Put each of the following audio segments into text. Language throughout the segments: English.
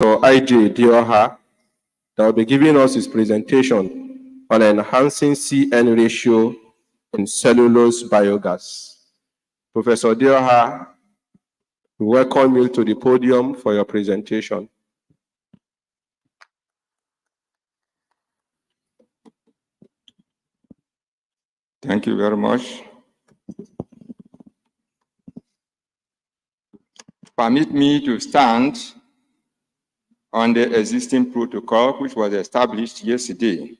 So IJ Dioha that will be giving us his presentation on enhancing CN ratio in cellulose biogas. Professor Dioha, we welcome you to the podium for your presentation. Thank you very much. Permit me to stand on the existing protocol which was established yesterday.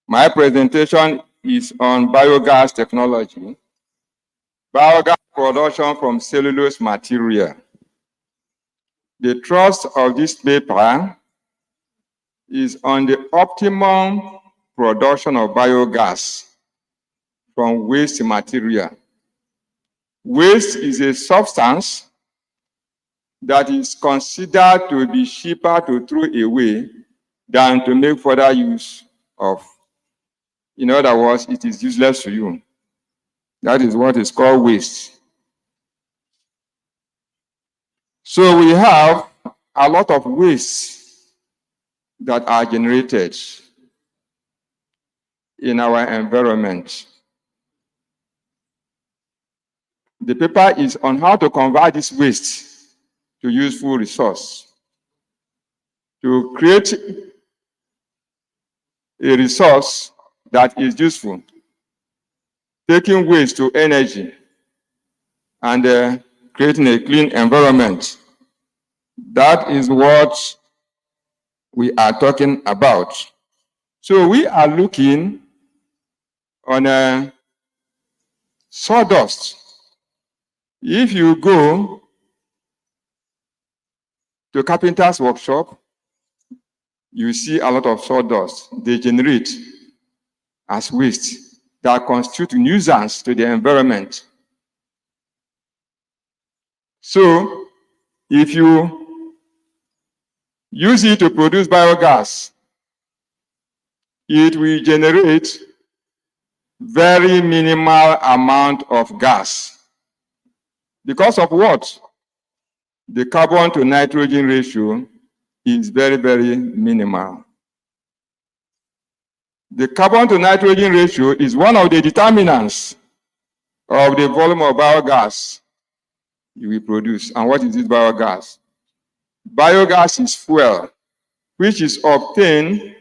My presentation is on biogas technology, biogas production from cellulose material. The thrust of this paper is on the optimum production of biogas from waste material. Waste is a substance that is considered to be cheaper to throw away than to make further use of. In other words, it is useless to you. That is what is called waste. So we have a lot of waste that are generated in our environment. The paper is on how to convert this waste to useful resource, to create a resource that is useful, taking waste to energy and creating a clean environment. That is what we are talking about. So we are looking on sawdust. If you go to carpenter's workshop, you see a lot of sawdust they generate as waste that constitute nuisance to the environment. So if you use it to produce biogas, it will generate very minimal amount of gas. Because of what? The carbon to nitrogen ratio is very, very minimal. The carbon to nitrogen ratio is one of the determinants of the volume of biogas you will produce. And what is this biogas? Biogas is fuel, which is obtained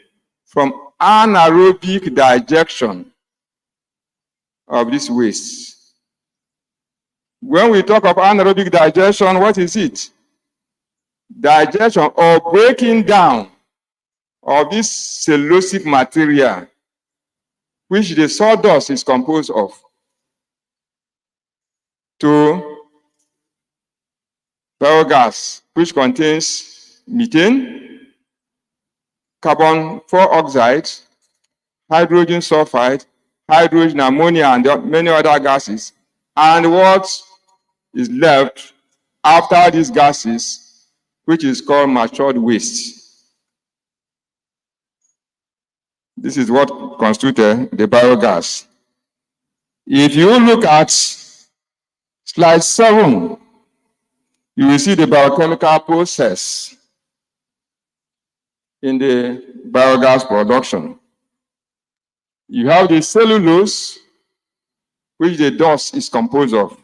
from anaerobic digestion of this waste. When we talk of anaerobic digestion, what is it? Digestion or breaking down of this cellulosic material, which the sawdust is composed of, to biogas, which contains methane, carbon dioxide, hydrogen sulfide, hydrogen ammonia, and many other gases. And what is left after these gases, which is called matured waste. This is what constitutes the biogas. If you look at slide 7, you will see the biochemical process in the biogas production. You have the cellulose, which the dust is composed of.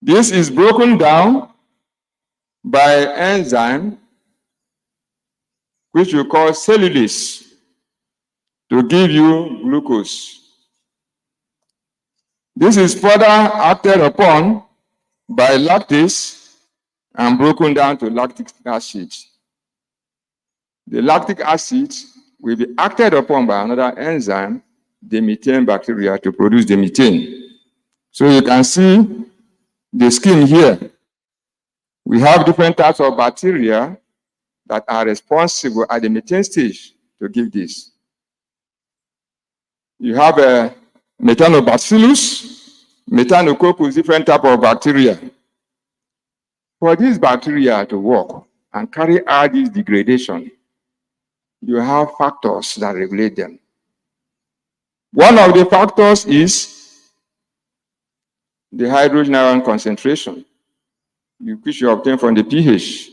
This is broken down by enzyme, which we call cellulase, to give you glucose. This is further acted upon by lactase and broken down to lactic acid. The lactic acid will be acted upon by another enzyme, the methane bacteria, to produce the methane. So you can see the scheme here. We have different types of bacteria that are responsible at the methane stage to give this. You have a methanobacillus, methanococcus, different type of bacteria. For this bacteria to work and carry out this degradation, you have factors that regulate them. One of the factors is the hydrogen ion concentration. which you obtain from the pH,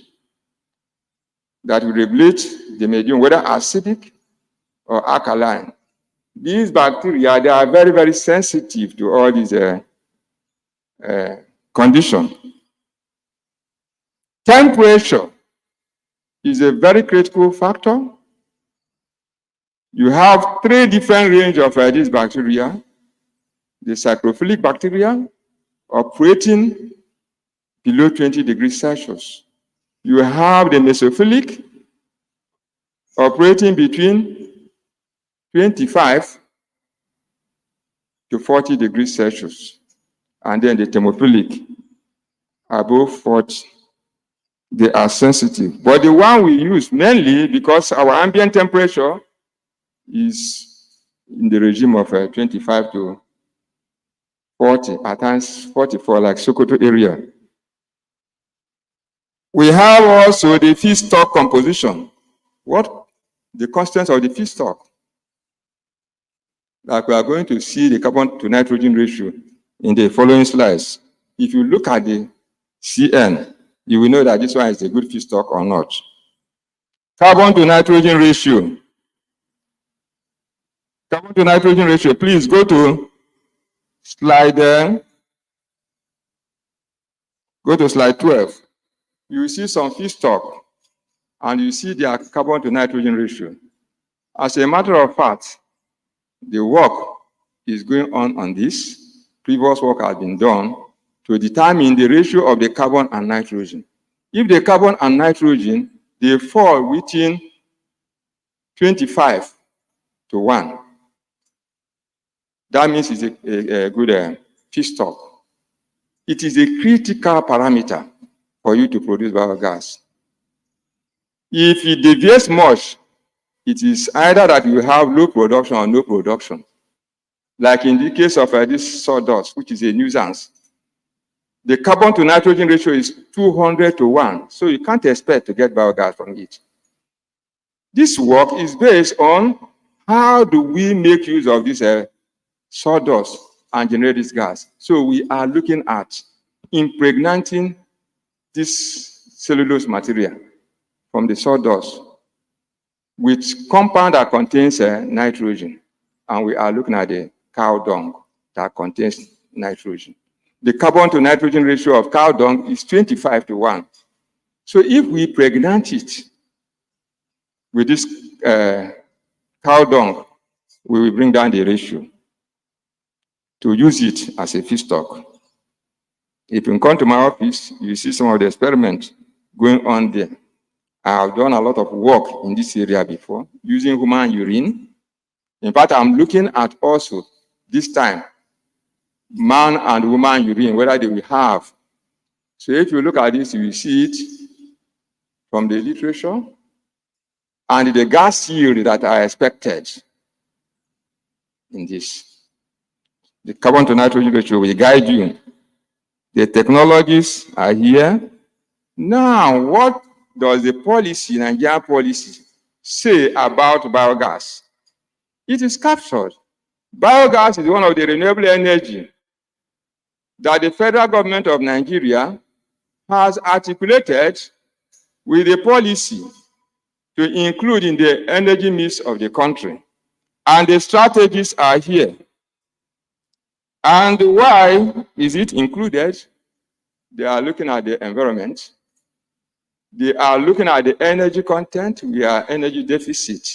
that will regulate the medium, whether acidic or alkaline. These bacteria, they are very, very sensitive to all these conditions. Temperature is a very critical factor. You have 3 different ranges of these bacteria. The cyclophilic bacteria operating below 20 degrees Celsius. You have the mesophilic operating between 25 to 40 degrees Celsius. And then the thermophilic above 40. They are sensitive. But the one we use mainly because our ambient temperature is in the regime of 25 to 40, at times 44, like Sokoto area. We have also the feedstock composition. What the constants of the feedstock? Like we are going to see the carbon to nitrogen ratio in the following slides. If you look at the CN, you will know that this one is a good feedstock or not. Carbon to nitrogen ratio. Carbon to nitrogen ratio, please go to slide 12. You will see some feedstock and you see their carbon to nitrogen ratio. As a matter of fact, the work is going on this. Previous work has been done to determine the ratio of the carbon and nitrogen. If the carbon and nitrogen, they fall within 25 to 1, that means it's a good feedstock. It is a critical parameter for you to produce biogas. If it deviates much, it is either that you have low production or no production. Like in the case of this sawdust, which is a nuisance. The carbon to nitrogen ratio is 200 to 1, so you can't expect to get biogas from it. This work is based on how do we make use of this sawdust and generate this gas. So we are looking at impregnating this cellulose material from the sawdust with compound that contains nitrogen. And we are looking at the cow dung that contains nitrogen. The carbon to nitrogen ratio of cow dung is 25 to 1. So if we pregnant it with this cow dung, we will bring down the ratio to use it as a feedstock. If you come to my office, you see some of the experiments going on there. I have done a lot of work in this area before, using human urine. In fact, I'm looking at also, this time, man and woman urine, whether they will have. So if you look at this, you will see it from the literature and the gas yield that are expected in this. The carbon to nitrogen ratio will guide you. The technologies are here. Now, what does the policy, Nigerian policy, say about biogas? It is captured. Biogas is one of the renewable energy that the federal government of Nigeria has articulated with a policy to include in the energy mix of the country. And the strategies are here. And why is it included? They are looking at the environment. They are looking at the energy content. We are energy deficit.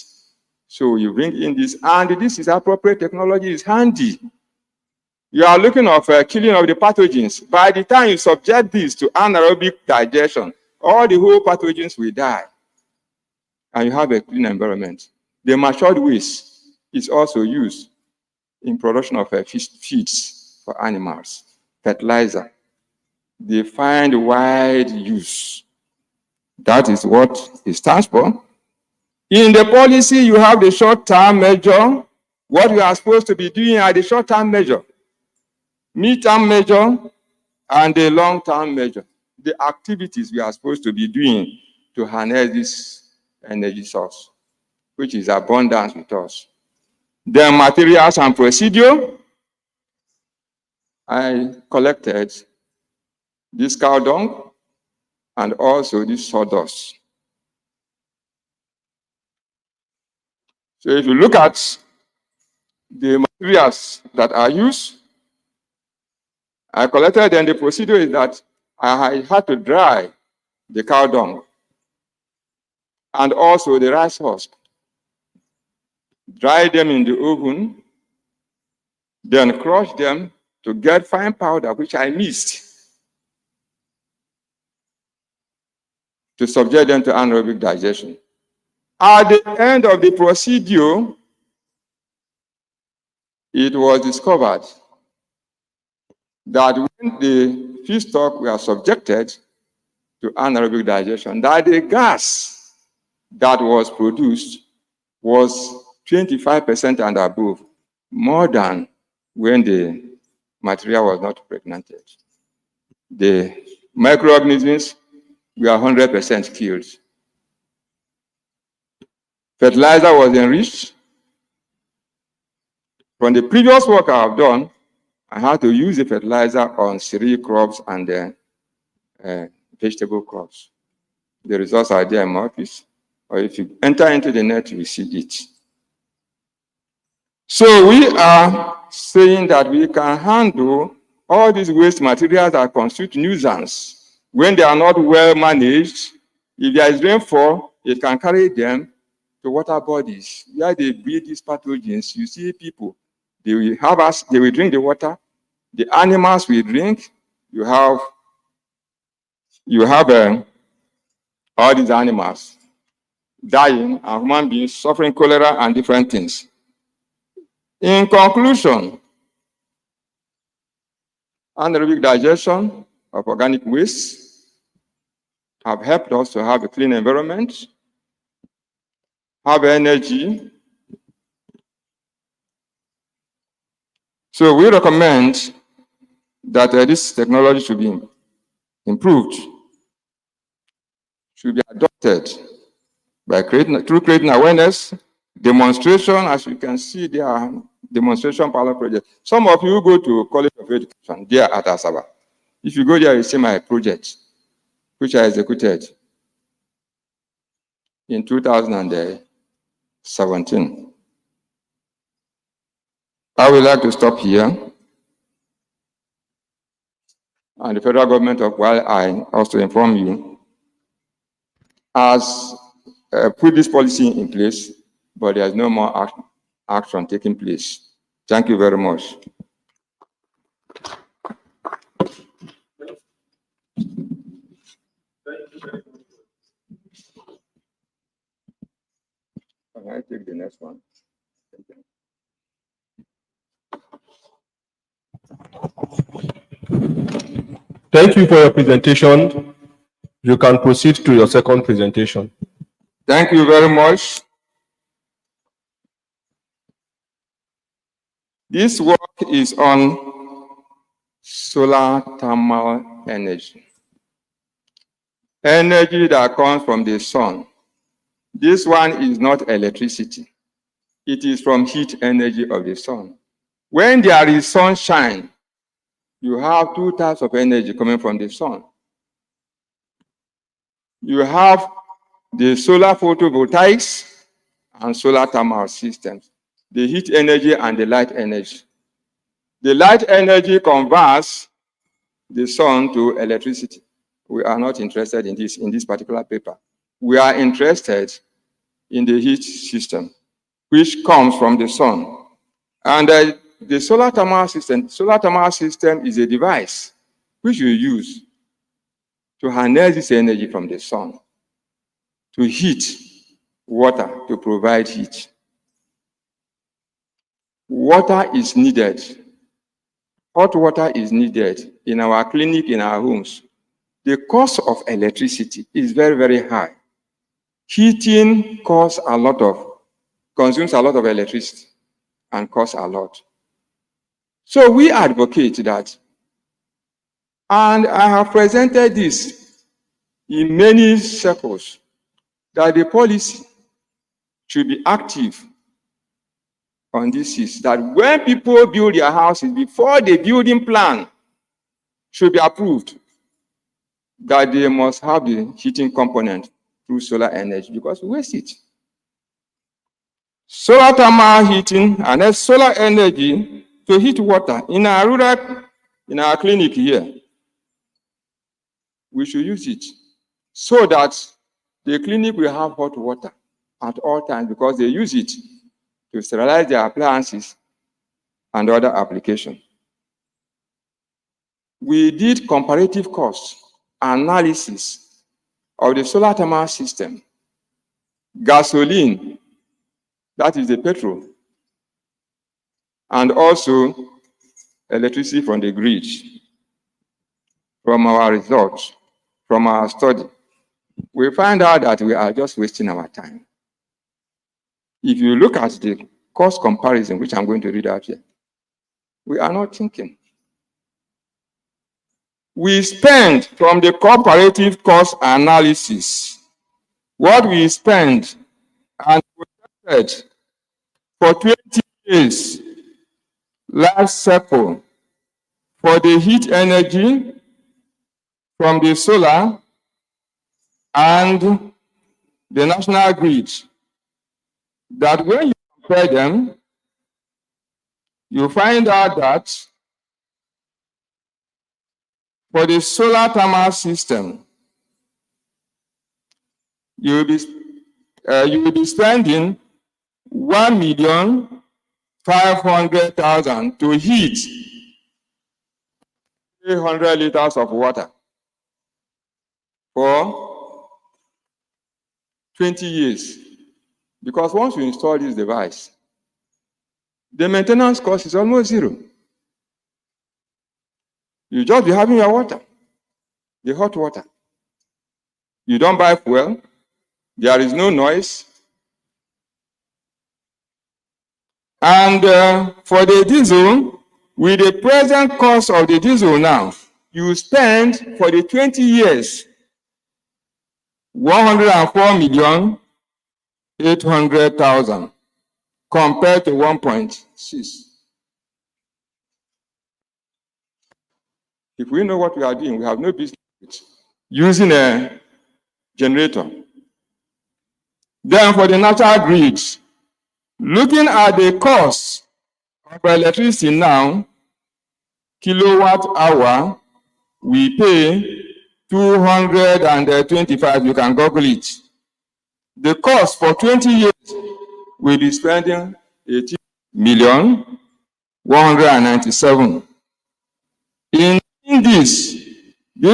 So you bring in this, and this is appropriate technology, is handy. You are looking at killing of the pathogens. By the time you subject this to anaerobic digestion, all the whole pathogens will die. And you have a clean environment. The matured waste is also used in production of feeds for animals, fertilizer. They find wide use. That is what it stands for. In the policy, you have the short-term measure, what we are supposed to be doing at the short-term measure, mid-term measure, and the long-term measure. The activities we are supposed to be doing to harness this energy source, which is abundant with us. The materials and procedure. I collected this cow dung and also this sawdust. So if you look at the materials that are used, I collected, and the procedure is that I had to dry the cow dung and also the rice husk. Dry them in the oven, then crush them to get fine powder, which I mixed to subject them to anaerobic digestion. At the end of the procedure, it was discovered that when the feedstock were subjected to anaerobic digestion, that the gas that was produced was 25% and above, more than when the material was not pregnanted. The microorganisms were 100% killed. Fertilizer was enriched. From the previous work I have done, I had to use the fertilizer on cereal crops and vegetable crops. The results are there in my office, or if you enter into the net, you will see it. So we are saying that we can handle all these waste materials that constitute nuisance when they are not well managed. If there is rainfall, it can carry them to water bodies where they breed these pathogens. You see people, they will drink the water, the animals will drink. You have all these animals dying and human beings suffering cholera and different things. In conclusion, anaerobic digestion of organic waste have helped us to have a clean environment, have energy. So we recommend that this technology should be improved, should be adopted by through creating awareness, demonstration. As you can see, there are demonstration pilot projects. Some of you go to College of Education there at Asaba. If you go there, you see my project, which I executed in 2017. I would like to stop here. And the federal government, while I also inform you, has put this policy in place, but there's no more action taking place. Thank you very much. Can I take the next one? Thank you for your presentation. You can proceed to your second presentation. Thank you very much. This work is on solar thermal energy. Energy that comes from the sun. This one is not electricity. It is from heat energy of the sun. When there is sunshine, you have two types of energy coming from the sun. You have the solar photovoltaics and solar thermal systems, the heat energy and the light energy. The light energy converts the sun to electricity. We are not interested in this particular paper. We are interested in the heat system, which comes from the sun. And the solar thermal system is a device which you use to harness this energy from the sun to heat water, to provide heat. Water is needed. Hot water is needed in our clinic, in our homes. The cost of electricity is very, very high. Heating consumes a lot of electricity and costs a lot. So we advocate that, and I have presented this in many circles, that the policy should be active on this, is that when people build their houses, before the building plan should be approved, that they must have the heating component through solar energy because we waste it. Solar thermal heating and then solar energy to heat water. In our clinic here, we should use it so that the clinic will have hot water at all times because they use it to sterilize their appliances and other applications. We did comparative cost analysis of the solar thermal system, gasoline, that is the petrol, and also electricity from the grid. From our results, from our study, we find out that we are just wasting our time. If you look at the cost comparison, which I'm going to read out here, we are not thinking. We spend from the comparative cost analysis what we spend and projected for 20 years life cycle for the heat energy from the solar and the national grid, that when you compare them, you find out that for the solar thermal system, you will be spending 1,500,000 to heat 300 liters of water for 20 years. Because once you install this device, the maintenance cost is almost zero. You just be having your water, the hot water. You don't buy fuel. There is no noise. And for the diesel, with the present cost of the diesel now, you spend for the 20 years 104,800,000 compared to 1.6. If we know what we are doing, we have no business using a generator. Then for the natural grid, looking at the cost of electricity now, kilowatt hour, we pay 225. You can Google it. The cost for 20 years, we'll be spending 18,197,000. In this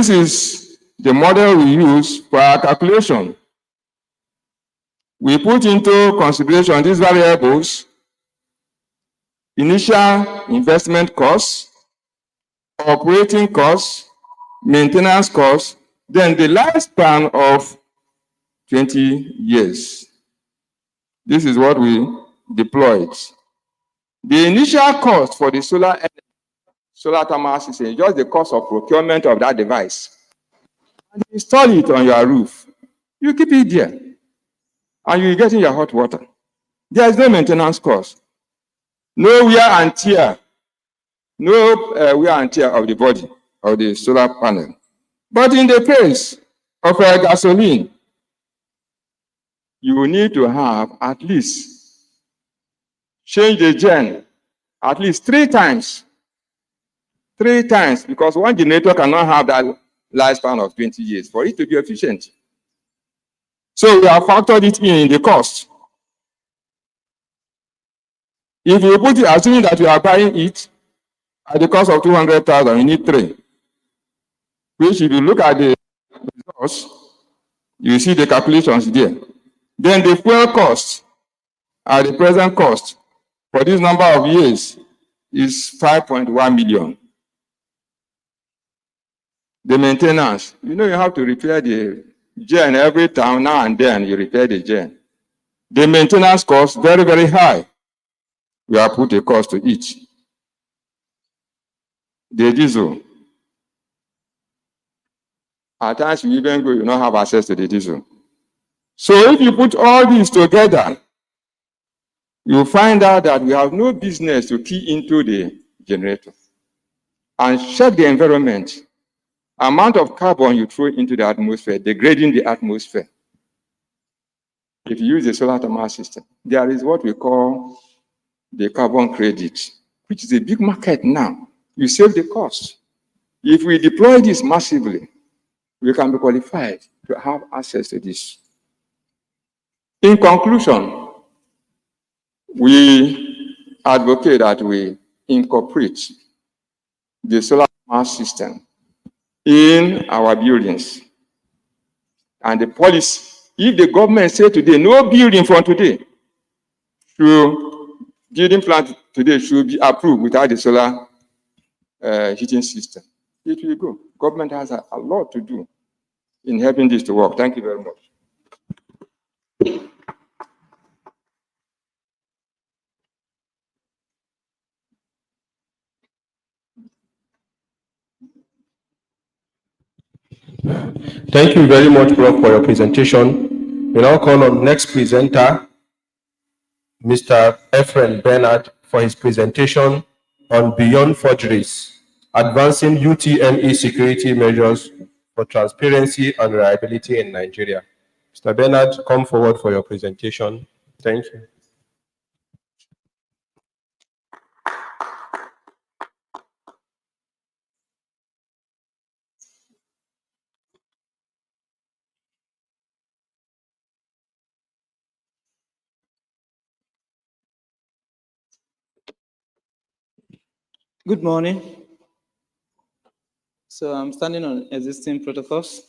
is the model we use for our calculation. We put into consideration these variables: initial investment costs, operating costs, maintenance costs, then the lifespan of 20 years. This is what we deployed. The initial cost for the solar thermal system is just the cost of procurement of that device. And you install it on your roof. You keep it there. And you get in your hot water. There is no maintenance cost. No wear and tear. No wear and tear of the body of the solar panel. But in the case of gasoline, you will need to have at least change the gen at least 3 times. 3 times, because one generator cannot have that lifespan of 20 years for it to be efficient. So we have factored it in the cost. If you put it, assuming that you are buying it at the cost of 200,000, you need 3. Which, if you look at the results, you see the calculations there. Then the fuel cost at the present cost for this number of years is 5.1 million. The maintenance, you have to repair the gen every time, now and then you repair the gen. The maintenance cost, very, very high. We have put a cost to it. The diesel. At times you even go, you don't have access to the diesel. So if you put all these together, you find out that we have no business to key into the generator and check the environment amount of carbon you throw into the atmosphere, degrading the atmosphere. If you use the solar thermal system, there is what we call the carbon credit, which is a big market now. You save the cost. If we deploy this massively, we can be qualified to have access to this. In conclusion, we advocate that we incorporate the solar thermal system in our buildings. And the policy, if the government say today, no building from today, building plant today should be approved without the solar heating system, it will go. Government has a lot to do in helping this to work. Thank you very much. Thank you very much, Prof, for your presentation. We now call on next presenter, Mr. Ephraim Bernard, for his presentation on Beyond Forgeries, Advancing UTME Security Measures for Transparency and Reliability in Nigeria. Mr. Bernard, come forward for your presentation. Thank you. Good morning. So I'm standing on existing protocols.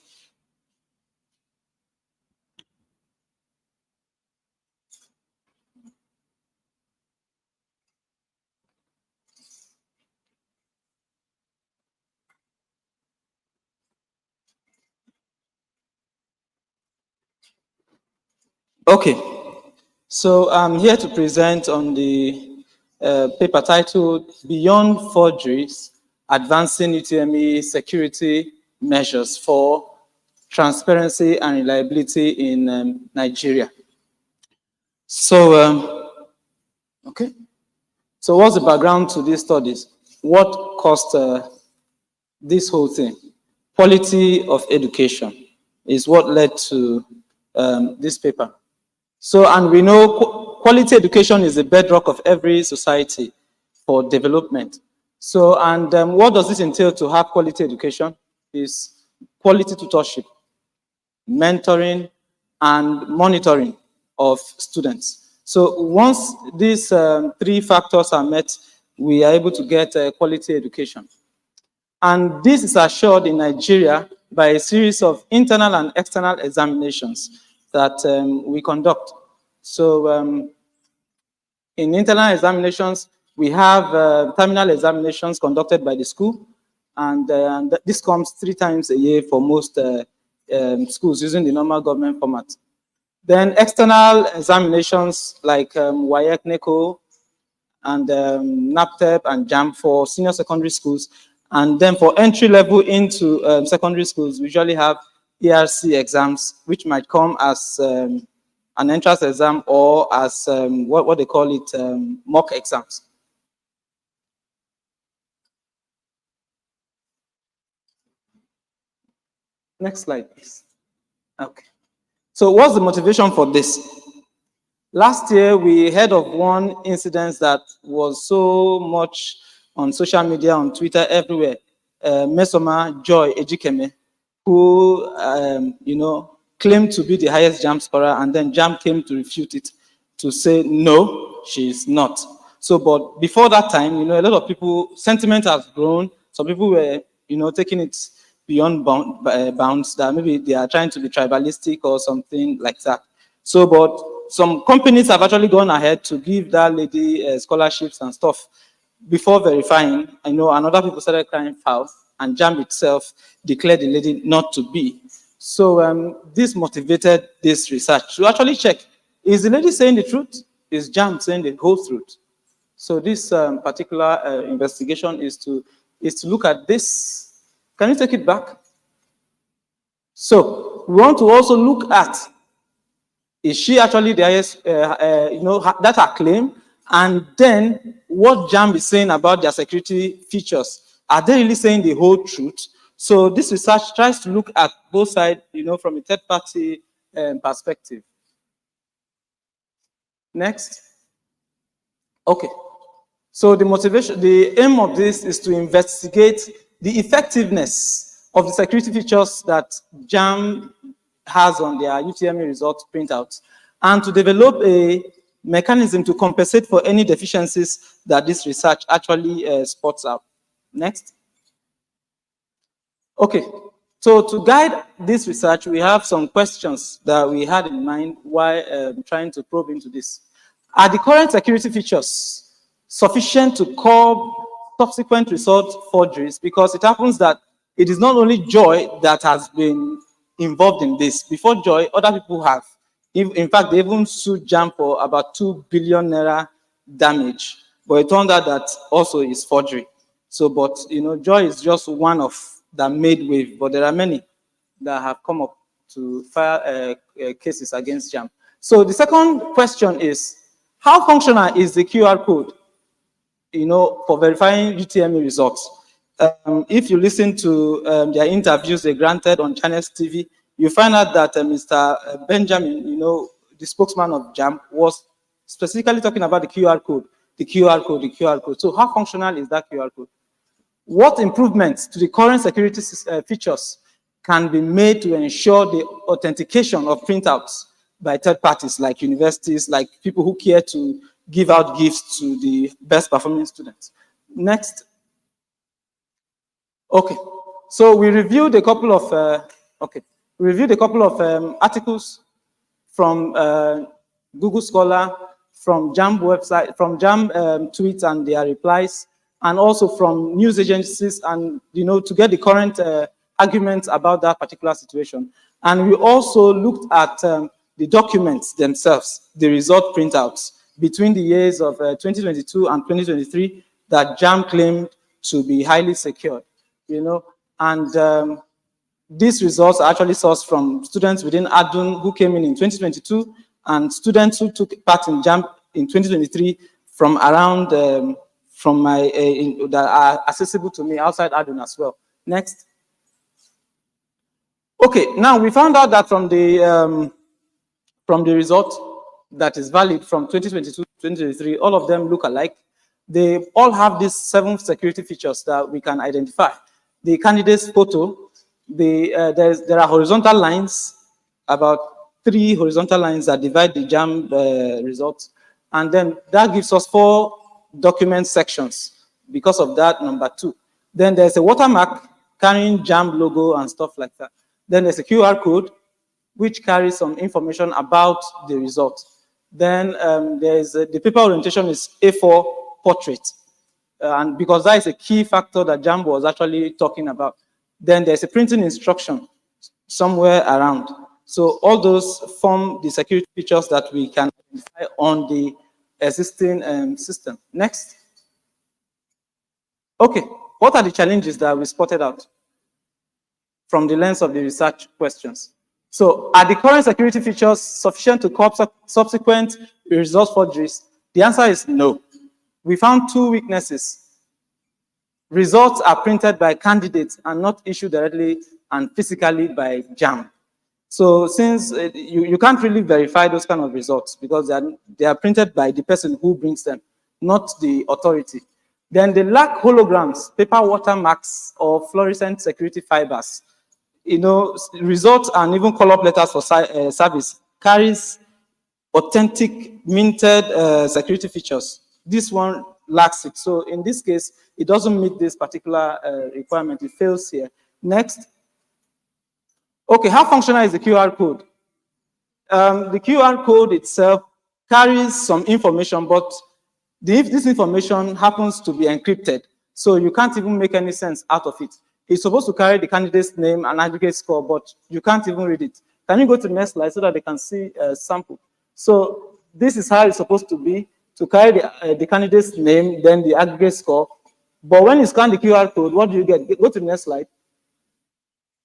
Okay, so I'm here to present on the paper titled Beyond Forgeries, Advancing UTME Security Measures for Transparency and Reliability in Nigeria. So, okay. So what's the background to these studies? What caused this whole thing? Quality of education is what led to this paper. So, and we know quality education is the bedrock of every society for development. So, and what does this entail to have quality education? Is quality tutorship, mentoring, and monitoring of students. So once these three factors are met, we are able to get quality education. And this is assured in Nigeria by a series of internal and external examinations that we conduct. So in internal examinations, we have terminal examinations conducted by the school, and this comes 3 times a year for most schools using the normal government format. Then external examinations like WAEC, NECO, and NAPTEP and JAM for senior secondary schools. And then for entry level into secondary schools, we usually have ERC exams, which might come as an entrance exam or as what they call it, mock exams. Next slide, please. Okay. So what's the motivation for this? Last year, we heard of one incident that was so much on social media, on Twitter, everywhere. Mesoma Joy Ejikeme, who, claimed to be the highest JAM scorer, and then JAM came to refute it, to say, no, she is not. So, but before that time, a lot of people, sentiment has grown. Some people were, taking it beyond bounds, that maybe they are trying to be tribalistic or something like that. So, but some companies have actually gone ahead to give that lady scholarships and stuff before verifying. I know, and other people started crying foul, and JAM itself declared the lady not to be. So this motivated this research to actually check, is the lady saying the truth? Is JAM saying the whole truth? So this particular investigation is to look at this. Can you take it back? So we want to also look at, is she actually the highest, that's her claim, and then what JAM is saying about their security features. Are they really saying the whole truth? So this research tries to look at both sides, from a third-party perspective. Next. Okay. So the aim of this is to investigate the effectiveness of the security features that JAM has on their UTME result printouts, and to develop a mechanism to compensate for any deficiencies that this research actually spots out. Next. Okay, so to guide this research, we have some questions that we had in mind while trying to probe into this. Are the current security features sufficient to curb subsequent result forgeries? Because it happens that it is not only Joy that has been involved in this. Before Joy, other people have. In fact, they even sued JAM for about 2 billion naira damage. But it turned out that also is forgery. So, but, Joy is just one of that made wave, but there are many that have come up to file cases against JAM. So the second question is, how functional is the QR code, for verifying UTME results? If you listen to their interviews they granted on Channels TV, you find out that Mr. Benjamin, the spokesman of JAM, was specifically talking about the QR code, the QR code, the QR code. So how functional is that QR code? What improvements to the current security features can be made to ensure the authentication of printouts by third parties like universities, like people who care to give out gifts to the best performing students? Next. Okay, so we reviewed a couple of articles from Google Scholar, from JAM website, from JAM tweets and their replies, and also from news agencies, and to get the current arguments about that particular situation. And we also looked at the documents themselves, the result printouts between the years of 2022 and 2023 that JAM claimed to be highly secured, and these results are actually sourced from students within ADUN who came in 2022 and students who took part in JAM in 2023 from around that are accessible to me outside ADUN as well. Next. Okay, now we found out that from the result that is valid from 2022 to 2023, all of them look alike. They all have these 7 security features that we can identify. The candidate's photo, there are horizontal lines, about 3 horizontal lines that divide the JAM results, and then that gives us 4 document sections. Because of that, number 2. Then there's a watermark carrying JAM logo and stuff like that. Then there's a QR code, which carries some information about the result. Then there's the paper orientation is A4 portrait. And because that is a key factor that JAM was actually talking about. Then there's a printing instruction somewhere around. So all those form the security features that we can identify on the existing system. Next. Okay, what are the challenges that we spotted out from the lens of the research questions? So are the current security features sufficient to curb subsequent result forgeries? The answer is no. We found 2 weaknesses. Results are printed by candidates and not issued directly and physically by JAM. So since you can't really verify those kind of results because they are printed by the person who brings them, not the authority. Then they lack holograms, paper watermarks, or fluorescent security fibers. Results and even call-up letters for service carries authentic minted security features. This one lacks it. So in this case, it doesn't meet this particular requirement. It fails here. Next. Okay, how functional is the QR code? The QR code itself carries some information, but this information happens to be encrypted. So you can't even make any sense out of it. It's supposed to carry the candidate's name and aggregate score, but you can't even read it. Can you go to the next slide so that they can see a sample? So this is how it's supposed to be, to carry the candidate's name, then the aggregate score. But when you scan the QR code, what do you get? Go to the next slide.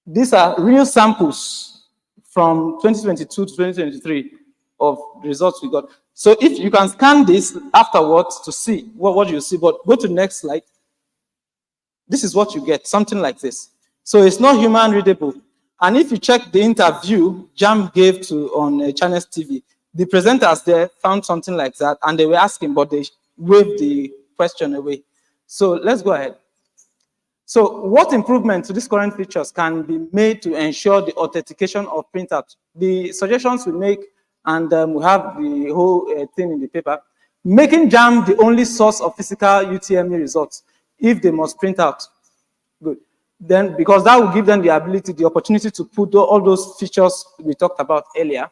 These are real samples from 2022 to 2023 of the results we got. So if you can scan this afterwards to see what you see, but go to the next slide. This is what you get, something like this. So it's not human readable. And if you check the interview JAMB gave on Channels TV, the presenters there found something like that, and they were asking, but they waved the question away. So let's go ahead. So what improvements to these current features can be made to ensure the authentication of printout? The suggestions we make, and we have the whole thing in the paper, making JAMB the only source of physical UTME results if they must print out. Good. Then, because that will give them the ability, the opportunity to put all those features we talked about earlier.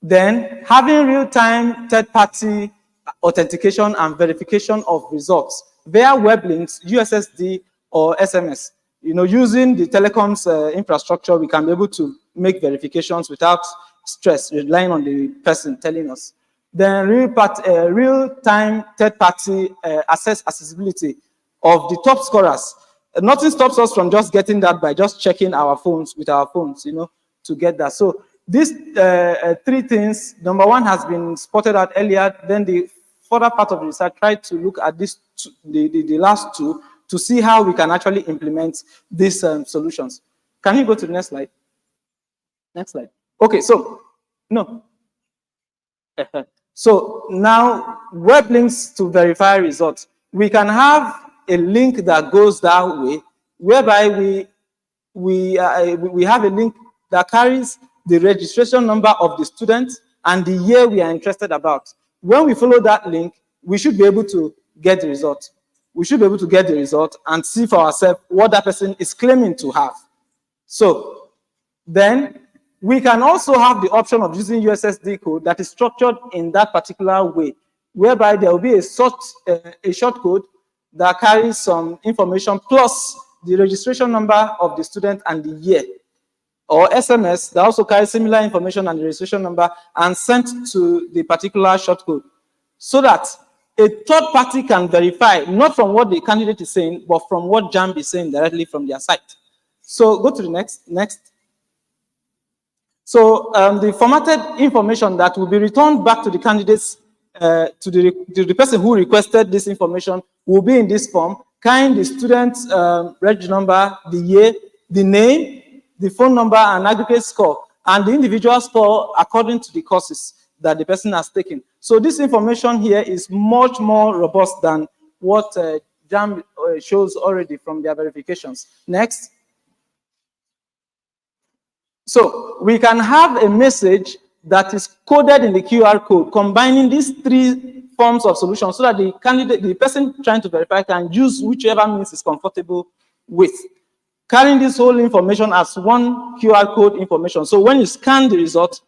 Then, having real-time third-party authentication and verification of results via web links, USSD, or SMS. Using the telecoms infrastructure, we can be able to make verifications without stress, relying on the person telling us. Then, real-time third-party accessibility of the top scorers. Nothing stops us from just getting that by just checking our phones with our phones, to get that. So these three things, number one has been spotted out earlier, then the further part of the research tried to look at this, the last two, to see how we can actually implement these solutions. Can you go to the next slide? Next slide. Okay, so, no. So now, web links to verify results. We can have a link that goes that way, whereby we have a link that carries the registration number of the student and the year we are interested about. When we follow that link, we should be able to get the result. We should be able to get the result and see for ourselves what that person is claiming to have. So then we can also have the option of using USSD code that is structured in that particular way, whereby there will be a short code that carries some information plus the registration number of the student and the year, or SMS that also carries similar information and the registration number and sent to the particular short code, so that a third party can verify, not from what the candidate is saying, but from what JAMB is saying directly from their site. So go to the next. So the formatted information that will be returned back to the candidates, to the person who requested this information, will be in this form, carrying the student's reg number, the year, the name, the phone number, and aggregate score, and the individual score according to the courses that the person has taken. So this information here is much more robust than what JAMB shows already from their verifications. Next. So we can have a message that is coded in the QR code, combining these three forms of solutions so that the candidate, the person trying to verify, can use whichever means is comfortable with. Carrying this whole information as one QR code information. So when you scan the result,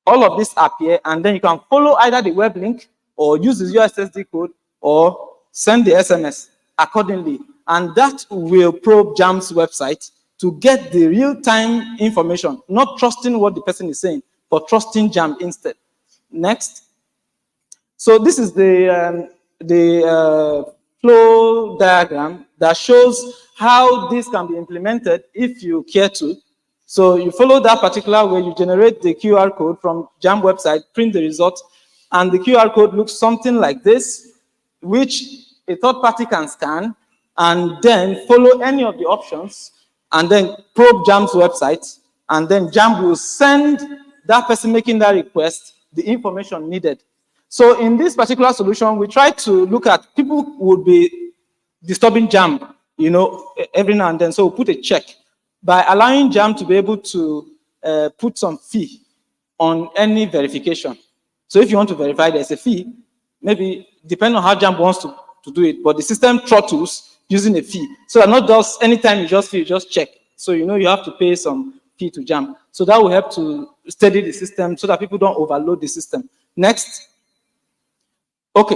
all of this appear, and then you can follow either the web link or use the USSD code or send the SMS accordingly. And that will probe JAMB's website to get the real-time information, not trusting what the person is saying, but trusting JAMB instead. Next. So this is the flow diagram that shows how this can be implemented if you care to. So you follow that particular way, you generate the QR code from JAMB website, print the result, and the QR code looks something like this, which a third party can scan, and then follow any of the options, and then probe JAMB's website, and then JAMB will send that person making that request the information needed. So in this particular solution, we try to look at people who would be disturbing JAMB, every now and then. So we'll put a check by allowing JAMB to be able to put some fee on any verification. So if you want to verify, there's a fee, maybe depending on how JAMB wants to do it, but the system throttles using a fee. So that not just anytime you just check. So you have to pay some fee to JAMB. So that will help to steady the system so that people don't overload the system. Next. Okay.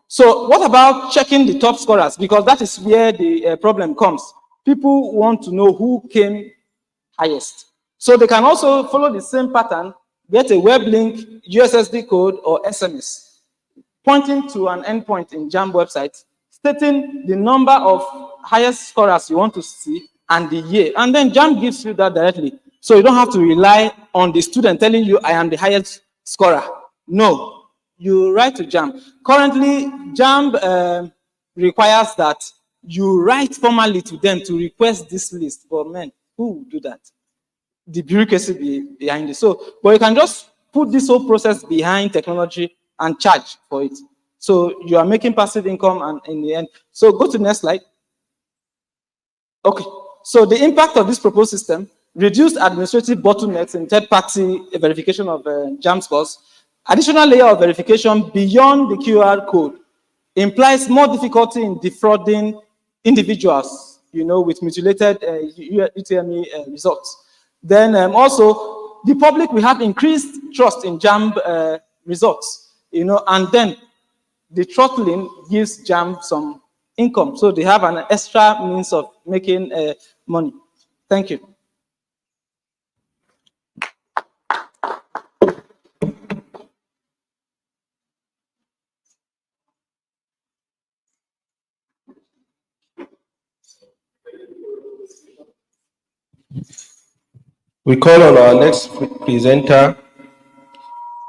So what about checking the top scorers? Because that is where the problem comes. People want to know who came highest. So they can also follow the same pattern, get a web link, USSD code, or SMS, pointing to an endpoint in JAMB website, stating the number of highest scorers you want to see and the year. And then JAMB gives you that directly. So you don't have to rely on the student telling you, I am the highest scorer. No, you write to JAMB. Currently, JAMB requires that you write formally to them to request this list. But man, Who will do that? The bureaucracy behind it. So, but you can just put this whole process behind technology and charge for it. So you are making passive income, and in the end, so go to the next slide. Okay, so the impact of this proposed system: reduced administrative bottlenecks in third-party verification of JAM scores. Additional layer of verification beyond the QR code implies more difficulty in defrauding individuals, with mutilated UTME results. Then also, the public will have increased trust in JAM results, and then the throttling gives JAM some income. So they have an extra means of making money. Thank you. We call on our next presenter,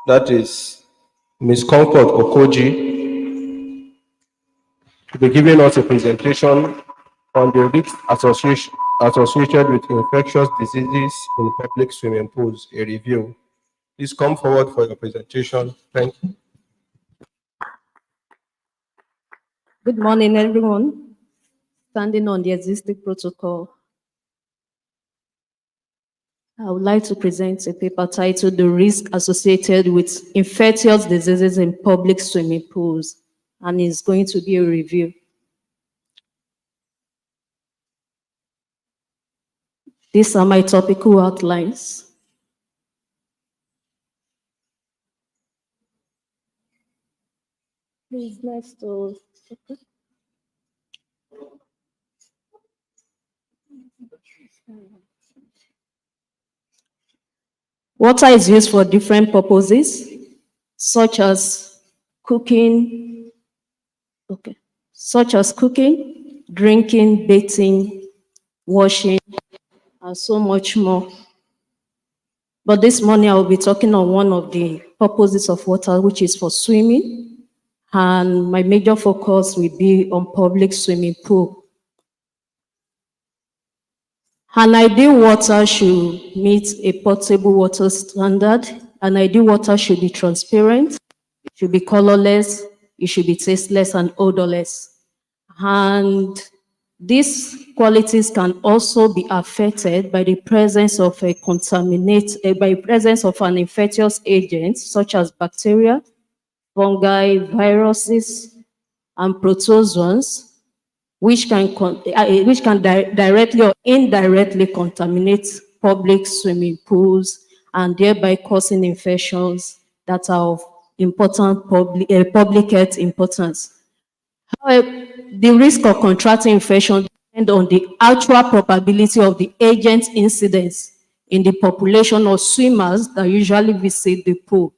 that is Ms. Comfort Okoji, to be giving us a presentation on the risks associated with infectious diseases in public swimming pools, a review. Please come forward for your presentation. Thank you. Good morning, everyone. Standing on the existing protocol, I would like to present a paper titled "The Risk Associated with Infectious Diseases in Public Swimming Pools," and it's going to be a review. These are my topical outlines. Please, next to. Water is used for different purposes, such as cooking, drinking, bathing, washing, and so much more. But this morning I will be talking on one of the purposes of water, which is for swimming, and my major focus will be on public swimming pool. An ideal water should meet a potable water standard. An ideal water should be transparent, it should be colorless, it should be tasteless and odorless. And these qualities can also be affected by the presence of an infectious agent such as bacteria, fungi, viruses, and protozoans, which can directly or indirectly contaminate public swimming pools and thereby causing infections that are of important public health importance. However, the risk of contracting infection depends on the actual probability of the agent incidence in the population of swimmers that usually visit the pool.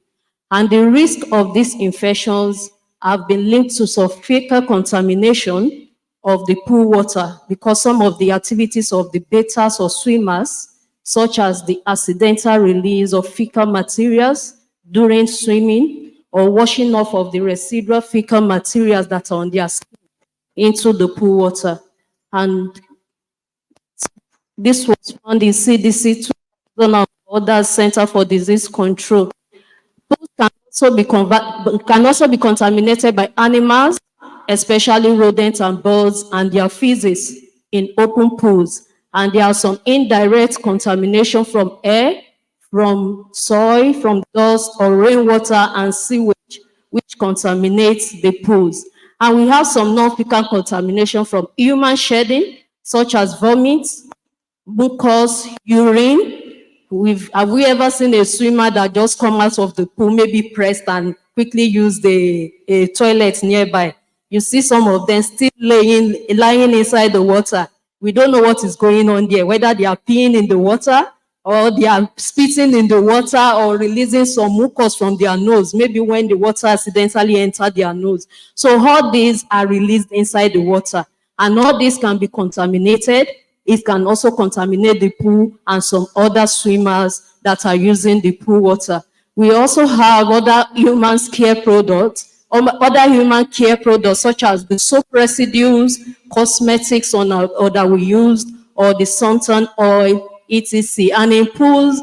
And the risk of these infections have been linked to some fecal contamination of the pool water because some of the activities of the bathers or swimmers, such as the accidental release of fecal materials during swimming or washing off of the residual fecal materials that are on their skin into the pool water. And this was found in CDC 2000 and other Center for Disease Control. Pools can also be contaminated by animals, especially rodents and birds, and their feces in open pools. And there are some indirect contamination from air, from soil, from dust or rainwater and sewage, which contaminates the pools. And we have some non-fecal contamination from human shedding, such as vomit, mucus, urine. Have we ever seen a swimmer that just come out of the pool, maybe pressed and quickly use the toilet nearby? You see some of them still lying inside the water. We don't know what is going on there, whether they are peeing in the water or they are spitting in the water or releasing some mucus from their nose, maybe when the water accidentally entered their nose. So all these are released inside the water, and all these can be contaminated. It can also contaminate the pool and some other swimmers that are using the pool water. We also have other human care products, such as the soap residues, cosmetics that we use, or the suntan oil, etc. And in pools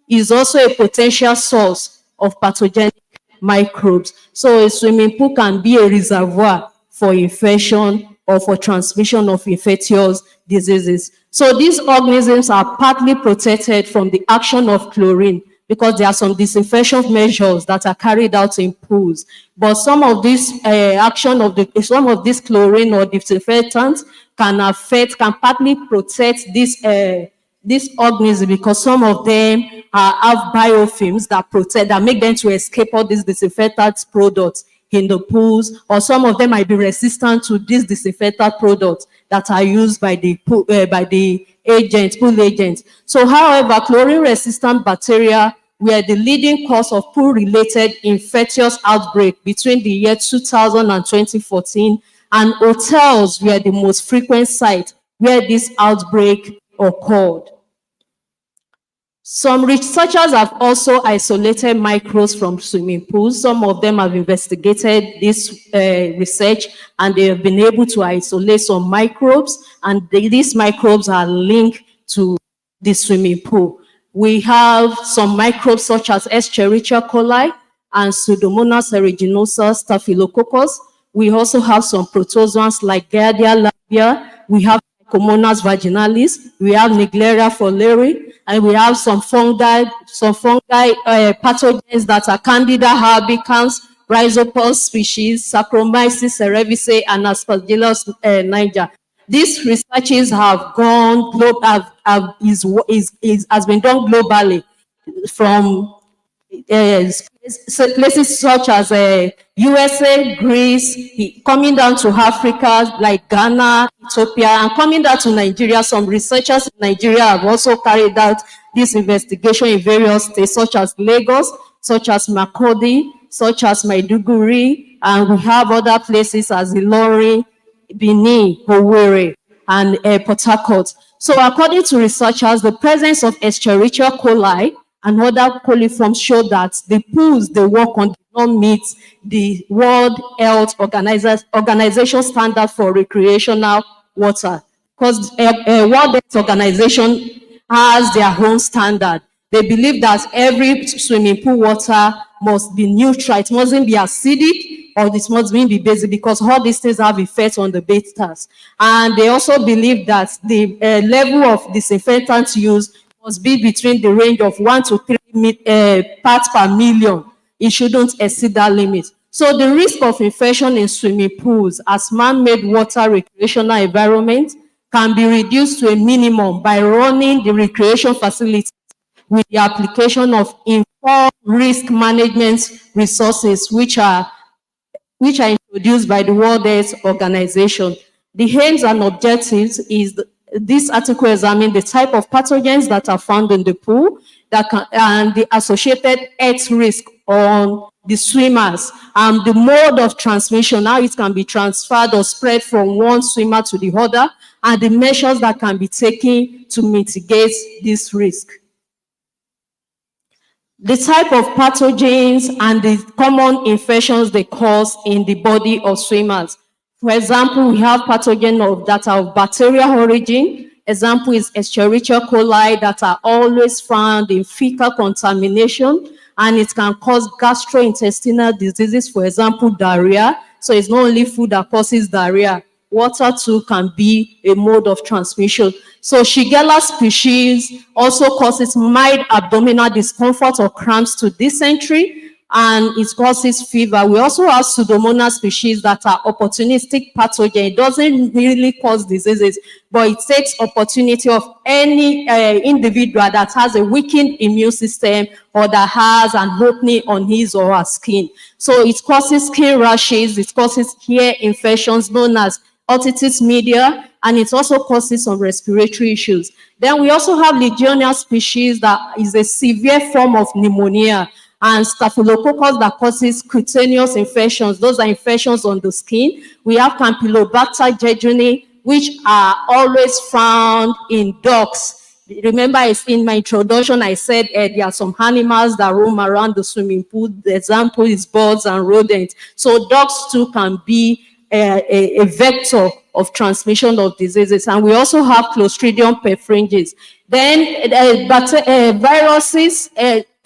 is also a potential source of pathogenic microbes. So a swimming pool can be a reservoir for infection or for transmission of infectious diseases. So these organisms are partly protected from the action of chlorine because there are some disinfection measures that are carried out in pools. But some of this some of this chlorine or disinfectants can partly protect this organism because some of them have biofilms that make them to escape all these disinfectant products in the pools, or some of them might be resistant to these disinfectant products that are used by the pool agents. So, however, chlorine-resistant bacteria were the leading cause of pool-related infectious outbreak between the year 2000 and 2014, and hotels were the most frequent site where this outbreak occurred. Some researchers have also isolated microbes from swimming pools. Some of them have investigated this research and they have been able to isolate some microbes, and these microbes are linked to the swimming pool. We have some microbes such as Escherichia coli and Pseudomonas aeruginosa staphylococcus. We also have some protozoans like Giardia labia. We have Trichomonas vaginalis, we have Naegleria fowleri, and we have some fungi pathogens that are Candida albicans, Rhizopus species, Saccharomyces cerevisiae, and Aspergillus niger. These researches have gone global, has been done globally from places such as USA, Greece, coming down to Africa like Ghana, Ethiopia, and coming down to Nigeria. Some researchers in Nigeria have also carried out this investigation in various states such as Lagos, such as Makurdi, such as Maiduguri, and we have other places as Ilorin, Benin, Owerri, and Port Harcourt. So according to researchers, the presence of Escherichia coli and other coliforms show that the pools they work on do not meet the World Health Organization standard for recreational water. Because World Health Organization has their own standard. They believe that every swimming pool water must be neutral. It mustn't be acidic or it must be basic because all these things have effects on the bathers. And they also believe that the level of disinfectant use must be between the range of 1 to 3 parts per million. It shouldn't exceed that limit. So the risk of infection in swimming pools as man-made water recreational environment can be reduced to a minimum by running the recreation facilities with the application of informed risk management resources which are introduced by the World Health Organization. The aims and objectives is this article examines the type of pathogens that are found in the pool and the associated health risk on the swimmers, and the mode of transmission, how it can be transferred or spread from one swimmer to the other, and the measures that can be taken to mitigate this risk. The type of pathogens and the common infections they cause in the body of swimmers. For example, we have pathogens that are of bacterial origin. Example is Escherichia coli that are always found in fecal contamination, and it can cause gastrointestinal diseases, for example, diarrhea. So it's not only food that causes diarrhea. Water too can be a mode of transmission. So Shigella species also causes mild abdominal discomfort or cramps to dysentery, and it causes fever. We also have Pseudomonas species that are opportunistic pathogen. It doesn't really cause diseases, but it takes opportunity of any individual that has a weakened immune system or that has an opening on his or her skin. So it causes skin rashes, it causes hair infections known as otitis media, and it also causes some respiratory issues. Then we also have Legionella species that is a severe form of pneumonia, and Staphylococcus that causes cutaneous infections. Those are infections on the skin. We have Campylobacter jejuni, which are always found in dogs. Remember, in my introduction, I said there are some animals that roam around the swimming pool. The example is birds and rodents. So dogs too can be a vector of transmission of diseases. And we also have Clostridium perfringens. Then viruses,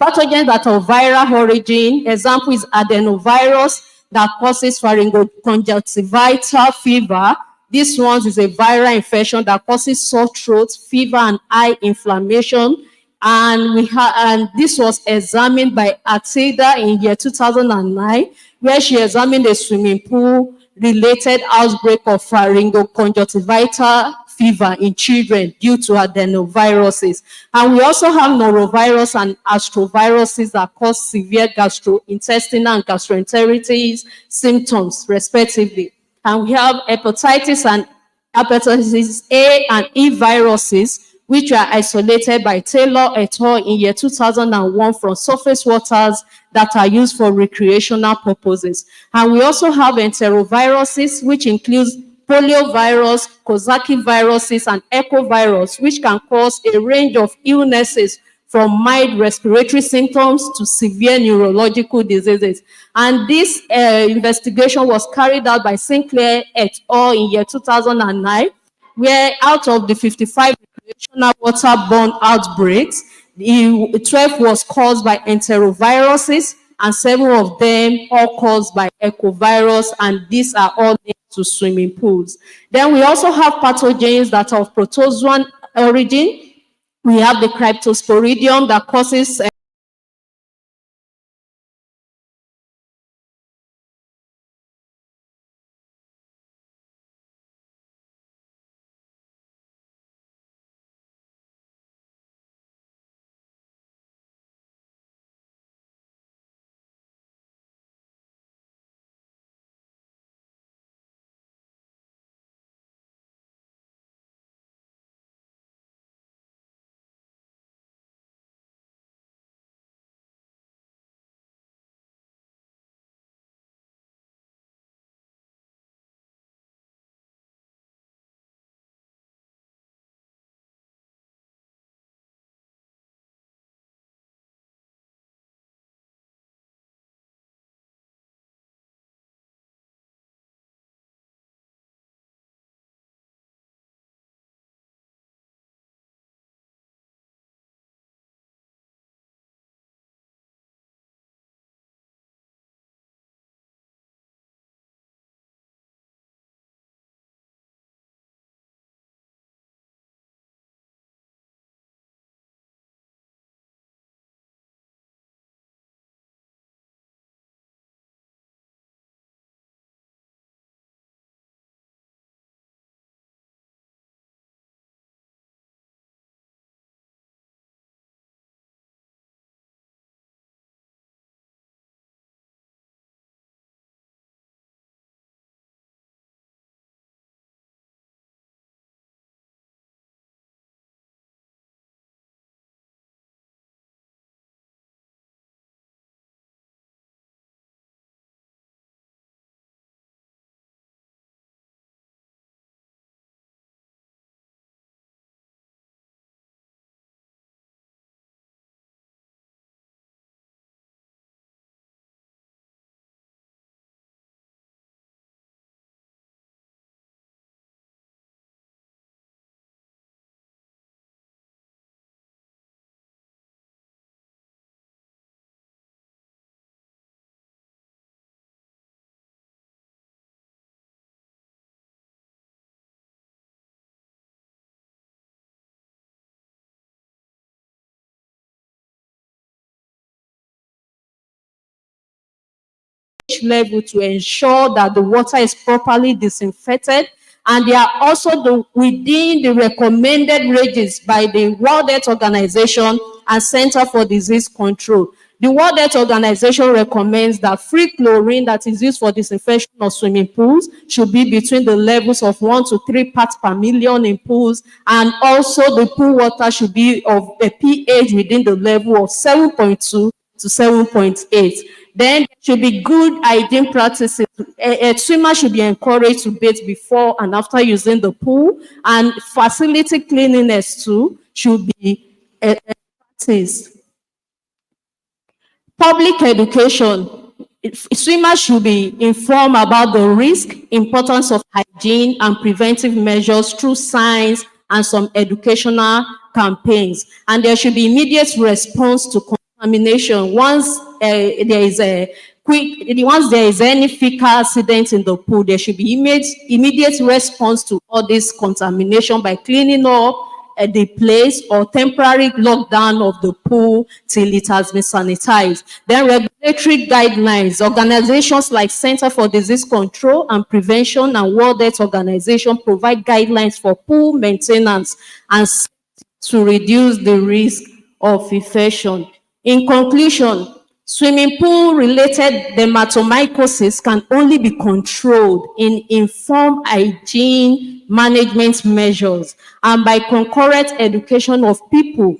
pathogens that are viral origin. Example is adenovirus that causes pharyngoconjunctivital fever. This one is a viral infection that causes sore throat, fever, and eye inflammation. And this was examined by Atida in year 2009, where she examined a swimming pool related outbreak of pharyngoconjunctivital fever in children due to adenoviruses. And we also have norovirus and astroviruses that cause severe gastrointestinal and gastroenteritis symptoms, respectively. And we have hepatitis and hepatitis A and E viruses, which were isolated by Taylor et al. In year 2001 from surface waters that are used for recreational purposes. And we also have enteroviruses, which includes poliovirus, Coxsackie viruses, and echovirus, which can cause a range of illnesses from mild respiratory symptoms to severe neurological diseases. And this investigation was carried out by Sinclair et al. In year 2009, where out of the 55 recreational waterborne outbreaks, 12 was caused by enteroviruses, and 7 of them all caused by echovirus, and these are all linked to swimming pools. Then we also have pathogens that are of protozoan origin. We have the Cryptosporidium that causes level to ensure that the water is properly disinfected, and they are also within the recommended ranges by the World Health Organization and Center for Disease Control. The World Health Organization recommends that free chlorine that is used for disinfection of swimming pools should be between the levels of 1 to 3 parts per million in pools, and also the pool water should be of a pH within the level of 7.2 to 7.8. Then there should be good hygiene practices. A swimmer should be encouraged to bathe before and after using the pool, and facility cleanliness too should be practiced. Public education. Swimmers should be informed about the risk, importance of hygiene and preventive measures through science and some educational campaigns. And there should be immediate response to contamination once there is any fecal accident in the pool. There should be immediate response to all this contamination by cleaning up the place or temporary lockdown of the pool till it has been sanitized. Then regulatory guidelines, organizations like Center for Disease Control and Prevention and World Health Organization provide guidelines for pool maintenance and to reduce the risk of infection. In conclusion, swimming pool-related dermatomycosis can only be controlled in informed hygiene management measures and by concurrent education of people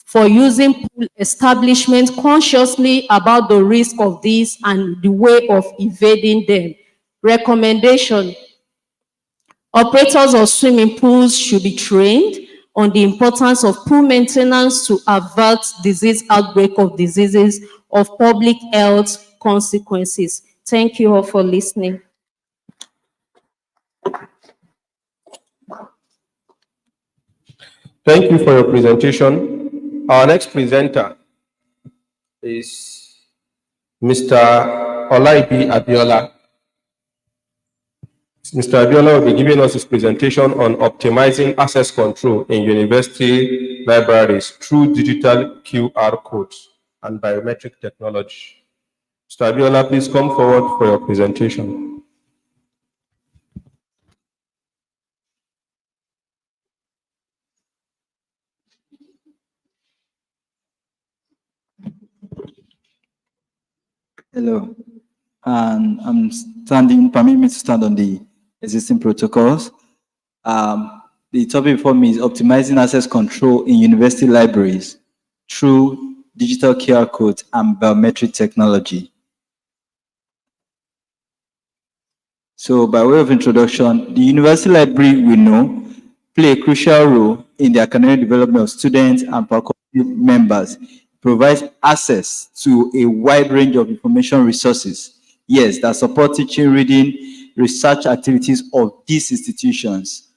for using pool establishment consciously about the risk of this and the way of evading them. Recommendation: operators of swimming pools should be trained on the importance of pool maintenance to avert disease outbreak of diseases of public health consequences. Thank you all for listening. Thank you for your presentation. Our next presenter is Mr. Olaibi Abiola. Mr. Abiola will be giving us his presentation on optimizing access control in university libraries through digital QR codes and biometric technology. Mr. Abiola, please come forward for your presentation. Hello, and permit me to stand on the existing protocols. The topic for me is optimizing access control in university libraries through digital QR codes and biometric technology. So by way of introduction, the university library, we know, play a crucial role in the academic development of students and faculty members. Provides access to a wide range of information resources, yes, that support teaching, reading, research activities of these institutions.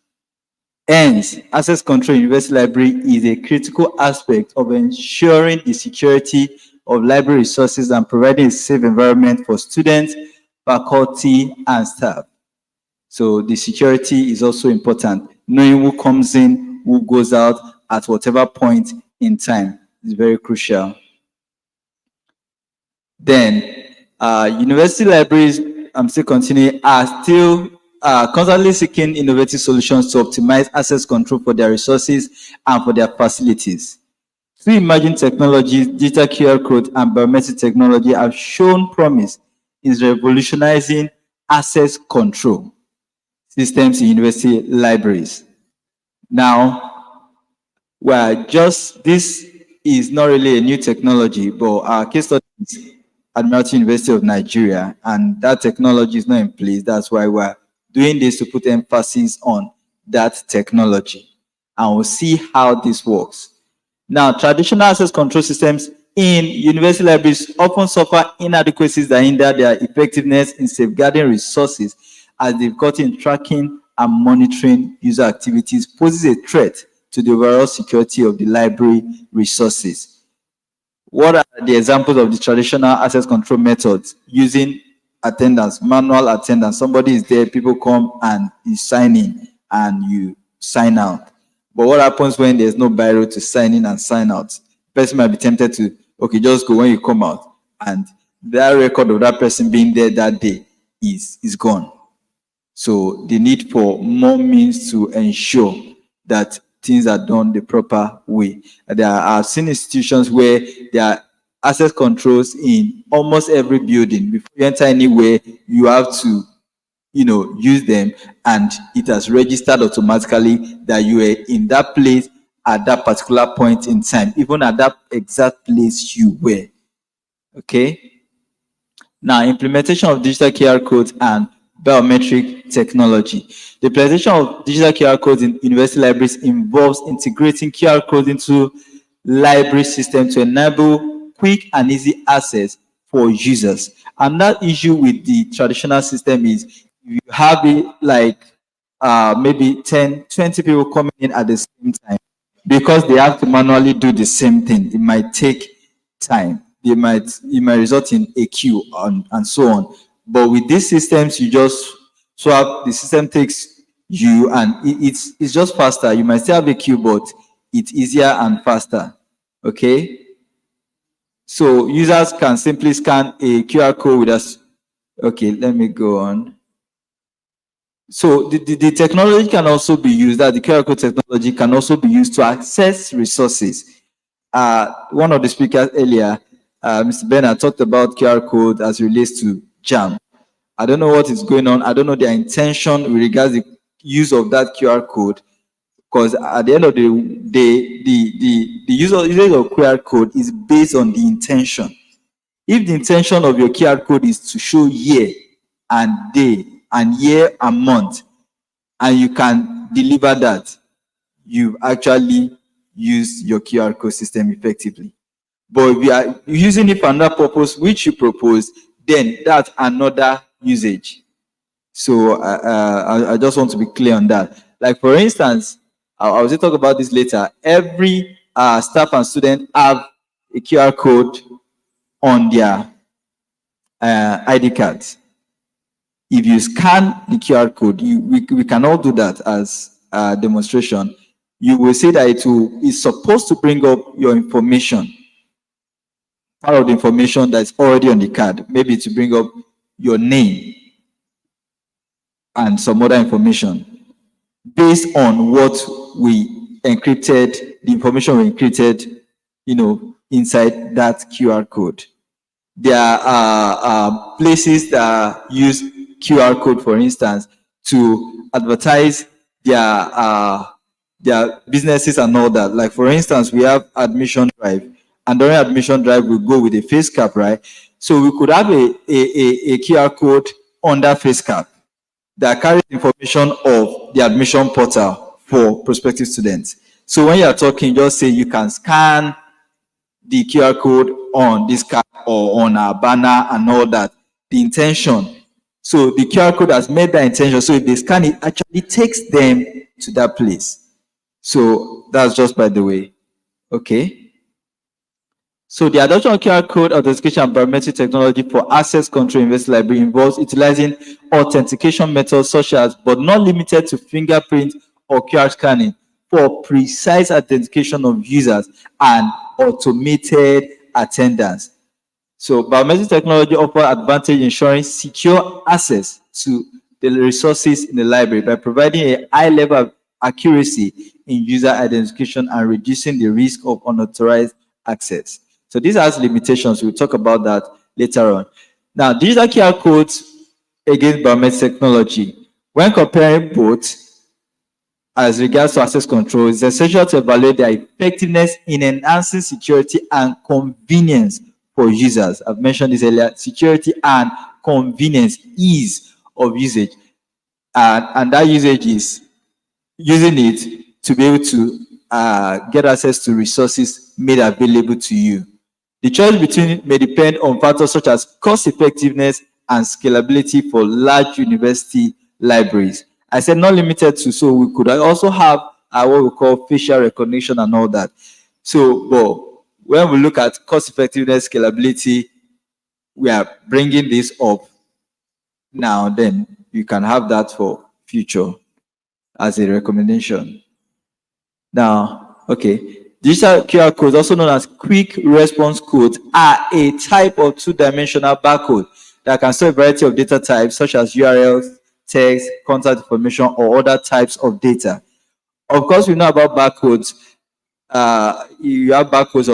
Hence, access control in university library is a critical aspect of ensuring the security of library resources and providing a safe environment for students, faculty, and staff. So the security is also important. Knowing who comes in, who goes out at whatever point in time is very crucial. Then, university libraries, I'm still continuing, are still constantly seeking innovative solutions to optimize access control for their resources and for their facilities. Through emerging technologies, digital QR code and biometric technology have shown promise in revolutionizing access control systems in university libraries. Now, this is not really a new technology, but our case study is Admiralty University of Nigeria, and that technology is not in place. That's why we're doing this, to put emphasis on that technology. And we'll see how this works. Now, traditional access control systems in university libraries often suffer inadequacies that hinder their effectiveness in safeguarding resources, as difficulty in tracking and monitoring user activities poses a threat to the overall security of the library resources. What are the examples of the traditional access control methods? Using attendance, manual attendance. Somebody is there, people come and you sign in and you sign out. But what happens when there's no biro to sign in and sign out? The person might be tempted to, okay, just go when you come out. And that record of that person being there that day is gone. So the need for more means to ensure that things are done the proper way. I've seen institutions where there are access controls in almost every building. Before you enter anywhere, you have to, use them, and it has registered automatically that you are in that place at that particular point in time, even at that exact place you were. Okay. Now, implementation of digital QR codes and biometric technology. The implementation of digital QR codes in university libraries involves integrating QR codes into library systems to enable quick and easy access for users. And that issue with the traditional system is you have it like maybe 10, 20 people coming in at the same time, because they have to manually do the same thing. It might take time. It might result in a queue and so on. But with these systems, you just swap, the system takes you, and it's just faster. You might still have a queue, but it's easier and faster. Okay? So users can simply scan a QR code with us. Okay, let me go on. So the technology can also be used, that the QR code technology can also be used to access resources. One of the speakers earlier, Mr. Bernard, talked about QR code as it relates to JAM. I don't know what is going on. I don't know their intention with regards to the use of that QR code, because at the end of the day, the usage of QR code is based on the intention. If the intention of your QR code is to show year and day and year and month, and you can deliver that, you've actually used your QR code system effectively. But if you are using it for another purpose which you propose, then that's another usage. So I just want to be clear on that. Like, for instance, I will talk about this later. Every staff and student have a QR code on their ID cards. If you scan the QR code, we can all do that as a demonstration. You will see that it's supposed to bring up your information, part of the information that's already on the card, maybe to bring up your name and some other information based on what we encrypted, the information we encrypted, inside that QR code. There are places that use QR code, for instance, to advertise their businesses and all that. Like, for instance, we have admission drive, and during admission drive, we go with a face cap, right? So we could have a QR code on that face cap that carries information of the admission portal for prospective students. So when you are talking, just say you can scan the QR code on this card or on a banner and all that. The intention. So the QR code has made that intention. So if they scan it, actually takes them to that place. So that's just by the way. Okay. So the adoption of QR code authentication and biometric technology for access control university library involves utilizing authentication methods such as, but not limited to, fingerprint or QR scanning for precise authentication of users and automated attendance. So biometric technology offers advantage ensuring secure access to the resources in the library by providing a high level of accuracy in user identification and reducing the risk of unauthorized access. So this has limitations. We'll talk about that later on. Now, digital QR codes against biometric technology. When comparing both as regards to access control, it's essential to evaluate their effectiveness in enhancing security and convenience for users. I've mentioned this earlier. Security and convenience, ease of usage. And that usage is using it to be able to get access to resources made available to you. The choice between it may depend on factors such as cost effectiveness and scalability for large university libraries. I said not limited to, so we could also have what we call facial recognition and all that. So, but when we look at cost effectiveness, scalability, we are bringing this up now. Then you can have that for future as a recommendation. Now, okay. Digital QR codes, also known as quick response codes, are a type of two-dimensional barcode that can store a variety of data types such as URLs, text, contact information, or other types of data. Of course, we know about barcodes. You have barcodes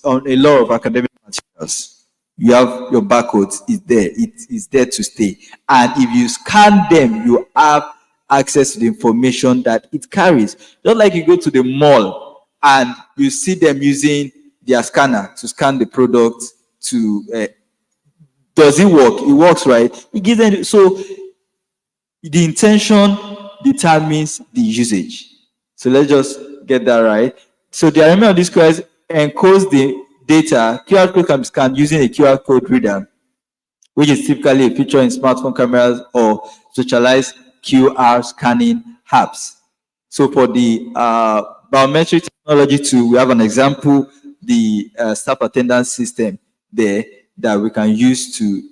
on a lot of academic materials. You have your barcodes. It's there. It's there to stay. And if you scan them, you have access to the information that it carries. Just like you go to the mall and you see them using their scanner to scan the product to does it work? It works, right? It gives them, so the intention determines the usage. So let's just get that right. So the arrangement of these squares encodes the data, QR code can be scanned using a QR code reader, which is typically a feature in smartphone cameras or specialized QR scanning apps. So for the biometric technology too, we have an example, the staff attendance system there that we can use to,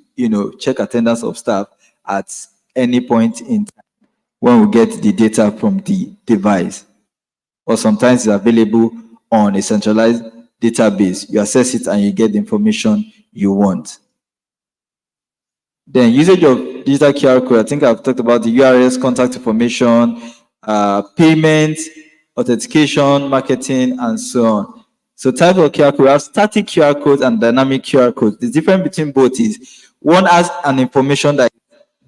check attendance of staff at any point in time when we get the data from the device. Or sometimes it's available on a centralized database. You access it and you get the information you want. Then usage of digital QR code, I think I've talked about the URLs, contact information, payment, authentication, marketing, and so on. So type of QR code, we have static QR codes and dynamic QR codes. The difference between both is one has an information that is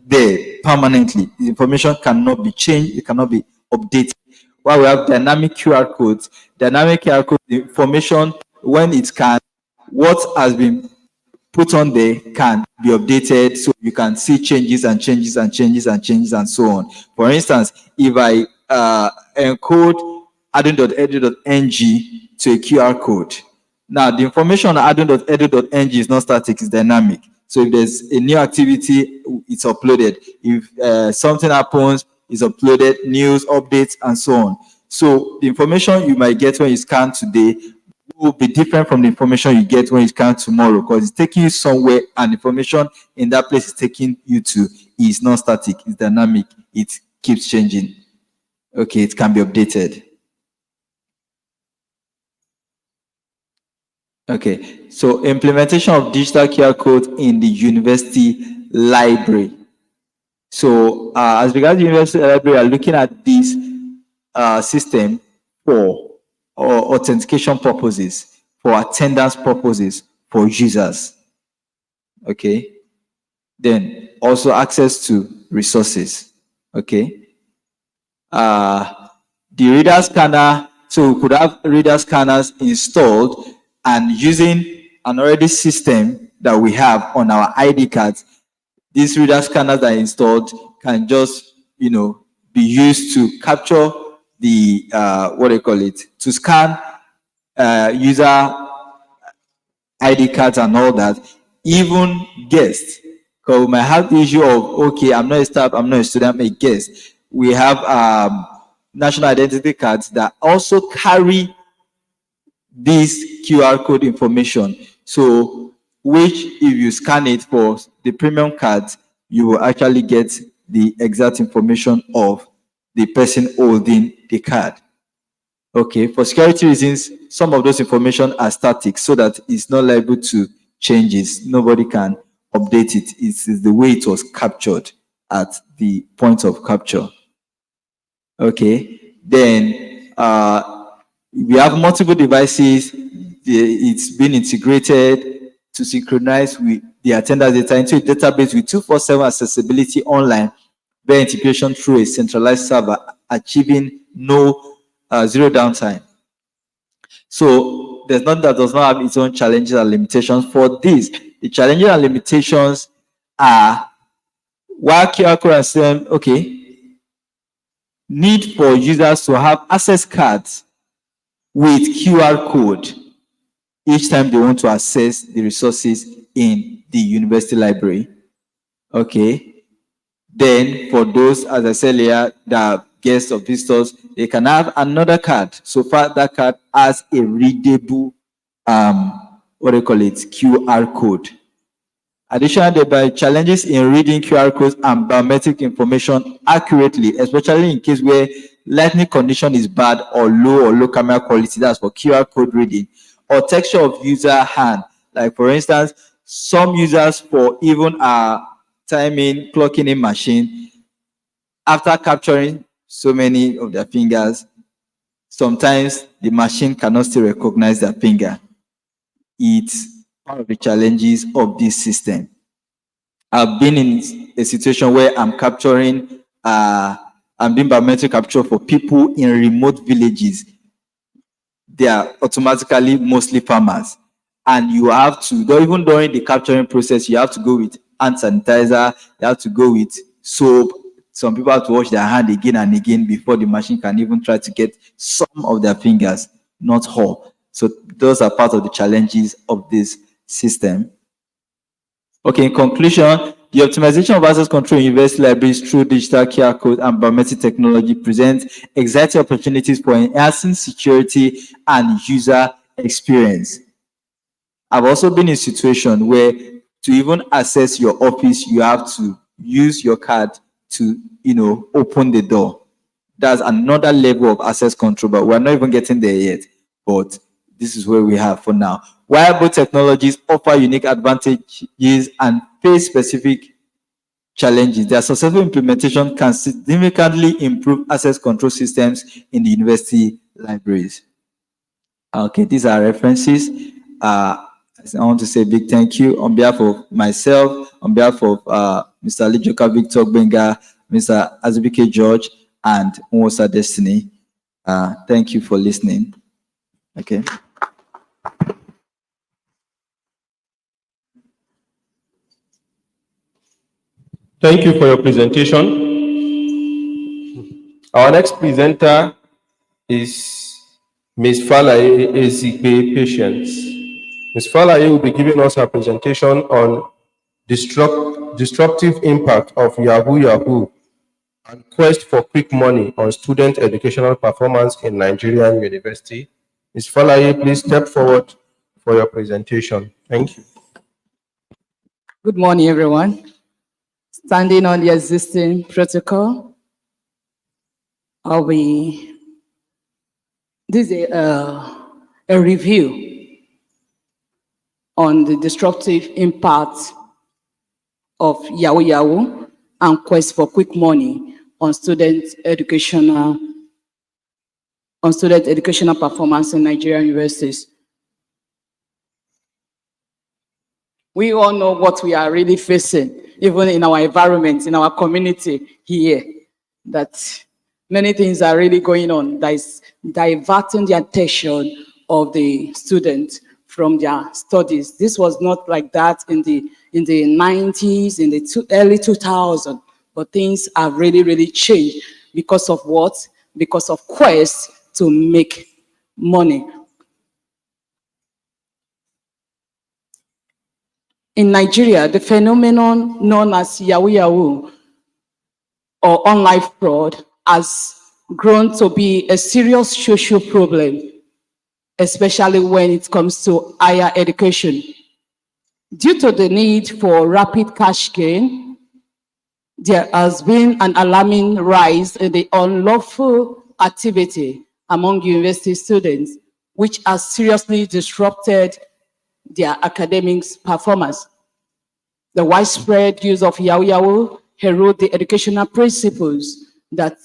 there permanently. The information cannot be changed, it cannot be updated. While we have dynamic QR codes, dynamic QR code, the information, when it can, what has been put on there can be updated, so you can see changes and changes and changes and changes and so on. For instance, if I encode adun.edu.ng to a QR code, now the information on adun.edu.ng is not static, it's dynamic. So if there's a new activity, it's uploaded. If something happens, it's uploaded, news, updates, and so on. So the information you might get when you scan today will be different from the information you get when you scan tomorrow, because it's taking you somewhere and information in that place is taking you to is not static, it's dynamic, it keeps changing. Okay, it can be updated. Okay, so implementation of digital QR code in the university library. So as regards the university library, we are looking at this system for authentication purposes, for attendance purposes, for users. Okay. Then also access to resources. Okay. The reader scanner, so we could have reader scanners installed, and using an already system that we have on our ID cards, these reader scanners that are installed can just, be used to capture the to scan user ID cards and all that, even guests. Because we might have the issue of, okay, I'm not a staff, I'm not a student, I'm a guest. We have national identity cards that also carry this QR code information. So, which if you scan it for the premium cards, you will actually get the exact information of the person holding the card. Okay, for security reasons, some of those information are static so that it's not liable to changes. Nobody can update it. It is the way it was captured at the point of capture. Okay, then we have multiple devices. It's been integrated to synchronize with the attendance data into a database with 24/7 accessibility online via integration through a centralized server, achieving zero downtime. So there's nothing that does not have its own challenges and limitations. For this, the challenges and limitations are while QR code system, need for users to have access cards with QR code each time they want to access the resources in the university library. Okay. Then for those, as I said earlier, that guests or visitors, they can have another card. So far, that card has a readable, QR code. Additionally, there are challenges in reading QR codes and biometric information accurately, especially in case where lighting condition is bad or low camera quality. That's for QR code reading, or texture of user hand. Like for instance, some users for even timing, clocking in machine, after capturing so many of their fingers, sometimes the machine cannot still recognize their finger. It's one of the challenges of this system. I've been in a situation where I'm capturing, I'm doing biometric capture for people in remote villages. They are automatically mostly farmers. And you have to, even during the capturing process, you have to go with hand sanitizer, you have to go with soap. Some people have to wash their hand again and again before the machine can even try to get some of their fingers, not all. So those are part of the challenges of this system. Okay, in conclusion, the optimization of access control in university libraries through digital QR code and biometric technology presents exciting opportunities for enhancing security and user experience. I've also been in a situation where to even access your office, you have to use your card to, open the door. That's another level of access control, but we're not even getting there yet. But this is where we have for now. While both technologies offer unique advantages and face specific challenges, their successful implementation can significantly improve access control systems in the university libraries. Okay, these are references. I want to say a big thank you on behalf of myself, on behalf of Mr. Lijoka Victor Benga, Mr. Azubike George, and Nwosa Destiny. Thank you for listening. Okay. Thank you for your presentation. Our next presenter is Ms. Falaye Ezigbe Patience. Ms. Falaye will be giving us a presentation on disruptive impact of Yahoo and quest for quick money on student educational performance in Nigerian university. Ms. Falaye, please step forward for your presentation. Thank you. Good morning, everyone. Standing on the existing protocol, this is a review on the disruptive impact of Yahoo and quest for quick money on student educational performance in Nigerian universities. We all know what we are really facing, even in our environment, in our community here, that many things are really going on that is diverting the attention of the students from their studies. This was not like that in the 90s, in the early 2000s, but things have really, really changed because of what? Because of quest to make money. In Nigeria, the phenomenon known as Yahoo or online fraud has grown to be a serious social problem, especially when it comes to higher education. Due to the need for rapid cash gain, there has been an alarming rise in the unlawful activity among university students, which has seriously disrupted their academic performance. The widespread use of Yahoo erode the educational principles that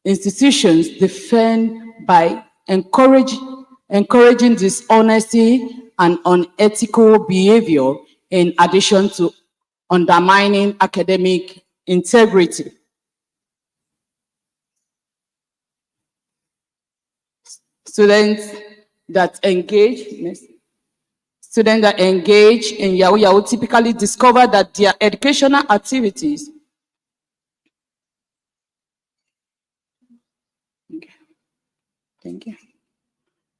institutions defend by encouraging dishonesty and unethical behavior, in addition to undermining academic integrity. Students that engage in Yahoo typically discover that their educational activities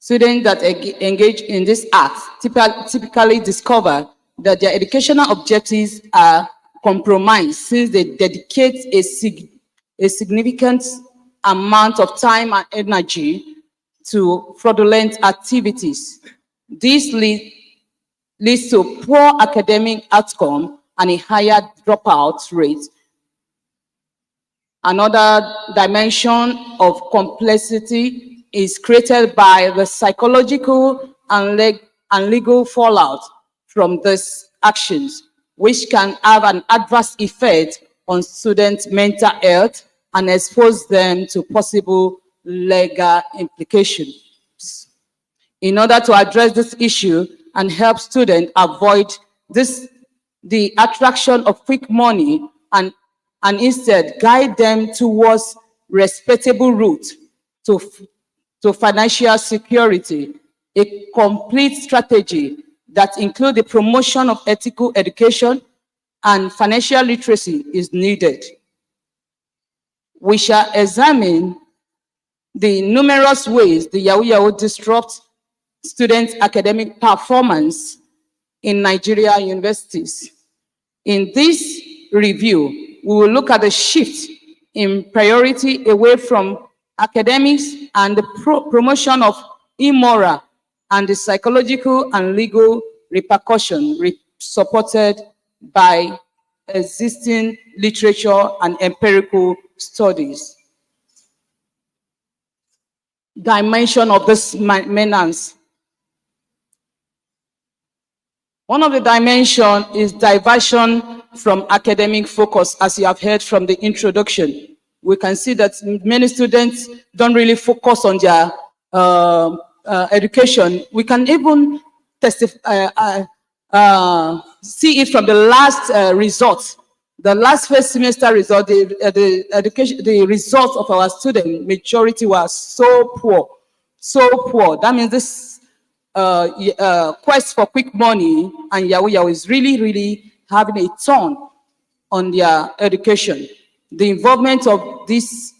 Students that engage in this act typically discover that their educational objectives are compromised, since they dedicate a significant amount of time and energy to fraudulent activities. This leads to poor academic outcome and a higher dropout rate. Another dimension of complexity is created by the psychological and legal fallout from these actions, which can have an adverse effect on students' mental health and expose them to possible legal implications. In order to address this issue and help students avoid the attraction of quick money and instead guide them towards respectable route to financial security, a complete strategy that includes the promotion of ethical education and financial literacy is needed. We shall examine the numerous ways the Yahoo disrupts students' academic performance in Nigeria universities. In this review, we will look at the shift in priority away from academics and the promotion of immoral and the psychological and legal repercussion supported by existing literature and empirical studies. Dimension of this menace. One of the dimensions is diversion from academic focus, as you have heard from the introduction. We can see that many students don't really focus on their education. We can even see it from the last results. The last first semester result, the results of our student majority was so poor, so poor. That means this quest for quick money and Yahoo is really having a turn on their education. The involvement of this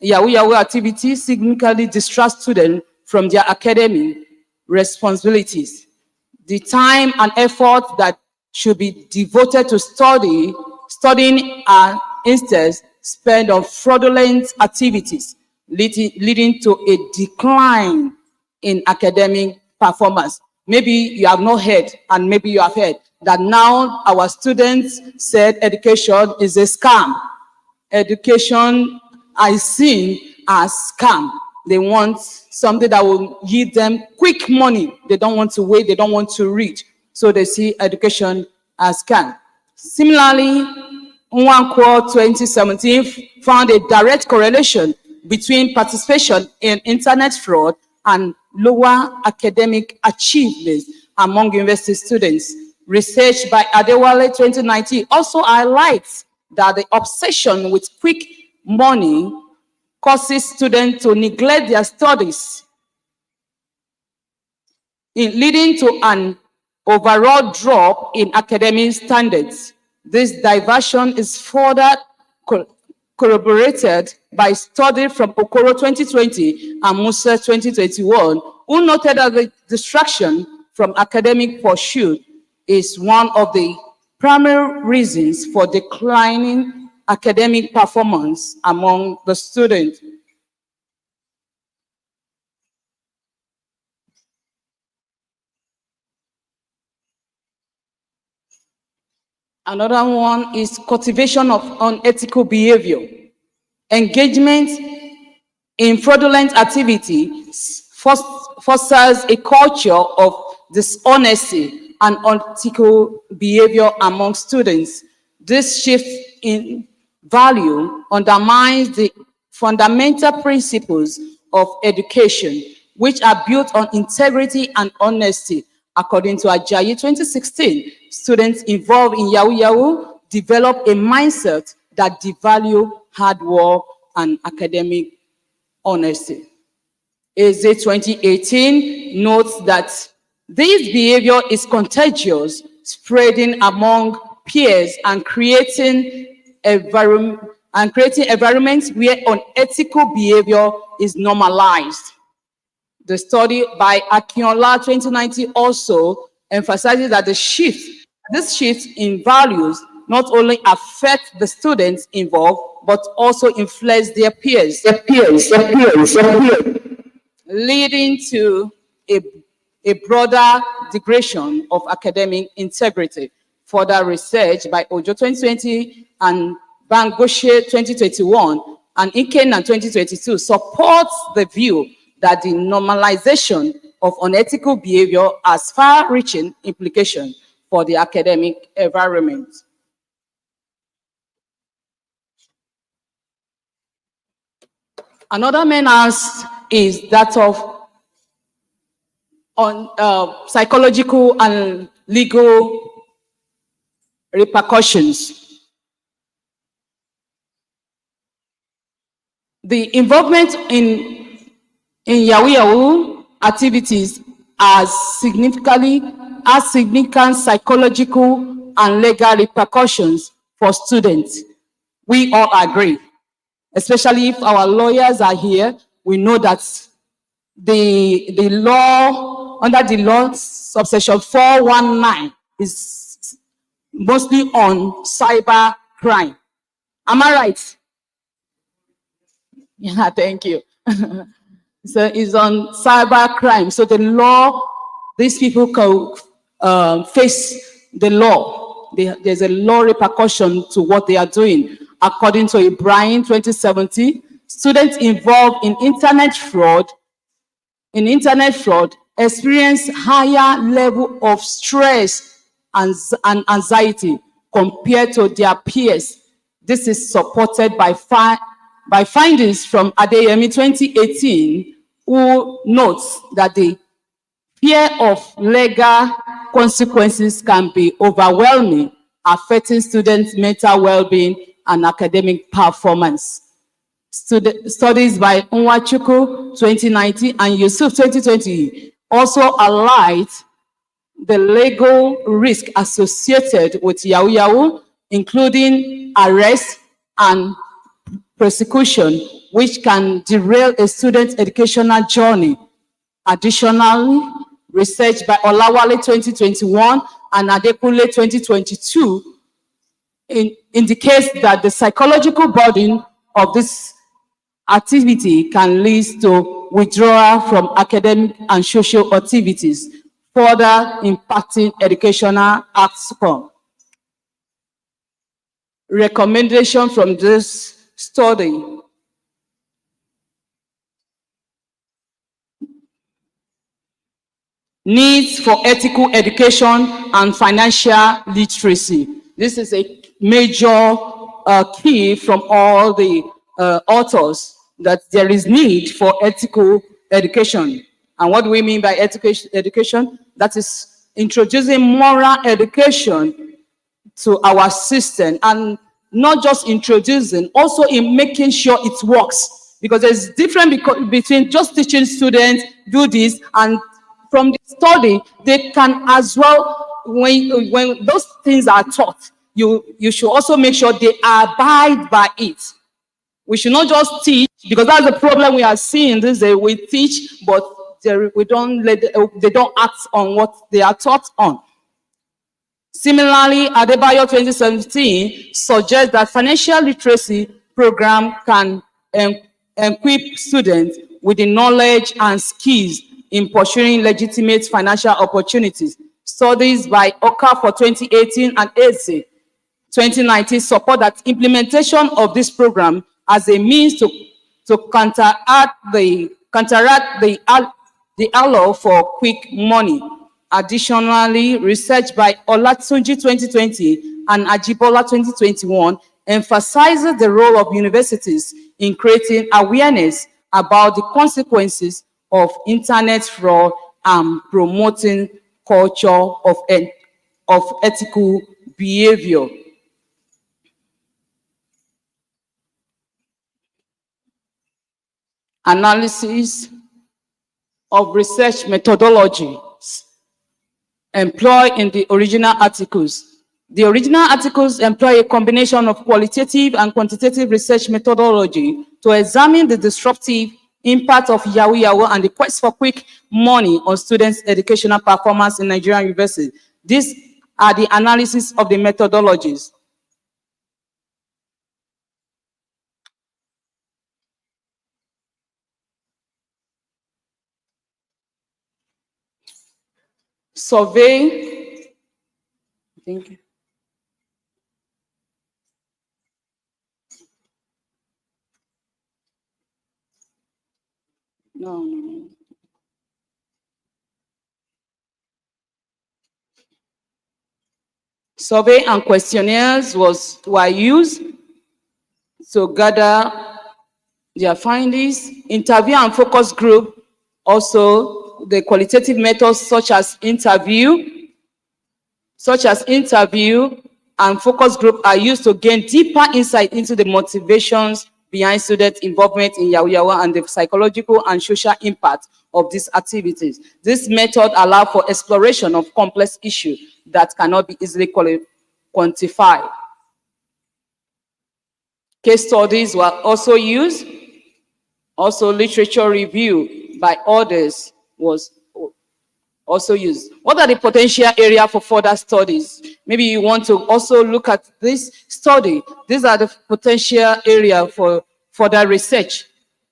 Yahoo activity significantly distracts students from their academic responsibilities. The time and effort that should be devoted to studying are instead spent on fraudulent activities, leading to a decline in academic performance. Maybe you have not heard, and maybe you have heard, that now our students said education is a scam. Education is seen as scam. They want something that will give them quick money. They don't want to wait, they don't want to read. So they see education as scam. Similarly, Nwankwo 2017 found a direct correlation between participation in internet fraud and lower academic achievements among university students. Research by Adewale 2019 also highlights that the obsession with quick money causes students to neglect their studies, leading to an overall drop in academic standards. This diversion is further corroborated by study from Okoro 2020 and Musa 2021, who noted that the distraction from academic pursuit is one of the primary reasons for declining academic performance among the students. Another one is cultivation of unethical behavior. Engagement in fraudulent activity fosters a culture of dishonesty and unethical behavior among students. This shift in value undermines the fundamental principles of education, which are built on integrity and honesty. According to Ajayi 2016, students involved in Yahoo develop a mindset that devalue hard work and academic honesty. AZ 2018 notes that this behavior is contagious, spreading among peers and creating environments where unethical behavior is normalized. The study by Akinola 2019 also emphasizes that this shift in values not only affect the students involved, but also influence their peers, leading to a broader degradation of academic integrity. Further research by Ojo 2020 and Bangoshe 2021 and Ikenan 2022 supports the view that the normalization of unethical behavior has far-reaching implications for the academic environment. Another menace is that of psychological and legal repercussions. The involvement in Yahoo activities has significant psychological and legal repercussions for students. We all agree, especially if our lawyers are here. We know that the law, under the law, subsection 419 is mostly on cyber crime. Am I right? Yeah, thank you. So it's on cyber crime. So the law, these people can face the law. There's a law repercussion to what they are doing. According to a Brian 2017, students involved in internet fraud experience higher level of stress and anxiety compared to their peers. This is supported by findings from Adeyemi 2018, who notes that the fear of legal consequences can be overwhelming, affecting students' mental well-being and academic performance. Studies by Nwachukwu 2019 and Yusuf 2020 also highlight the legal risk associated with Yahoo Yahoo, including arrest and prosecution, which can derail a student's educational journey. Additionally, research by Olawale 2021 and Adekunle 2022 indicates that the psychological burden of this activity can lead to withdrawal from academic and social activities, further impacting educational outcome. Recommendation from this study: needs for ethical education and financial literacy. This is a major key from all the authors, that there is need for ethical education. And what do we mean by education? That is introducing moral education to our system, and not just introducing, also in making sure it works. Because there's difference between just teaching students do this, and from the study, they can as well, when those things are taught, you should also make sure they abide by it. We should not just teach, because that's the problem we are seeing this day. We teach, but we don't they don't act on what they are taught on. Similarly, Adebayo 2017 suggests that financial literacy program can equip students with the knowledge and skills in pursuing legitimate financial opportunities. Studies by Okafor 2018 and Eze 2019 support that implementation of this program as a means to counteract the allure for quick money. Additionally, research by Olatunji 2020 and Ajibola 2021 emphasizes the role of universities in creating awareness about the consequences of internet fraud and promoting culture of ethical behavior. Analysis of research methodologies employed in the original articles. The original articles employ a combination of qualitative and quantitative research methodology to examine the disruptive impact of Yahoo Yahoo and the quest for quick money on students' educational performance in Nigerian universities. These are the analysis of the methodologies. Survey. Thank you. No. Survey and questionnaires were used to gather their findings. Interview and focus group, also the qualitative methods such as interview and focus group are used to gain deeper insight into the motivations behind student involvement in Yahoo Yahoo and the psychological and social impact of these activities. This method allows for exploration of complex issues that cannot be easily quantified. Case studies were also used, also literature review. by others was also used. What are the potential area for further studies? Maybe you want to also look at this study. These are the potential area for further research.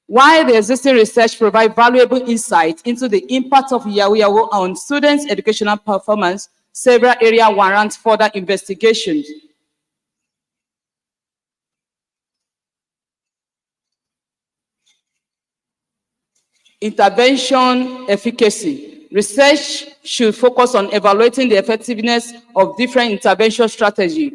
While the existing research provides valuable insight into the impact of Yahoo Yahoo on students' educational performance, several areas warrant further investigations. Intervention efficacy. Research should focus on evaluating the effectiveness of different intervention strategies,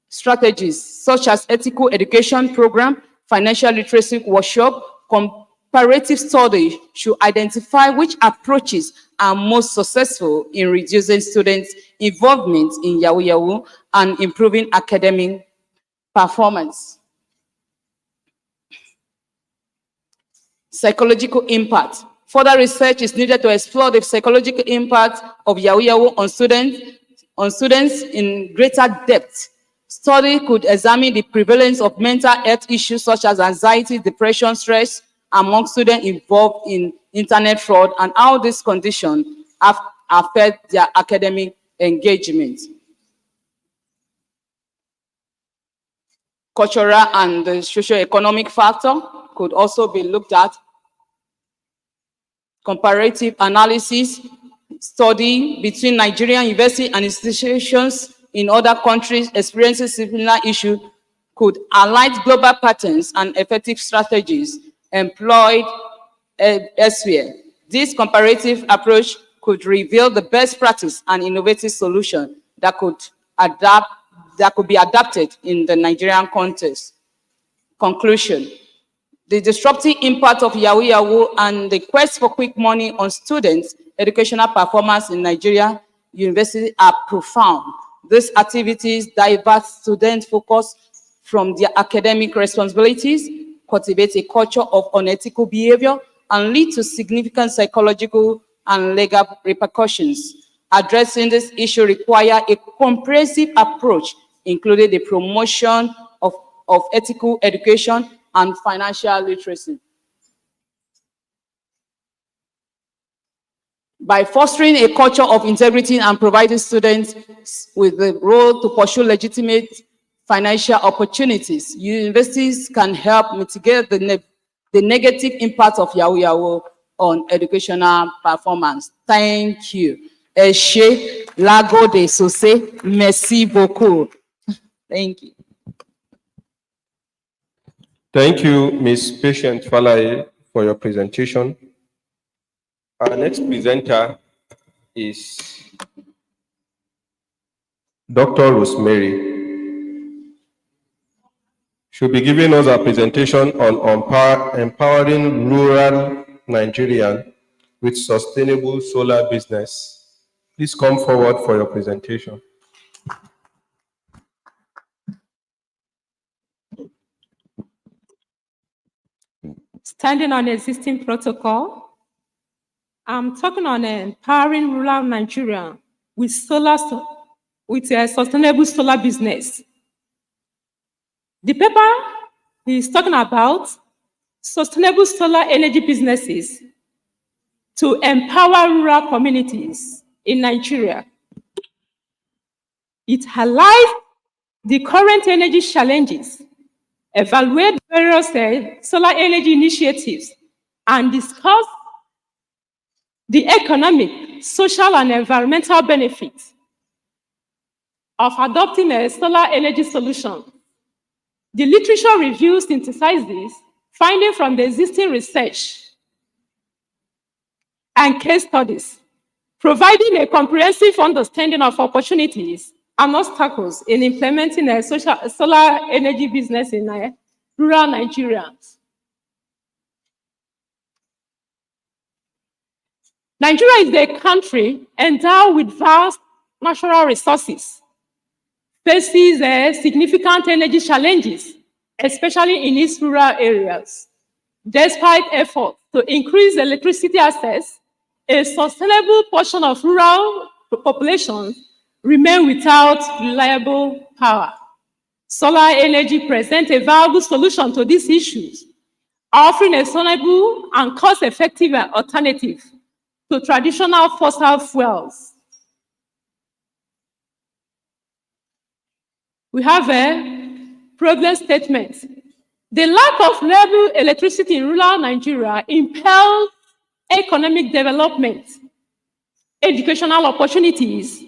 such as ethical education program, financial literacy workshop. Comparative study should identify which approaches are most successful in reducing students' involvement in Yahoo Yahoo and improving academic performance. Psychological impact. Further research is needed to explore the psychological impact of Yahoo Yahoo on students in greater depth. Study could examine the prevalence of mental health issues such as anxiety, depression, stress among students involved in internet fraud and how these conditions affect their academic engagement. Cultural and the socio-economic factor could also be looked at. Comparative analysis, study between Nigerian universities and institutions in other countries experiencing similar issues could highlight global patterns and effective strategies employed elsewhere. This comparative approach could reveal the best practice and innovative solution that could be adapted in the Nigerian context. Conclusion. The disruptive impact of Yahoo Yahoo and the quest for quick money on students' educational performance in Nigeria universities are profound. These activities divert student focus from their academic responsibilities, cultivate a culture of unethical behavior, and lead to significant psychological and legal repercussions. Addressing this issue requires a comprehensive approach, including the promotion of ethical education and financial literacy. By fostering a culture of integrity and providing students with the role to pursue legitimate financial opportunities, universities can help mitigate the negative impact of Yahoo Yahoo on educational performance. Thank you. Eshe Lago de Sose, merci beaucoup. Thank you. Thank you, Ms. Patient Falaye, for your presentation. Our next presenter is Dr. Rosemary. She'll be giving us a presentation on empowering rural Nigerian with sustainable solar business. Please come forward for your presentation. Standing on existing protocol, I'm talking on empowering rural Nigeria with a sustainable solar business. The paper is talking about sustainable solar energy businesses to empower rural communities in Nigeria. It highlights the current energy challenges, evaluate various solar energy initiatives, and discuss the economic, social, and environmental benefits of adopting a solar energy solution. The literature review synthesizes findings from the existing research and case studies, providing a comprehensive understanding of opportunities and obstacles in implementing a solar energy business in rural Nigerians. Nigeria is a country endowed with vast natural resources, faces significant energy challenges, especially in its rural areas. Despite efforts to increase electricity access, a sustainable portion of rural populations remain without reliable power. Solar energy presents a viable solution to these issues offering a sustainable and cost-effective alternative to traditional fossil fuels. We have a problem statement. The lack of reliable electricity in rural Nigeria impels economic development, educational opportunities,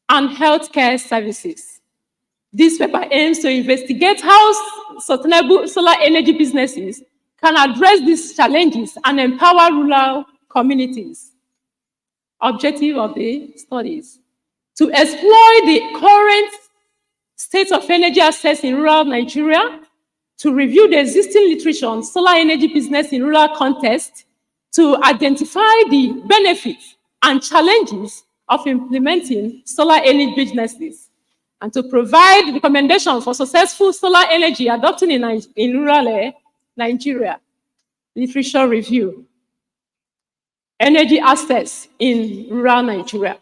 and healthcare services. This paper aims to investigate how sustainable solar energy businesses can address these challenges and empower rural communities. Objective of the studies: to exploit the current state of energy access in rural Nigeria, to review the existing literature on solar energy business in rural context, to identify the benefits and challenges of implementing solar energy businesses, and to provide recommendations for successful solar energy adopting in rural Nigeria. Literature review. Energy access in rural Nigeria.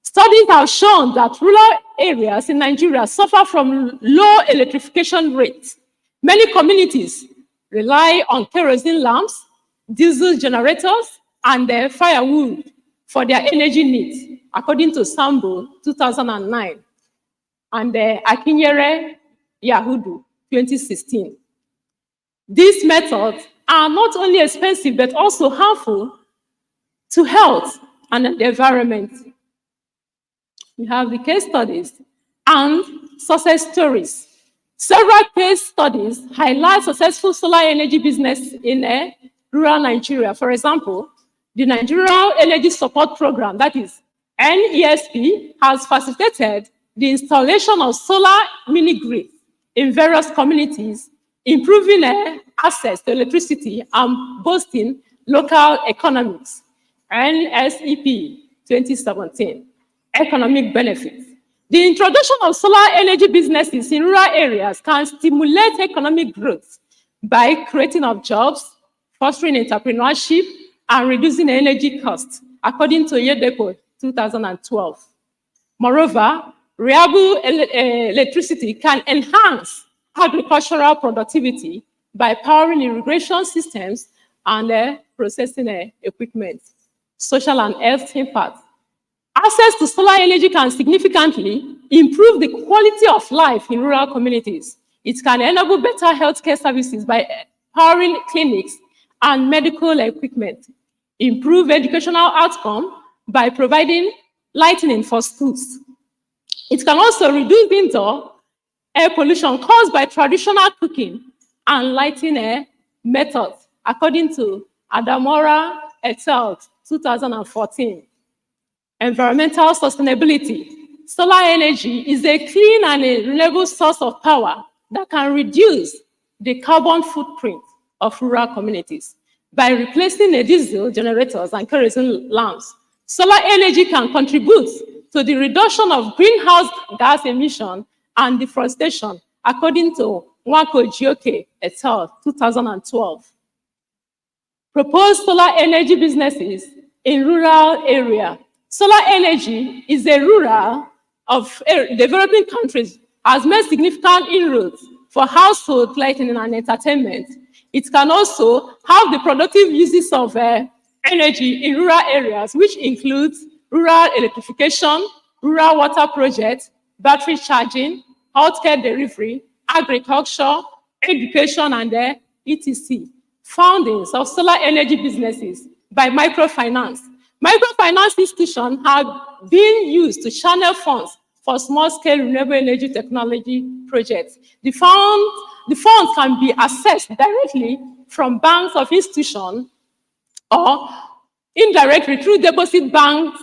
Studies have shown that rural areas in Nigeria suffer from low electrification rates. Many communities rely on kerosene lamps, diesel generators, and firewood for their energy needs, according to Sambo 2009 and Akinyere Yahudu 2016. These methods are not only expensive but also harmful to health and the environment. We have the case studies and success stories. Several case studies highlight successful solar energy business in rural Nigeria. For example, the Nigerian Energy Support Program, that is NESP, has facilitated the installation of solar mini-grids in various communities, improving access to electricity and boosting local economics. NSEP 2017. Economic benefits. The introduction of solar energy businesses in rural areas can stimulate economic growth by creating of jobs, fostering entrepreneurship, and reducing energy costs, according to Yedepo 2012. Moreover, reliable electricity can enhance agricultural productivity by powering irrigation systems and processing equipment. Social and health impact. Access to solar energy can significantly improve the quality of life in rural communities. It can enable better healthcare services by powering clinics and medical equipment, improve educational outcome by providing lighting for schools. It can also reduce indoor air pollution caused by traditional cooking and lighting methods, according to Adamora et al. 2014. Environmental sustainability. Solar energy is a clean and a renewable source of power that can reduce the carbon footprint of rural communities. By replacing the diesel generators and kerosene lamps, solar energy can contribute to the reduction of greenhouse gas emission and deforestation, according to Nwako Jioke et al. 2012. Proposed solar energy businesses in rural area. Solar energy is a rural of developing countries has made significant inroads for household lighting and entertainment. It can also have the productive uses of energy in rural areas, which includes rural electrification, rural water projects, battery charging, healthcare delivery, agriculture, education, and etc. Foundings of solar energy businesses by microfinance. Microfinance institutions have been used to channel funds for small-scale renewable energy technology projects. The funds can be accessed directly from banks of institutions or indirectly through deposit banks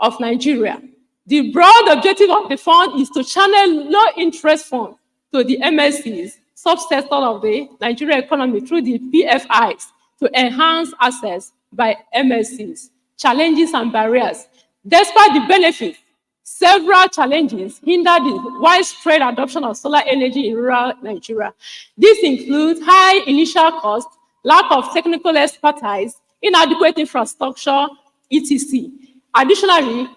of Nigeria. The broad objective of the fund is to channel low-interest funds to the MSCs, subsector of the Nigerian economy, through the PFIs to enhance access by MSCs. Challenges and barriers. Despite the benefits, several challenges hinder the widespread adoption of solar energy in rural Nigeria. This includes high initial cost, lack of technical expertise, inadequate infrastructure, etc. Additionally,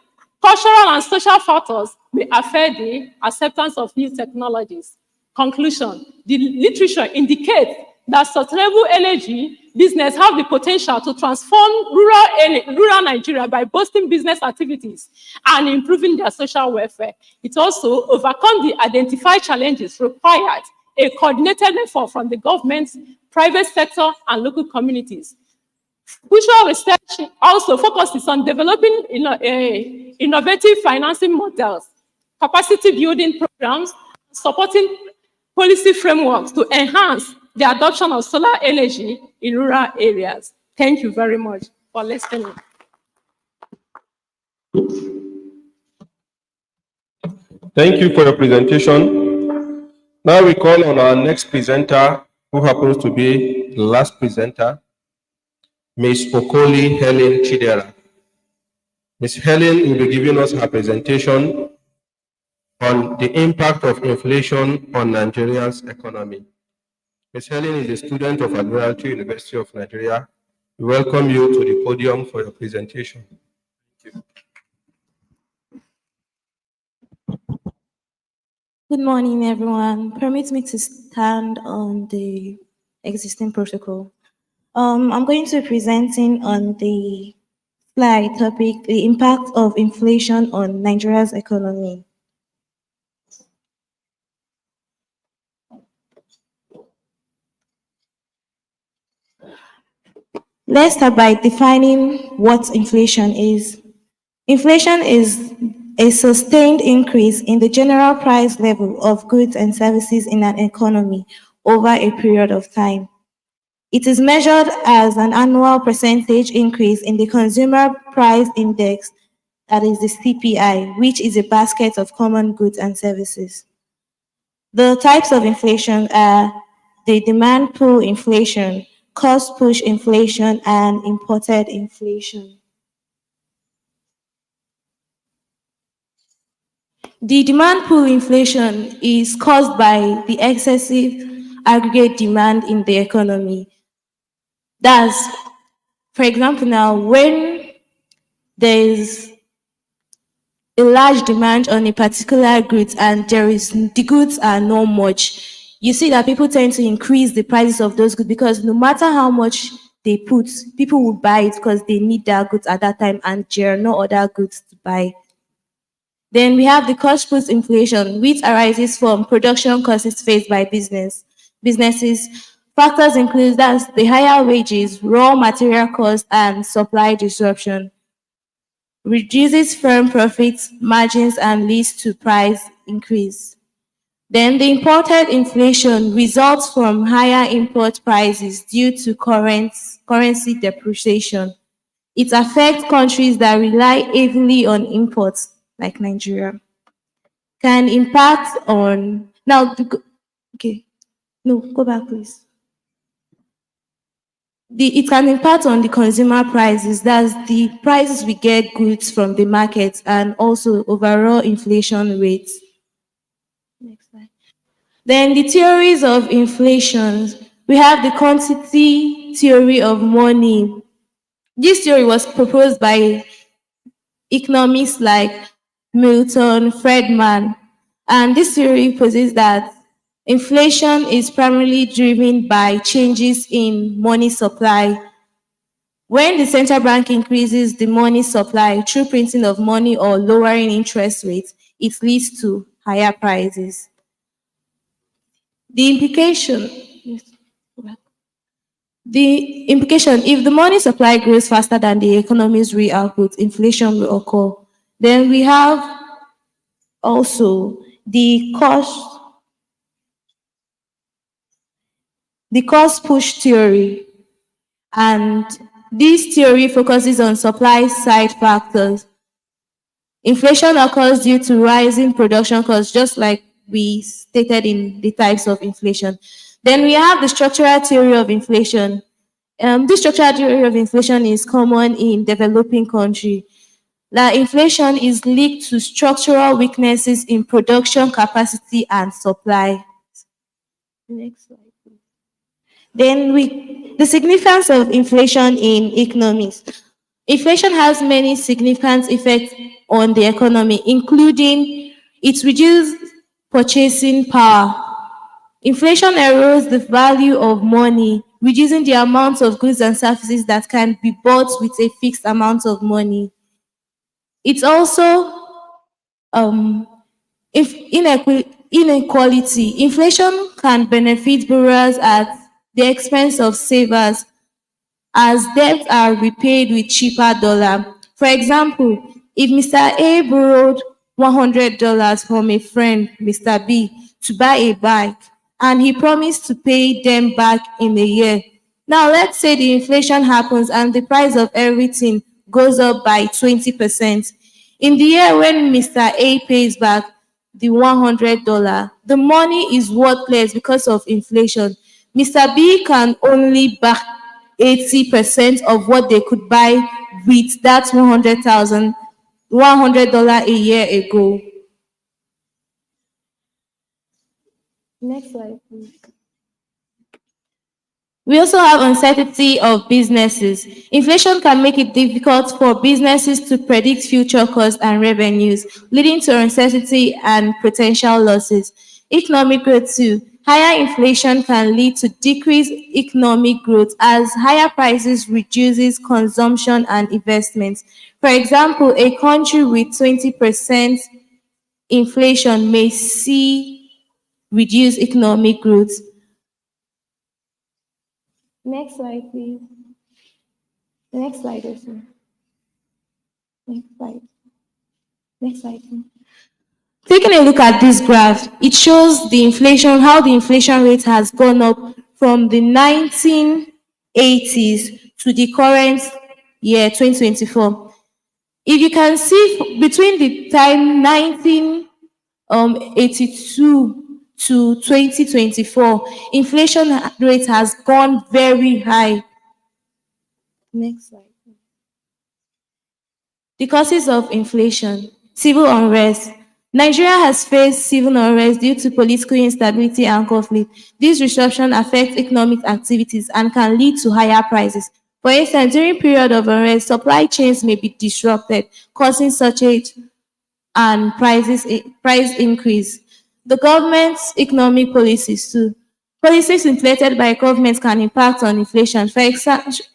cultural and social factors may affect the acceptance of new technologies. Conclusion, the literature indicates that sustainable energy business have the potential to transform rural Nigeria by boosting business activities and improving their social welfare. It also overcomes the identified challenges required a coordinated effort from the government, private sector, and local communities. Crucial research also focuses on developing innovative financing models, capacity building programs, supporting policy frameworks to enhance the adoption of solar energy in rural areas. Thank you very much for listening. Thank you for your presentation. Now we call on our next presenter, who happens to be the last presenter, Ms. Okoli Helen Chidera. Ms. Helen will be giving us her presentation on the impact of inflation on Nigeria's economy. Ms. Helen is a student of Admiralty University of Nigeria. We welcome you to the podium for your presentation. Thank you. Good morning, everyone. Permit me to stand on the existing protocol. I'm going to be presenting on the slide topic, the impact of inflation on Nigeria's economy. Let's start by defining what inflation is. Inflation is a sustained increase in the general price level of goods and services in an economy over a period of time. It is measured as an annual percentage increase in the Consumer Price Index, that is the CPI, which is a basket of common goods and services. The types of inflation are the demand pull inflation, cost push inflation, and imported inflation. The demand pull inflation is caused by the excessive aggregate demand in the economy. That's, for example, now when there's a large demand on a particular goods and the goods are not much, you see that people tend to increase the prices of those goods because no matter how much they put, people will buy it because they need their goods at that time and there are no other goods to buy. Then we have the cost push inflation, which arises from production costs faced by businesses. Factors include that the higher wages, raw material costs, and supply disruption. Reduces firm profits, margins, and leads to price increase. Then the imported inflation results from higher import prices due to currency depreciation. It affects countries that rely heavily on imports, like Nigeria. Can impact on, now, okay, no, go back please. It can impact on the consumer prices, that's the prices we get goods from the market, and also overall inflation rates. Next slide. Then the theories of inflation. We have the quantity theory of money. This theory was proposed by economists like Milton Friedman, and this theory posits that inflation is primarily driven by changes in money supply. When the central bank increases the money supply through printing of money or lowering interest rates, it leads to higher prices. The implication, if the money supply grows faster than the economy's real output, inflation will occur. Then we have also the cost push theory, and this theory focuses on supply side factors. Inflation occurs due to rising production costs, just like we stated in the types of inflation. Then we have the structural theory of inflation. This structural theory of inflation is common in developing countries. That inflation is linked to structural weaknesses in production capacity and supply. Next slide. Then the significance of inflation in economics. Inflation has many significant effects on the economy, including it reduces purchasing power. Inflation erodes the value of money, reducing the amount of goods and services that can be bought with a fixed amount of money. It's also inequality. Inflation can benefit borrowers at the expense of savers as debts are repaid with cheaper dollar. For example, if Mr. A borrowed $100 from a friend, Mr. B, to buy a bike, and he promised to pay them back in a year. Now, let's say the inflation happens and the price of everything goes up by 20%. In the year when Mr. A pays back the $100, the money is worthless because of inflation. Mr. B can only back 80% of what they could buy with that $100 a year ago. Next slide, please. We also have uncertainty of businesses. Inflation can make it difficult for businesses to predict future costs and revenues, leading to uncertainty and potential losses. Economic growth too. Higher inflation can lead to decreased economic growth as higher prices reduces consumption and investments. For example, a country with 20% inflation may see reduced economic growth. Next slide, please. Next slide, also. Next slide. Next slide, please. Taking a look at this graph, it shows the inflation, how the inflation rate has gone up from the 1980s to the current year, 2024. If you can see between the time 1982 to 2024, inflation rate has gone very high. Next slide. The causes of inflation. Civil unrest. Nigeria has faced civil unrest due to political instability and conflict. This disruption affects economic activities and can lead to higher prices. For instance, during period of unrest, supply chains may be disrupted, causing shortage and price increase. The government's economic policies too. Policies implemented by government can impact on inflation. For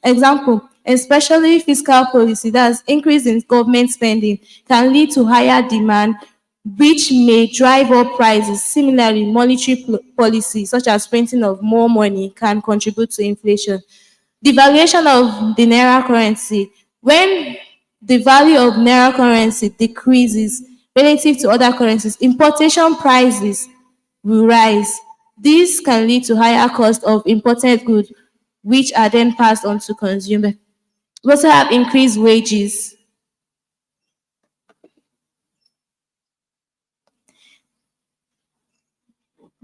example, especially fiscal policy, that's increase in government spending, can lead to higher demand, which may drive up prices. Similarly, monetary policy, such as printing of more money, can contribute to inflation. Devaluation of the naira currency. When the value of naira currency decreases relative to other currencies, importation prices will rise. This can lead to higher cost of imported goods, which are then passed on to consumers. We also have increased wages.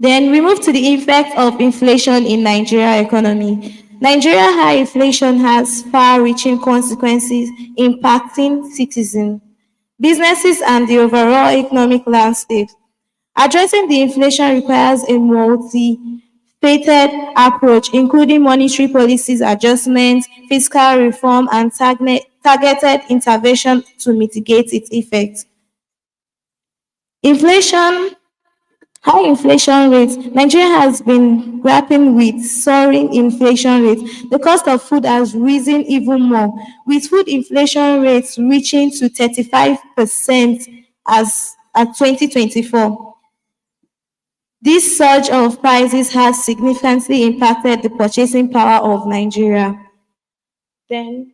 Then we move to the effect of inflation in Nigeria economy. Nigeria high inflation has far-reaching consequences impacting citizens, businesses, and the overall economic landscape. Addressing the inflation requires a multi-faceted approach, including monetary policies adjustments, fiscal reform, and targeted intervention to mitigate its effects. Inflation. High inflation rates. Nigeria has been grappling with soaring inflation rates. The cost of food has risen even more, with food inflation rates reaching to 35% as at 2024. This surge of prices has significantly impacted the purchasing power of Nigeria. Then,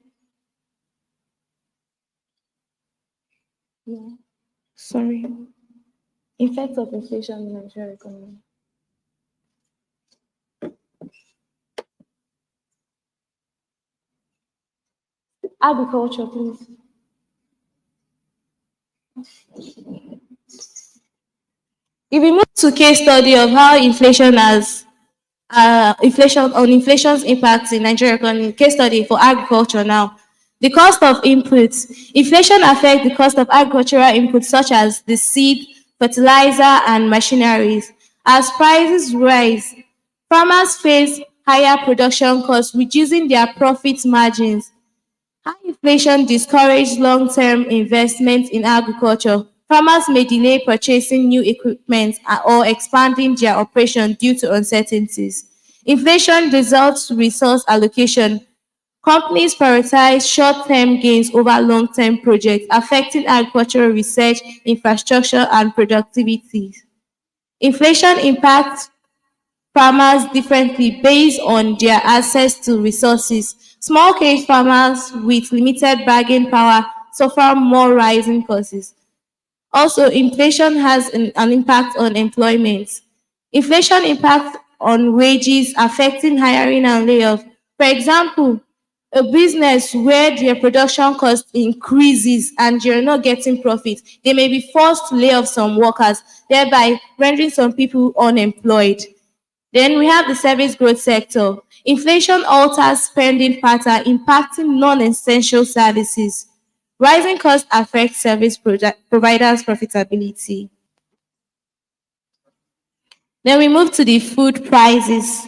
effects of inflation in Nigeria economy. Agriculture, please. If we move to case study of how inflation's impact in Nigeria economy, case study for agriculture now. The cost of inputs. Inflation affects the cost of agricultural inputs such as the seed, fertilizer, and machineries. As prices rise, farmers face higher production costs, reducing their profit margins. High inflation discourages long-term investment in agriculture, Farmers may delay purchasing new equipment or expanding their operation due to uncertainties. Inflation results to resource allocation. Companies prioritize short-term gains over long-term projects, affecting agricultural research, infrastructure, and productivity. Inflation impacts farmers differently based on their access to resources. Small-scale farmers with limited bargaining power suffer more rising costs. Also, inflation has an impact on employment. Inflation impacts on wages, affecting hiring and layoff. For example, a business where their production cost increases and you're not getting profit, they may be forced to lay off some workers, thereby rendering some people unemployed. Then we have the service growth sector. Inflation alters spending pattern, impacting non-essential services. Rising costs affect service providers' profitability. Then we move to the food prices.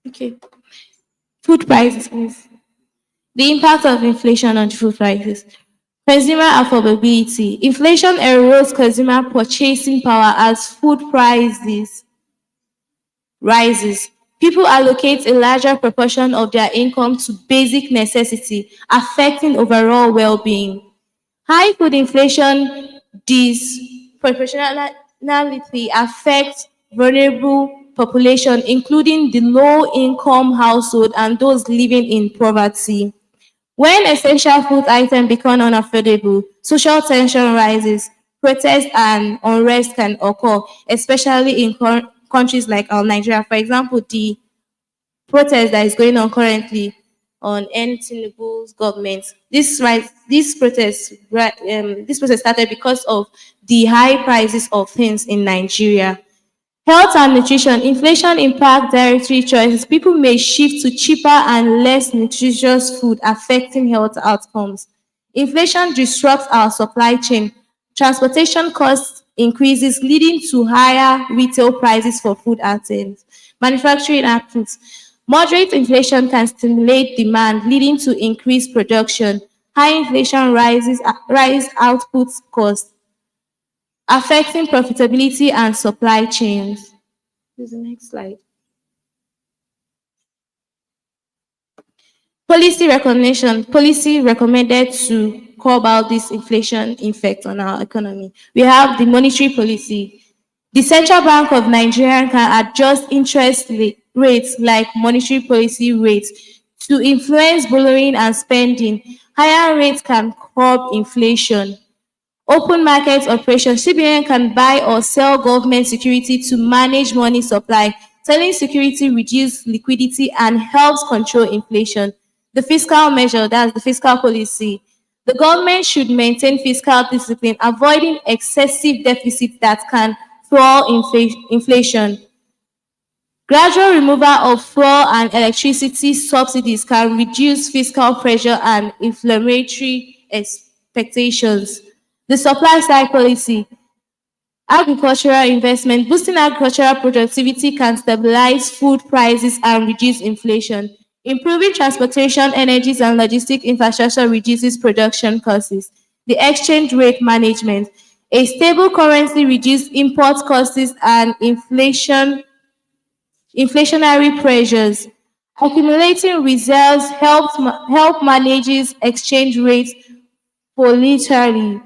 Okay. Food prices, please. The impact of inflation on food prices. Consumer affordability. Inflation erodes consumer purchasing power as food prices rises. People allocate a larger proportion of their income to basic necessity, affecting overall well-being. High food inflation disproportionately affects vulnerable population, including the low-income household and those living in poverty. When essential food items become unaffordable, social tension rises, protests and unrest can occur, especially in countries like Nigeria. For example, the protest that is going on currently on Tinubu's government. This protest started because of the high prices of things in Nigeria. Health and nutrition. Inflation impact dietary choices. People may shift to cheaper and less nutritious food, affecting health outcomes. Inflation disrupts our supply chain. Transportation costs increases, leading to higher retail prices for food items. Manufacturing outputs. Moderate inflation can stimulate demand, leading to increased production. High inflation rise output costs, affecting profitability and supply chains. This is the next slide. Policy recognition. Policy recommended to curb out this inflation effect on our economy. We have the monetary policy. The Central Bank of Nigeria can adjust interest rates like monetary policy rates to influence borrowing and spending. Higher rates can curb inflation. Open market operation. CBN can buy or sell government security to manage money supply. Selling security reduces liquidity and helps control inflation. The fiscal measure, that's the fiscal policy. The government should maintain fiscal discipline, avoiding excessive deficits that can fuel inflation. Gradual removal of fuel and electricity subsidies can reduce fiscal pressure and inflammatory expectations. The supply side policy. Agricultural investment. Boosting agricultural productivity can stabilize food prices and reduce inflation. Improving transportation, energies, and logistic infrastructure reduces production costs. The exchange rate management. A stable currency reduces import costs and inflationary pressures. Accumulating reserves help manages exchange rates volatility.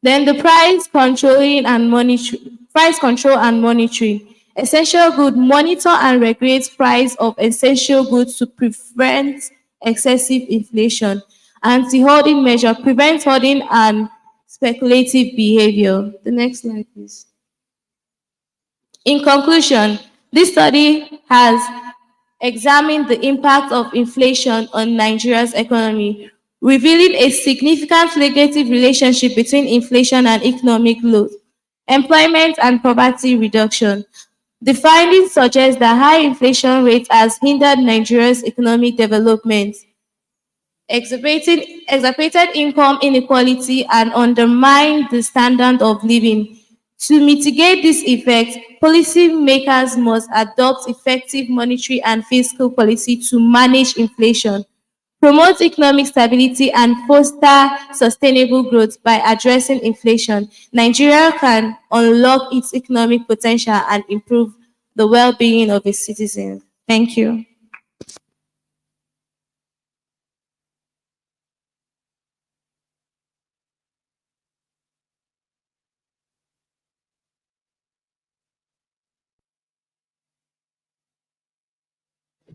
Then the price control and monitoring. Essential goods. Monitor and regulate price of essential goods to prevent excessive inflation. Anti-hoarding measure. Prevent hoarding and speculative behavior. The next slide, please. In conclusion, this study has examined the impact of inflation on Nigeria's economy, revealing a significant negative relationship between inflation and economic growth, employment, and poverty reduction. The findings suggest that high inflation rate has hindered Nigeria's economic development, exacerbated income inequality, and undermined the standard of living. To mitigate this effect, policymakers must adopt effective monetary and fiscal policy to manage inflation, promote economic stability, and foster sustainable growth. By addressing inflation, Nigeria can unlock its economic potential and improve the well-being of its citizens. Thank you.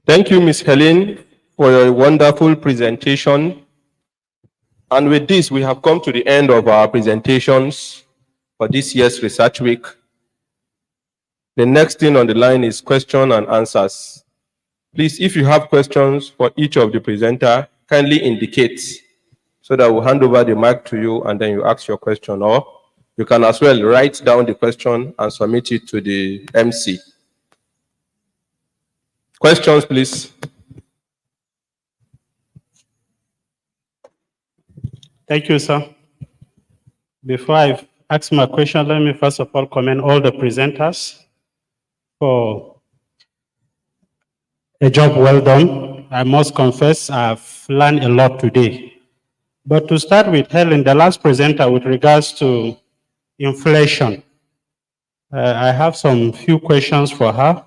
Thank you, Ms. Helen, for your wonderful presentation. And with this, we have come to the end of our presentations for this year's Research Week. The next thing on the line is question and answers. Please, if you have questions for each of the presenter, kindly indicate so that we'll hand over the mic to you and then you ask your question. Or you can as well write down the question and submit it to the MC. Questions, please. Thank you, sir. Before I ask my question, let me first of all commend all the presenters for a job well done. I must confess I've learned a lot today. But to start with, Helen, the last presenter with regards to inflation, I have some few questions for her,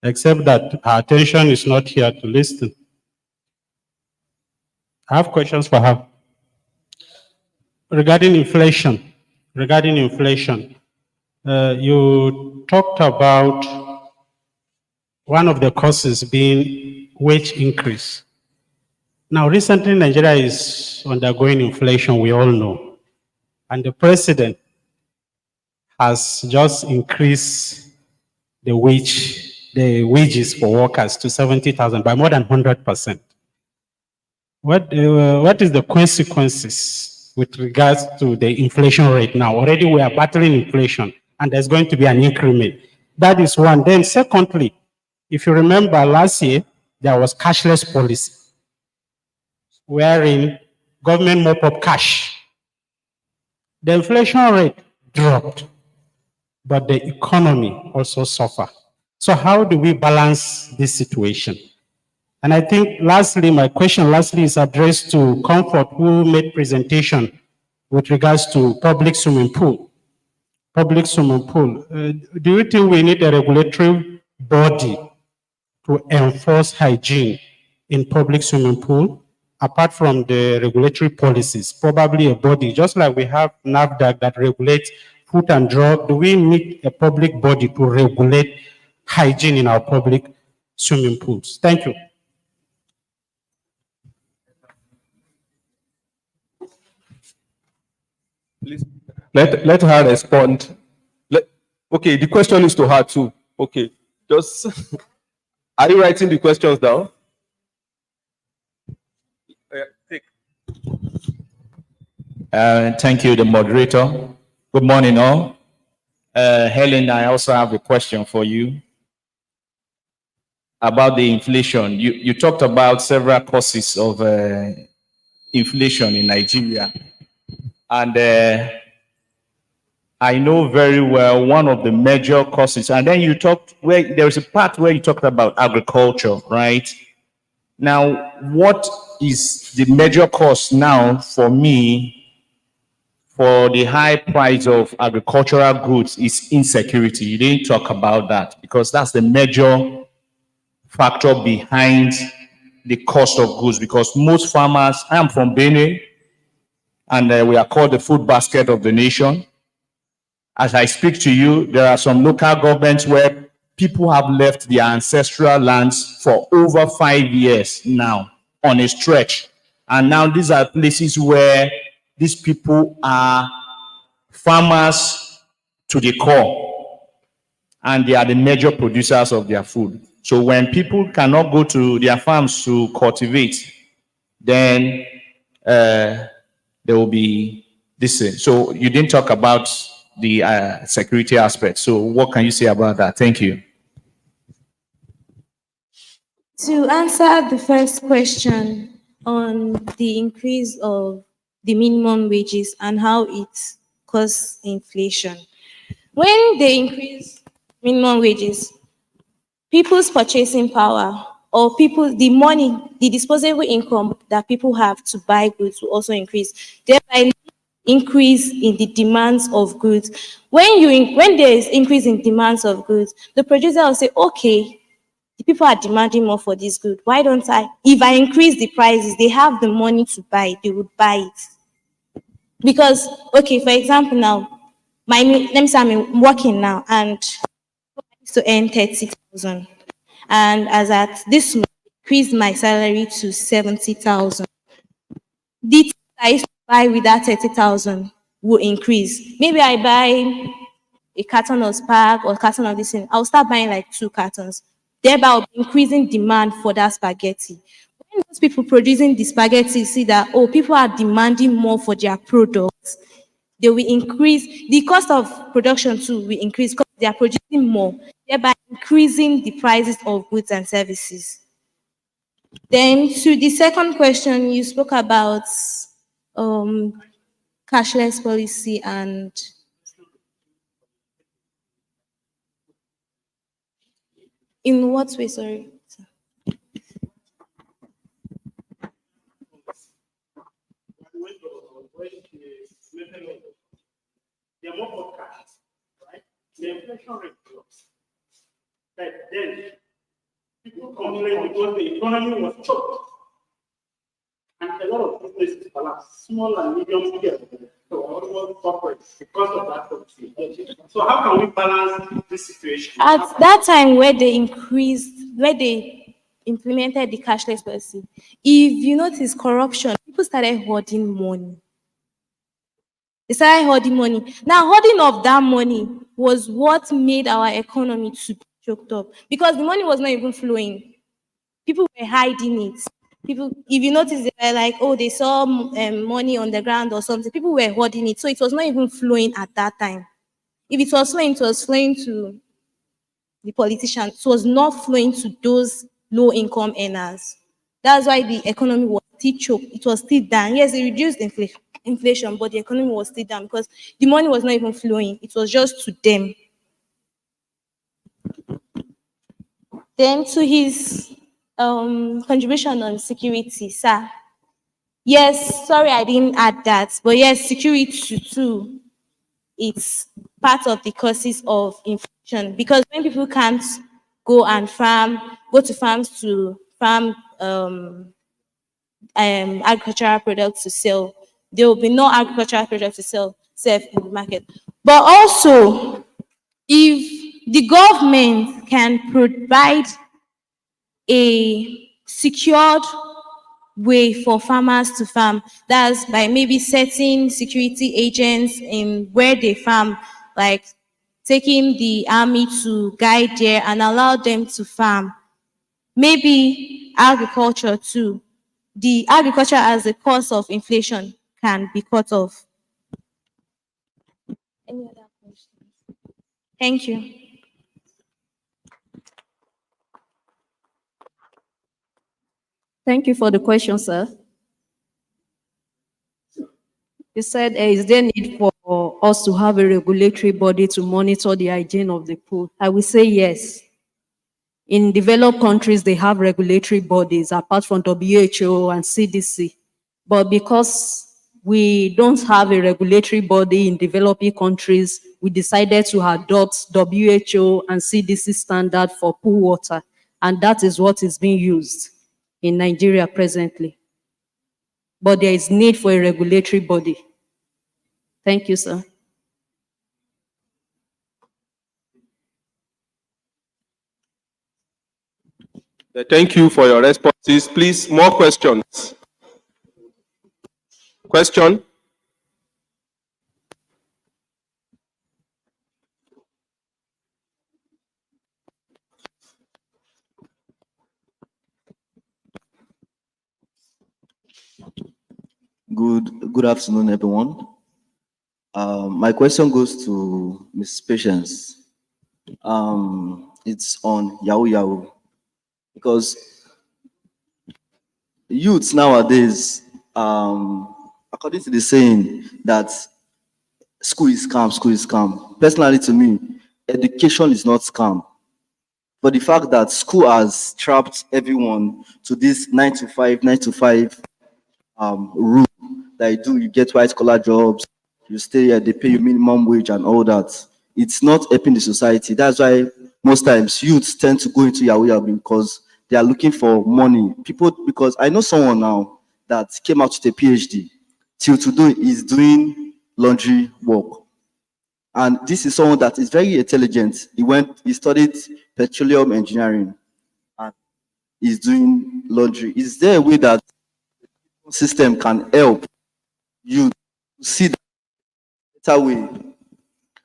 except that her attention is not here to listen. I have questions for her. Regarding inflation, you talked about one of the causes being wage increase. Now, recently, Nigeria is undergoing inflation, we all know. And the president has just increased the wages for workers to 70,000 by more than 100%. What is the consequences with regards to the inflation rate now? Already we are battling inflation, and there's going to be an increment. That is one. Then secondly, if you remember last year, there was cashless policy, wherein government mop up cash. The inflation rate dropped, but the economy also suffered. So how do we balance this situation? And I think lastly, my question is addressed to Comfort, who made presentation with regards to public swimming pool. Do you think we need a regulatory body to enforce hygiene in public swimming pool? Apart from the regulatory policies, probably a body, just like we have NAFDAC that regulates food and drug, do we need a public body to regulate hygiene in our public swimming pools? Thank you. Please, let her respond. Okay, the question is to her too. Okay, just, are you writing the questions down? Thank you, the moderator. Good morning, all. Helen, I also have a question for you about the inflation. You talked about several causes of inflation in Nigeria. And I know very well one of the major causes. And then you talked, there was a part where you talked about agriculture, right? Now, what is the major cause now for me for the high price of agricultural goods is insecurity? You didn't talk about that because that's the major factor behind the cost of goods, because most farmers, I am from Benin, and we are called the food basket of the nation. As I speak to you, there are some local governments where people have left their ancestral lands for over 5 years now on a stretch. And now these are places where these people are farmers to the core, and they are the major producers of their food. So when people cannot go to their farms to cultivate, then there will be this. So you didn't talk about the security aspect. So what can you say about that? Thank you. To answer the first question on the increase of the minimum wages and how it causes inflation, When they increase minimum wages, people's purchasing power or the money, the disposable income that people have to buy goods will also increase, thereby increase in the demands of goods. When there is increase in demands of goods, the producer will say, okay, the people are demanding more for this good. Why don't I? If I increase the prices, they have the money to buy it, they would buy it. Because, okay, for example, now, let me say I'm working now and I used to earn 30,000. And as at this month, increased my salary to 70,000. The things I used to buy with that 30,000 will increase. Maybe I buy a carton of spag or carton of this thing. I'll start buying like 2 cartons. Thereby, I'll be increasing demand for that spaghetti. When those people producing the spaghetti see that, oh, people are demanding more for their products, they will increase the cost of production too, will increase because they are producing more, thereby increasing the prices of goods and services. Then to the second question, you spoke about um, cashless policy and in what way, sorry? They are more forecast, right? The inflation rate drops. But then people complain because the economy was choked. And a lot of businesses collapsed, small and medium scale, so almost corporates because of that policy. So how can we balance this situation? At that time where they implemented the cashless policy, if you notice corruption, people started hoarding money. They started hoarding money. Now, hoarding of that money was what made our economy to be choked up because the money was not even flowing. People were hiding it. People, if you notice, they were like, oh, they saw money on the ground or something. People were hoarding it, so it was not even flowing at that time. If it was flowing to the politicians. It was not flowing to those low income earners. That's why the economy was still choked. It was still down. Yes, it reduced inflation, but the economy was still down because the money was not even flowing. It was just to them. Then to his contribution on security, sir. Yes, sorry I didn't add that, but yes, security too. It's part of the causes of inflation because when people can't go to farms to farm agricultural products to sell, there will be no agricultural products to sell in the market. But also, if the government can provide a secured way for farmers to farm. That's by maybe setting security agents in where they farm, like taking the army to guide there and allow them to farm. Maybe agriculture too. The agriculture as a cause of inflation can be cut off. Any other questions? Thank you. Thank you for the question, sir. You said, is there need for us to have a regulatory body to monitor the hygiene of the pool? I will say yes. In developed countries, they have regulatory bodies apart from WHO and CDC. But because we don't have a regulatory body in developing countries, we decided to adopt WHO and CDC standard for pool water. And that is what is being used in Nigeria presently. But there is need for a regulatory body. Thank you, sir. Thank you for your responses. Please, more questions. Question? Good afternoon, everyone. My question goes to Ms. Patience. It's on Yahoo Yahoo because youths nowadays, according to the saying that school is scam, school is scam. Personally, to me, education is not scam. But the fact that school has trapped everyone to this 9 to 5 rule that you get white collar jobs, you stay here, they pay you minimum wage and all that. It's not helping the society. That's why most times youths tend to go into Yahoo because they are looking for money. Because I know someone now that came out with a PhD, till today is doing laundry work. And this is someone that is very intelligent. He studied petroleum engineering and is doing laundry. Is there a way that the system can help you see the better way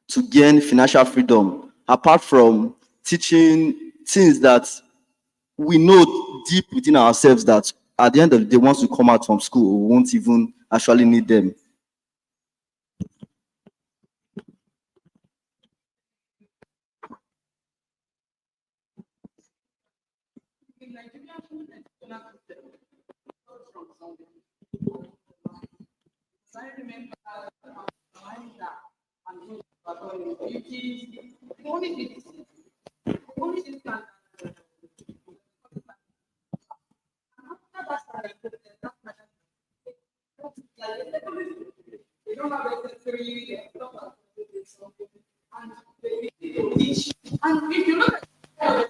to gain financial freedom, apart from teaching things that we know deep within ourselves that at the end of the day, once we come out from school, we won't even actually need them? And if you look at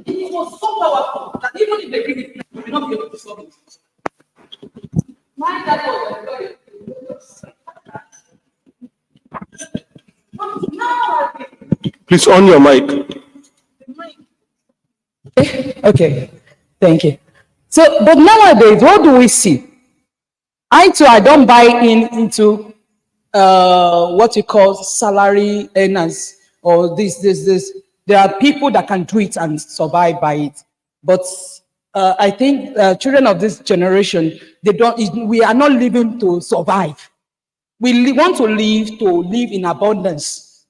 it was so powerful that even if they give it, you will not be able to solve it. My dad was Please on your mic. Okay, thank you. So, but nowadays, what do we see? I don't buy into what you call salary earners or this. There are people that can do it and survive by it. But I think children of this generation, we are not living to survive. We want to live in abundance.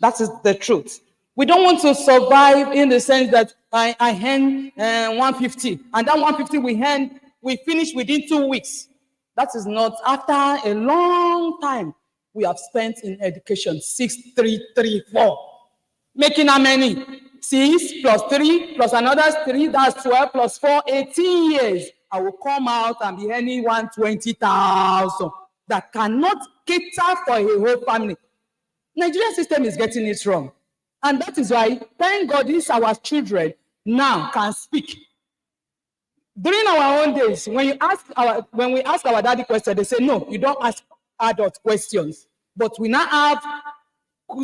That is the truth. We don't want to survive in the sense that I earn 150, and that 150 we finish within 2 weeks. That is not. After a long time we have spent in education, 6, 3, 3, 4, making how many? 6 plus 3 plus another 3, that's 12 plus 4, 18 years. I will come out and be earning 120,000 that cannot cater for a whole family. Nigerian system is getting it wrong. And that is why, thank God, these our children now can speak. During our own days, when we ask our daddy questions, they say, no, you don't ask adult questions. But we now have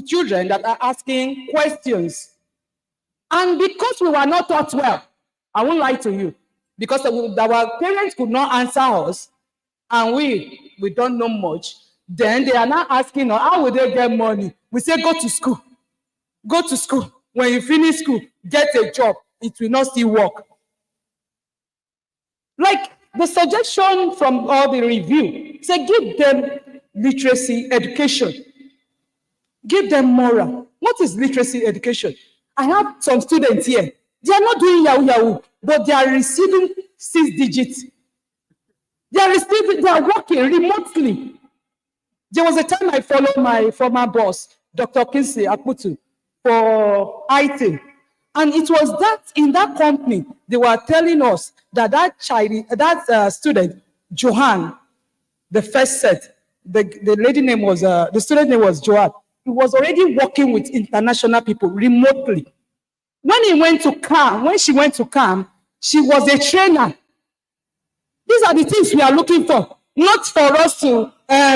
children that are asking questions. And because we were not taught well, I won't lie to you, because our parents could not answer us, and we don't know much, then they are now asking us, how will they get money? We say, go to school. Go to school. When you finish school, get a job. It will not still work. Like the suggestion from all the review, say give them literacy education. Give them moral. What is literacy education? I have some students here. They are not doing Yahoo, but they are receiving 6 digits. They are working remotely. There was a time I followed my former boss, Dr. Kinsley Akputu, for IT. And it was that in that company, they were telling us that student, Johan, the first set, the lady name was, the student name was Johan. He was already working with international people remotely. When she went to CAM, she was a trainer. These are the things we are looking for, not for us to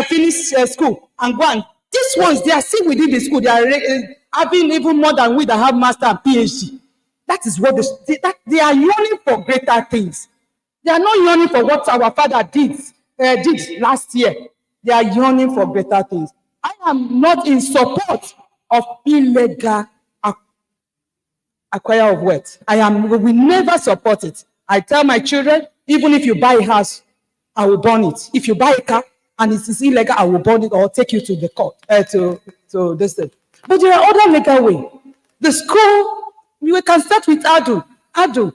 finish school and go on. These ones, they are still within the school. They are having even more than we that have master and PhD. That is what they are yearning for greater things. They are not yearning for what our father did last year. They are yearning for greater things. I am not in support of illegal acquire of wealth. We will never support it. I tell my children, even if you buy a house, I will burn it. If you buy a car and it is illegal, I will burn it or take you to the court, to this thing. But there are other legal ways. The school, we can start with ADUN.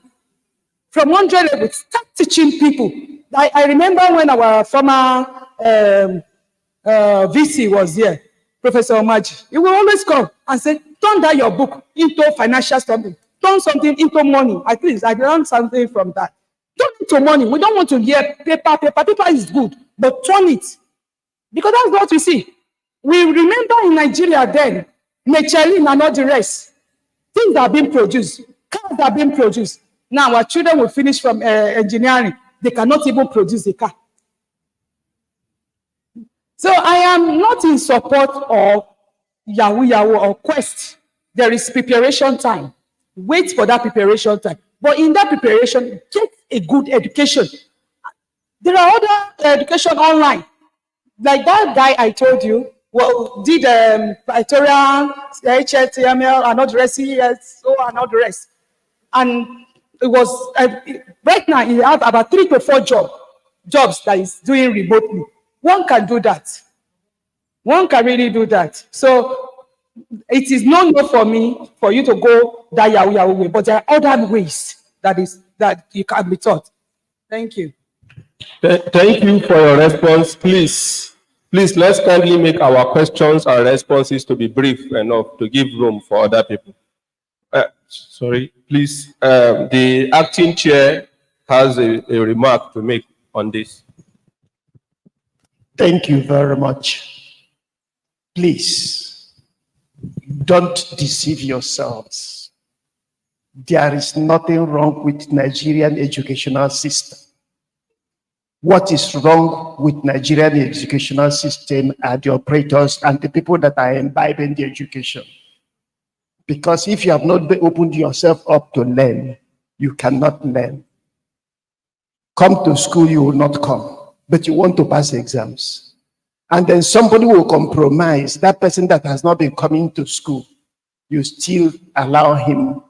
From 100 levels, start teaching people. I remember when our former VC was here, Professor Omaji, he will always come and say, turn that your book into financial something. Turn something into money. At least I learned something from that. Turn it to money. We don't want to hear paper. Paper is good, but turn it. Because that's what we see. We remember in Nigeria then, Michelin and all the rest. Things are being produced. Cars are being produced. Now our children will finish from engineering. They cannot even produce a car. So I am not in support of Yahoo or Quest. There is preparation time. Wait for that preparation time. But in that preparation, get a good education. There are other education online. Like that guy I told you, well, did Pythorian, HTML, and all the rest, CSO, and all the rest. And it was, right now, he has about 3 to 4 jobs that he's doing remotely. One can do that. One can really do that. So it is not good for me for you to go that Yahoo way, but there are other ways that you can be taught. Thank you. Thank you for your response. Please, let's kindly make our questions and responses to be brief enough to give room for other people. Sorry, please. The acting chair has a remark to make on this. Thank you very much. Please, don't deceive yourselves. There is nothing wrong with Nigerian educational system. What is wrong with Nigerian educational system are the operators and the people that are imbibing the education. Because if you have not opened yourself up to learn, you cannot learn. Come to school, you will not come, but you want to pass exams. And then somebody will compromise that person that has not been coming to school. You still allow him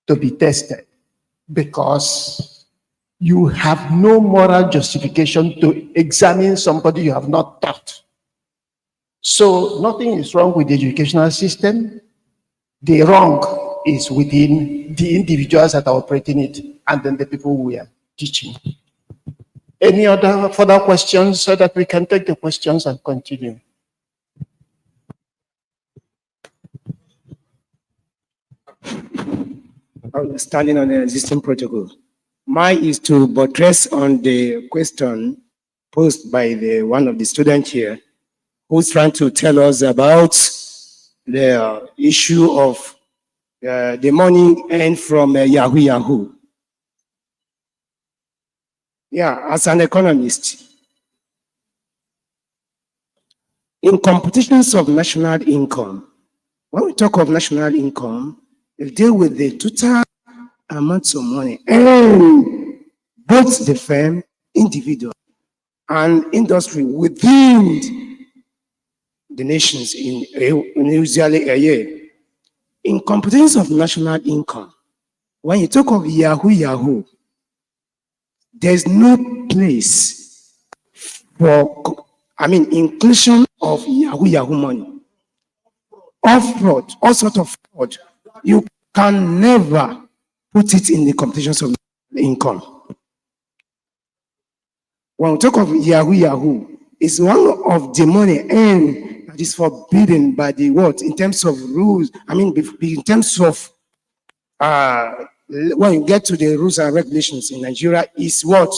to be tested because you have no moral justification to examine somebody you have not taught. So nothing is wrong with the educational system. The wrong is within the individuals that are operating it and then the people we are teaching. Any other further questions so that we can take the questions and continue? Standing on the existing protocol. Mine is to buttress on the question posed by one of the students here, who's trying to tell us about the issue of the money earned from Yahoo. Yeah, as an economist, in competitions of national income, when we talk of national income, we deal with the total amounts of money earned both the firm, individual, and industry within the nations in usually a year. In competitions of national income, when you talk of Yahoo, there's no place for, inclusion of Yahoo money. All fraud, all sorts of fraud. You can never put it in the competitions of income. When we talk of Yahoo, it's one of the money earned that is forbidden by the what in terms of rules. In terms of when you get to the rules and regulations in Nigeria, is what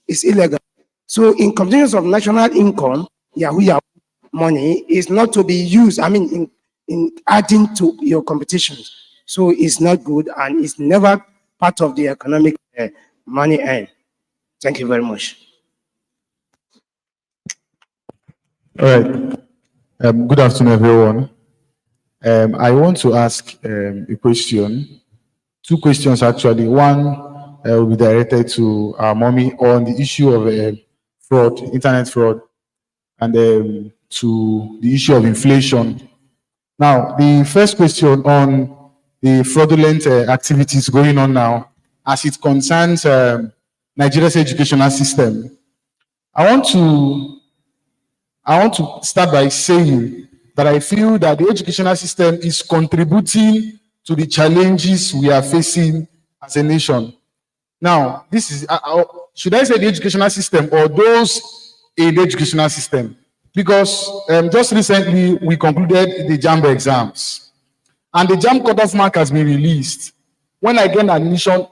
is illegal. So in competitions of national income, Yahoo money is not to be used, in adding to your competitions. So it's not good and it's never part of the economic money earned. Thank you very much. All right. Good afternoon, everyone. I want to ask a question. 2 questions, actually. One will be directed to our mommy on the issue of fraud, internet fraud, and to the issue of inflation. Now, the first question on the fraudulent activities going on now, as it concerns Nigeria's educational system. I want to start by saying that I feel that the educational system is contributing to the challenges we are facing as a nation. Now, this is, should I say the educational system or those in the educational system? Because just recently we concluded the JAMB exams, and the JAMB cutoff mark has been released. When I gained admission,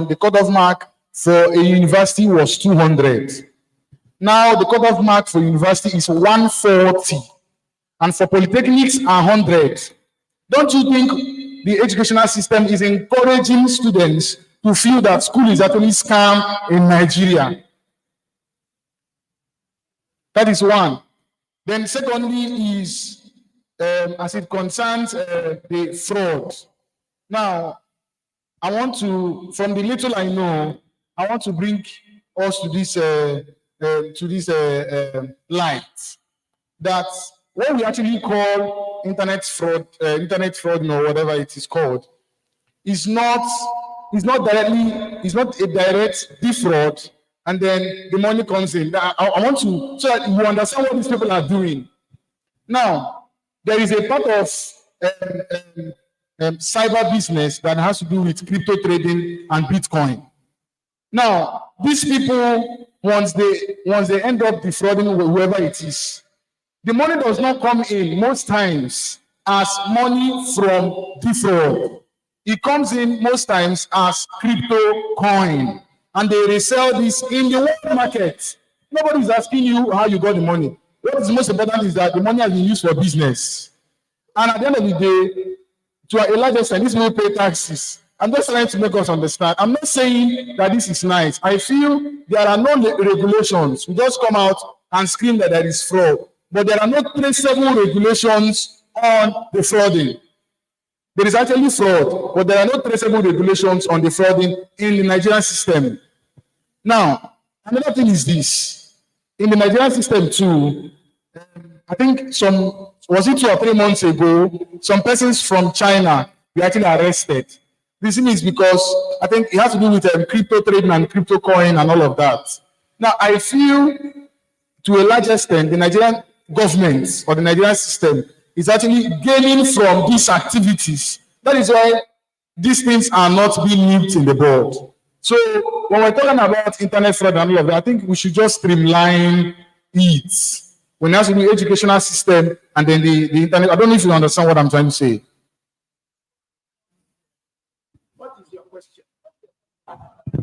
the cutoff mark for a university was 200. Now the cutoff mark for university is 140, and for polytechnics 100. Don't you think the educational system is encouraging students to feel that school is actually scam in Nigeria? That is one. Then secondly is, as it concerns the fraud. Now, I want to, from the little I know, I want to bring us to this light, that what we actually call internet fraud, or whatever it is called, is not a direct defraud, and then the money comes in. I want to, so that you understand what these people are doing. Now, there is a part of cyber business that has to do with crypto trading and Bitcoin. Now, these people, once they end up defrauding whoever it is, the money does not come in most times as money from defraud. It comes in most times as crypto coin, and they resell this in the world market. Nobody is asking you how you got the money. What is most important is that the money has been used for business. And at the end of the day, to a large extent, these people pay taxes. I'm just trying to make us understand. I'm not saying that this is nice. I feel there are no regulations. We just come out and scream that there is fraud. But there are no traceable regulations on the frauding. There is actually fraud, but there are no traceable regulations on the frauding in the Nigerian system. Now, another thing is this. In the Nigerian system too, I think was it 2 or 3 months ago, some persons from China were actually arrested. This is because I think it has to do with crypto trading and crypto coin and all of that. Now, I feel to a large extent, the Nigerian government or the Nigerian system is actually gaining from these activities. That is why these things are not being nipped in the bud. So when we're talking about internet fraud and all of that, I think we should just streamline it. When it has to do with the educational system and then the internet, I don't know if you understand what I'm trying to say. What is your question?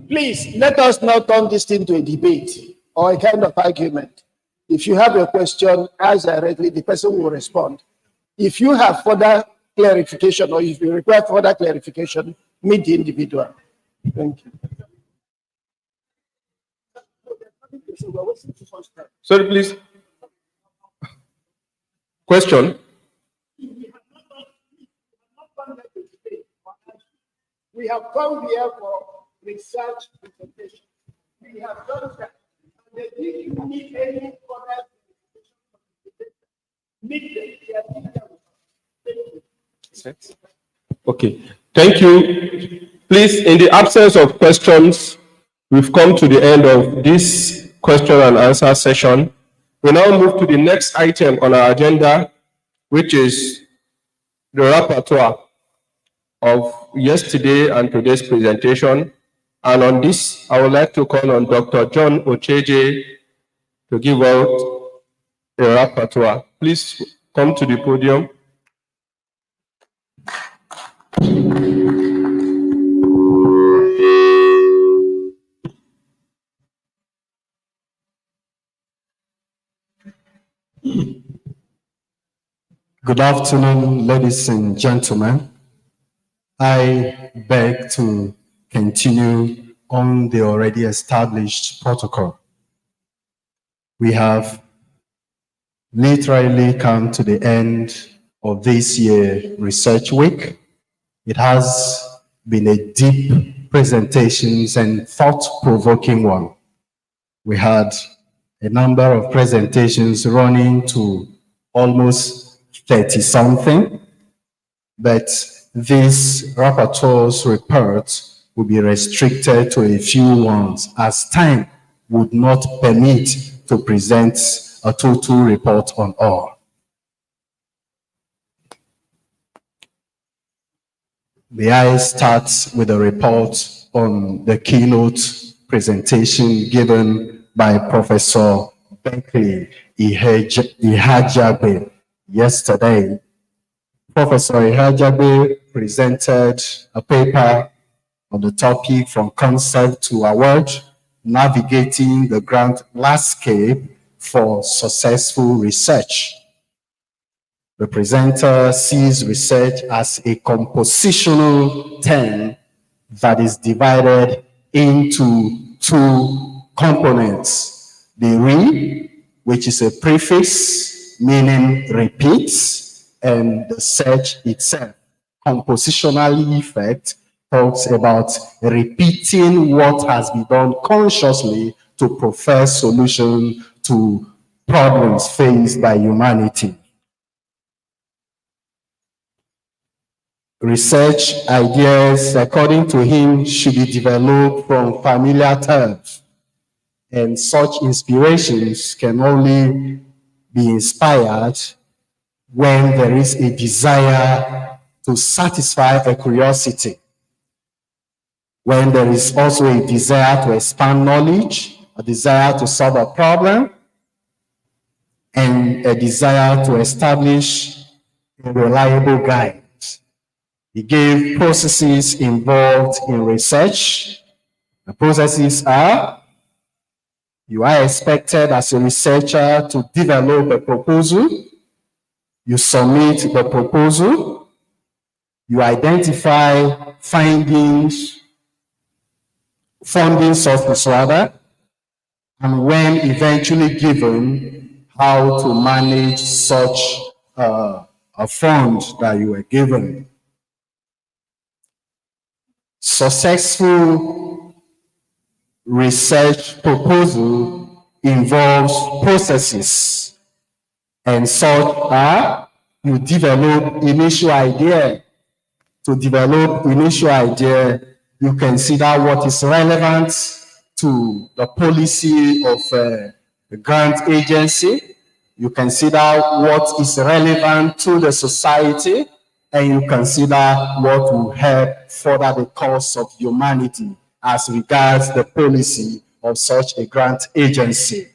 Please, let us not turn this into a debate or a kind of argument. If you have a question, ask directly, the person will respond. If you have further clarification or if you require further clarification, meet the individual. Thank you. Sorry, please. Question? We have come here for research presentation. We have done that. And they didn't need any further Okay, thank you. Please, in the absence of questions, we've come to the end of this question and answer session. We now move to the next item on our agenda, which is the repertoire of yesterday and today's presentation. And on this, I would like to call on Dr. John Ocheje to give out a repertoire. Please come to the podium. Good afternoon, ladies and gentlemen. I beg to continue on the already established protocol. We have literally come to the end of this year research week. It has been a deep presentations and thought-provoking one. We had a number of presentations running to almost 30-something, but this rapporteur's report will be restricted to a few ones as time would not permit to present a total report on all. May I start with a report on the keynote presentation given by Professor Berkeley, Ihajabe, yesterday. Professor Ihajabe presented a paper on the topic From Concept to Award, Navigating the Grant Landscape for Successful Research. The presenter sees research as a compositional term that is divided into two components. The re, which is a prefix meaning repeats, and the search itself. Compositional effect talks about repeating what has been done consciously to provide solution to problems faced by humanity. Research ideas, according to him, should be developed from familiar terms, and such inspirations can only be inspired when there is a desire to satisfy a curiosity, when there is also a desire to expand knowledge, a desire to solve a problem, and a desire to establish a reliable guide. He gave processes involved in research. The processes are: you are expected as a researcher to develop a proposal. You submit the proposal. You identify findings, funding sources rather, and when eventually given, how to manage such a fund that you were given. Successful research proposal involves processes, and such are: you develop initial idea. To develop initial idea, you consider what is relevant to the policy of the grant agency. You consider what is relevant to the society, and you consider what will help further the cause of humanity as regards the policy of such a grant agency.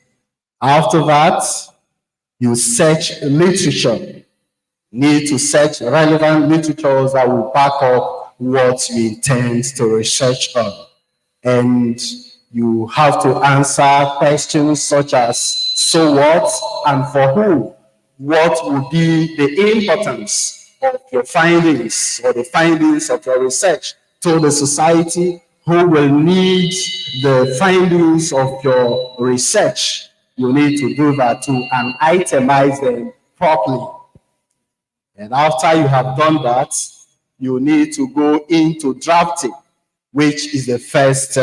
After that, you search literature. Need to search relevant literatures that will back up what you intend to research on. And you have to answer questions such as, so what and for who? What would be the importance of your findings or the findings of your research to the society? Who will need the findings of your research? You need to do that too and itemize them properly. And after you have done that, you need to go into drafting, which is the first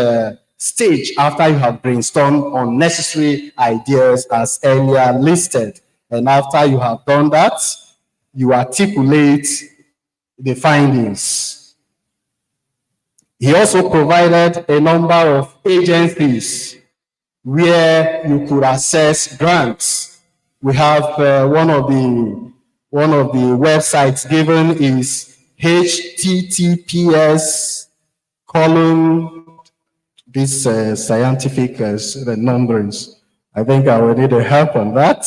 stage after you have brainstormed on necessary ideas as earlier listed. And after you have done that, you articulate the findings. He also provided a number of agencies where you could access grants. We have one of the websites given is https:// this scientific the numberings. I think I will need a help on that.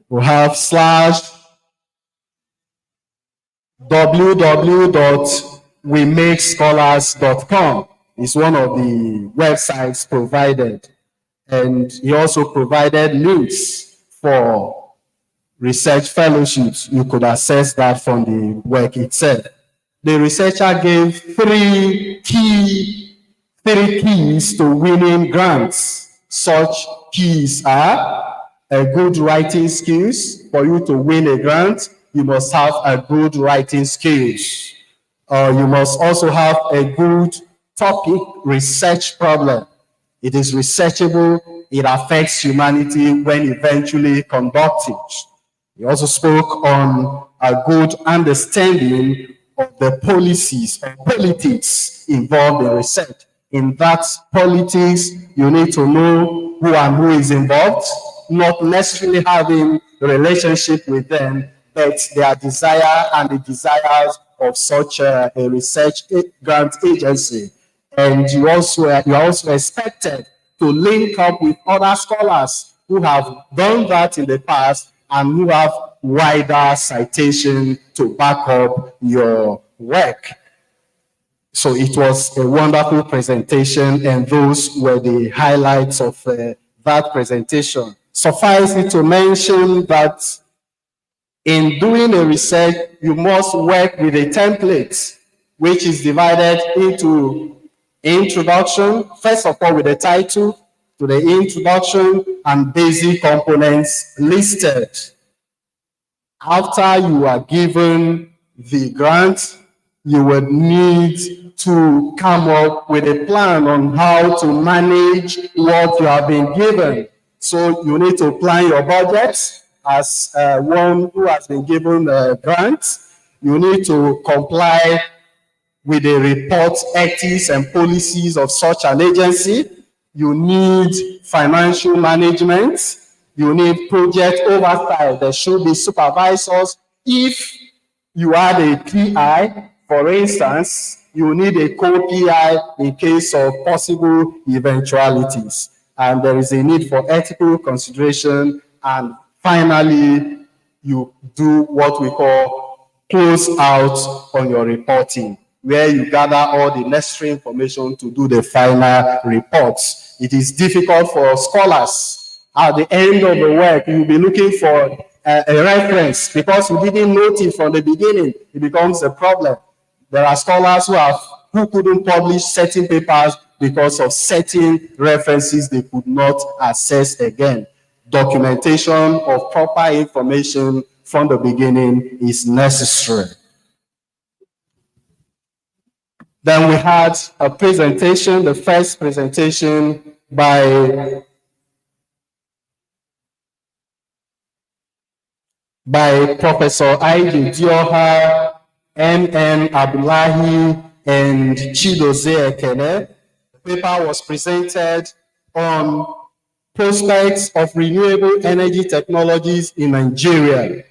We have /www.wemakescholars.com is one of the websites provided. And he also provided links for research fellowships. You could access that from the work itself. The researcher gave three keys to winning grants. Such keys are a good writing skills. For you to win a grant, you must have a good writing skills. You must also have a good topic research problem. It is researchable. It affects humanity when eventually conducted. He also spoke on a good understanding of the policies and politics involved in research. In that politics, you need to know who and who is involved, not necessarily having a relationship with them, but their desire and the desires of such a research grant agency. And you are also expected to link up with other scholars who have done that in the past and who have wider citation to back up your work. So it was a wonderful presentation, and those were the highlights of that presentation. Suffice it to mention that in doing a research, you must work with a template, which is divided into introduction, first of all with the title, to the introduction and basic components listed. After you are given the grant, you would need to come up with a plan on how to manage what you have been given. So you need to plan your budget as one who has been given a grant. You need to comply with the report ethics and policies of such an agency. You need financial management. You need project oversight. There should be supervisors. If you are a PI, for instance, you need a co-PI in case of possible eventualities. And there is a need for ethical consideration. And finally, you do what we call close out on your reporting, where you gather all the necessary information to do the final reports. It is difficult for scholars. At the end of the work, you'll be looking for a reference because you didn't note it from the beginning. It becomes a problem. There are scholars who couldn't publish certain papers because of certain references they could not access again. Documentation of proper information from the beginning is necessary. Then we had a presentation, the first presentation by Professor I.J. Dioha, M.M. Abdullahi, and Chidozie Ekene. The paper was presented on prospects of renewable energy technologies in Nigeria.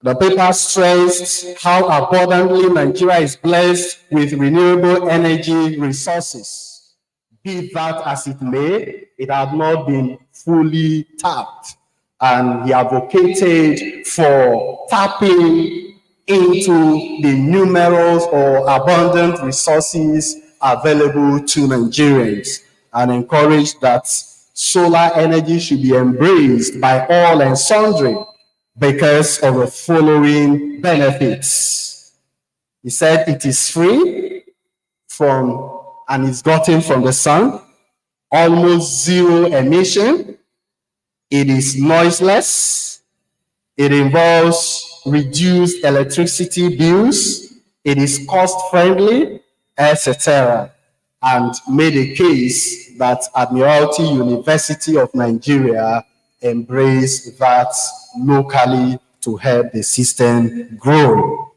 The paper stressed how abundantly Nigeria is blessed with renewable energy resources. Be that as it may, it had not been fully tapped. And he advocated for tapping into the numerous or abundant resources available to Nigerians, and encouraged that solar energy should be embraced by all and sundry because of the following benefits. He said it is free and is gotten from the sun, almost zero emission, it is noiseless, it involves reduced electricity bills, it is cost-friendly, etc., and made a case that Admiralty University of Nigeria embrace that locally to help the system grow.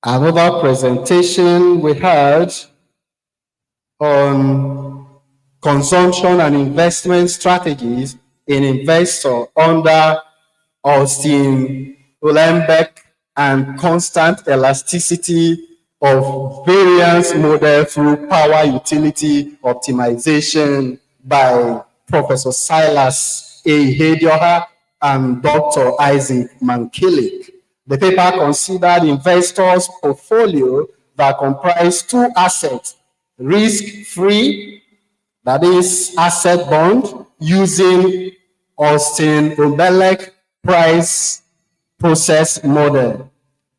Another presentation we had on consumption and investment strategies in investor under Austin Uhlenbeck and constant elasticity of variance model through power utility optimization by Professor Silas A. Hedioha and Dr. Isaac Mankilik. The paper considered investors' portfolio that comprise two assets, risk-free, that is asset bond, using Austin Uhlenbeck price process model.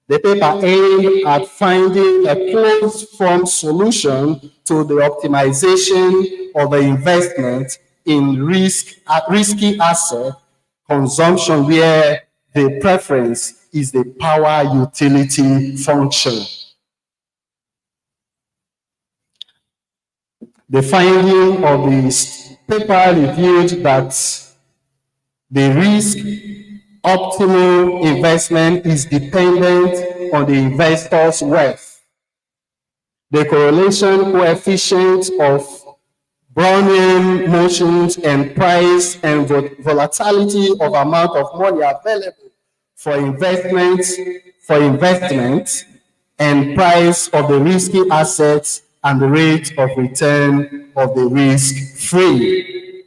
The paper aimed at finding a closed-form solution to the optimization of the investment in risky asset consumption, where the preference is the power utility function. The finding of this paper revealed that the risk optimal investment is dependent on the investor's wealth. The correlation coefficient of Brownian motions and price and volatility of amount of money available for investment and price of the risky assets and the rate of return of the risk-free.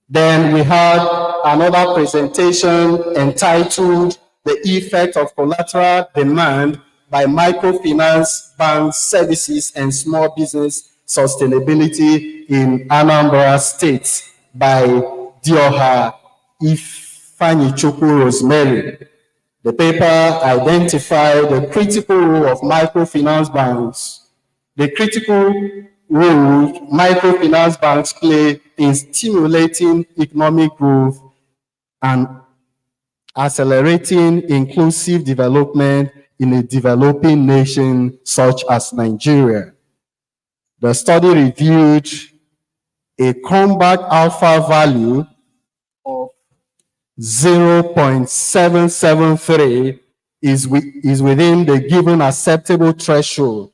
Then we had another presentation entitled The Effect of Collateral Demand by Microfinance Bank Services and Small Business Sustainability in Anambra State by Dioha Ifanichukwu Rosemary. The paper identified the critical role of microfinance banks, the critical role microfinance banks play in stimulating economic growth and accelerating inclusive development in a developing nation such as Nigeria. The study reviewed a comeback alpha value of 0.773 is within the given acceptable threshold.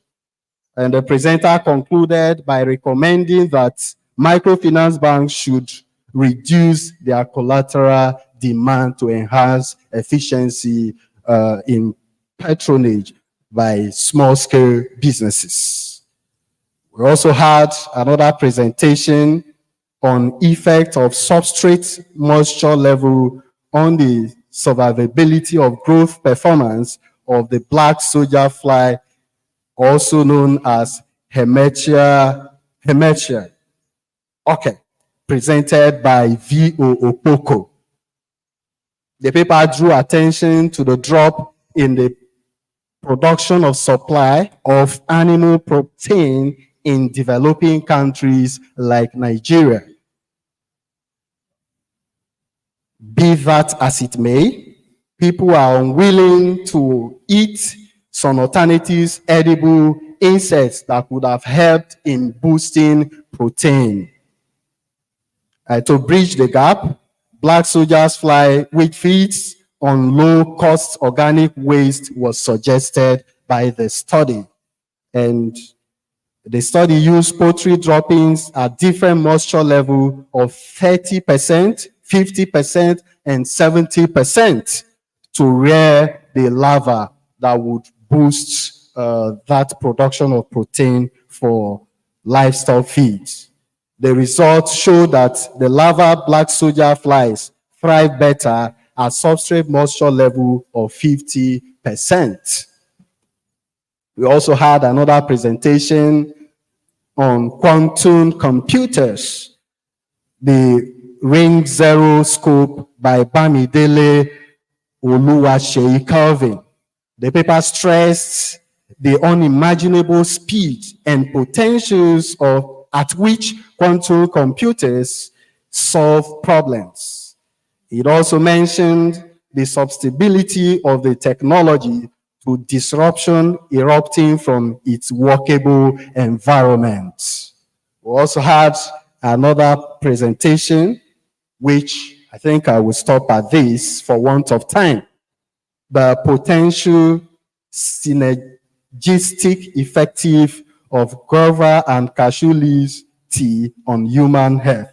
And the presenter concluded by recommending that microfinance banks should reduce their collateral demand to enhance efficiency in patronage by small-scale businesses. We also had another presentation on effect of substrate moisture level on the survivability of growth performance of the black soldier fly, also known as Hermetia. Okay, presented by V.O. Opoko. The paper drew attention to the drop in the production of supply of animal protein in developing countries like Nigeria. Be that as it may, people are unwilling to eat some alternatives, edible insects that would have helped in boosting protein. To bridge the gap, black soldiers fly, which feeds on low-cost organic waste, was suggested by the study. And the study used poultry droppings at different moisture level of 30%, 50%, and 70% to rear the larva that would boost that production of protein for livestock feeds. The results show that the larva black soldier flies thrive better at substrate moisture level of 50%. We also had another presentation on quantum computers, the Ring Zero scope by Bamidele Oluwaseyi Calvin. The paper stressed the unimaginable speed and potentials at which quantum computers solve problems. It also mentioned the susceptibility of the technology to disruption erupting from its workable environment. We also had another presentation, which I think I will stop at this for want of time. The potential synergistic effective of guava and cashew leaves tea on human health.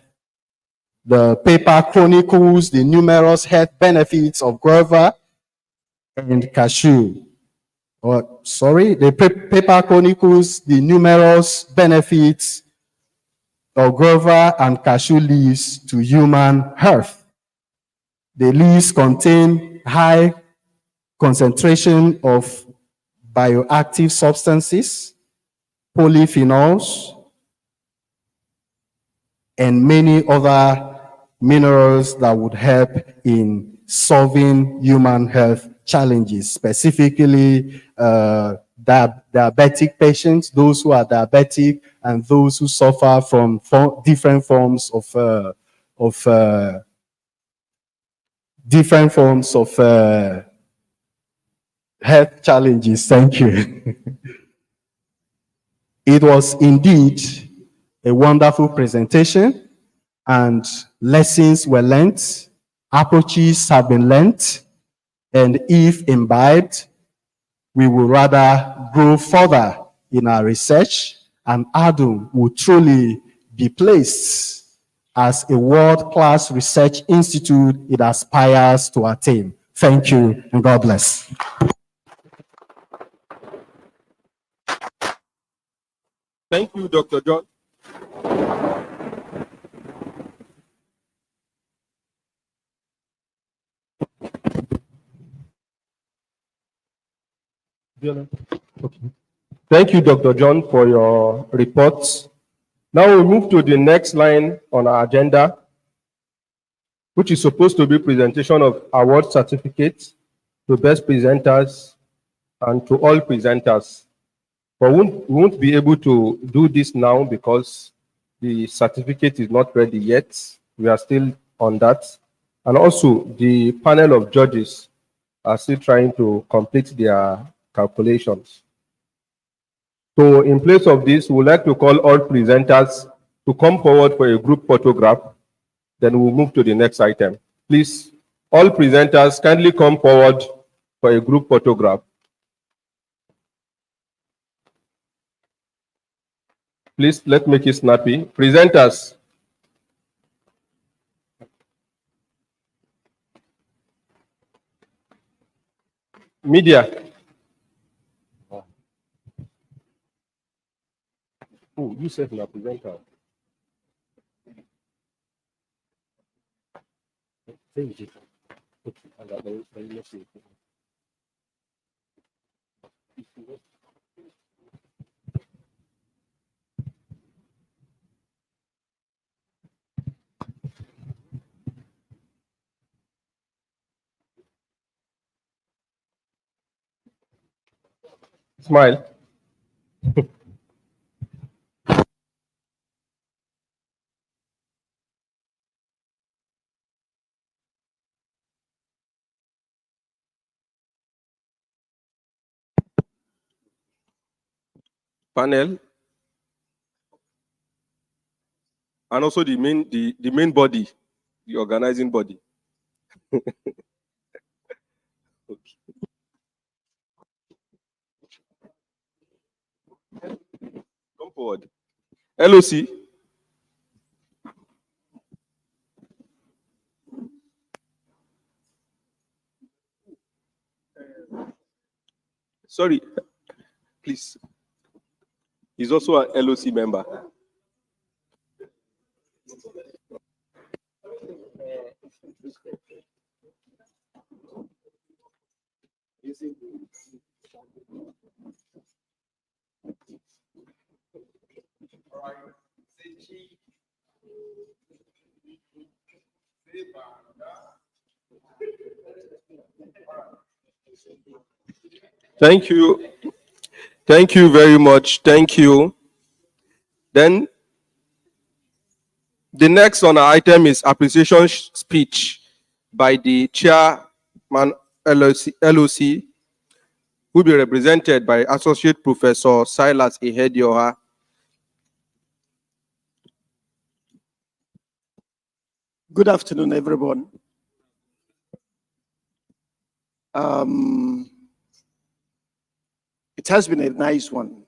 The paper chronicles the numerous health benefits of guava and cashew. The paper chronicles the numerous benefits of guava and cashew leaves to human health. The leaves contain high concentration of bioactive substances, polyphenols, and many other minerals that would help in solving human health challenges, specifically diabetic patients, those who are diabetic, and those who suffer from different forms of health challenges. Thank you. It was indeed a wonderful presentation, and lessons were learned, approaches have been learned, and if imbibed, we will rather grow further in our research, and ADUN will truly be placed as a world-class research institute it aspires to attain. Thank you, and God bless. Thank you, Dr. John. Thank you, Dr. John, for your reports. Now we move to the next line on our agenda, which is supposed to be presentation of award certificates to best presenters and to all presenters. But we won't be able to do this now because the certificate is not ready yet. We are still on that. And also, the panel of judges are still trying to complete their calculations. So in place of this, we would like to call all presenters to come forward for a group photograph. Then we'll move to the next item. Please, all presenters kindly come forward for a group photograph. Please, let's make it snappy. Presenters. Media. Oh, you said you're a presenter. Thank you. Smile. Panel. And also the main body, the organizing body. Okay. Come forward. LOC. Sorry, please. He's also an LOC member. Thank you. Thank you very much. Thank you. Then the next on our item is appreciation speech by the chairman LOC, who will be represented by Associate Professor Silas Ihedioha. Good afternoon, everyone. It has been a nice one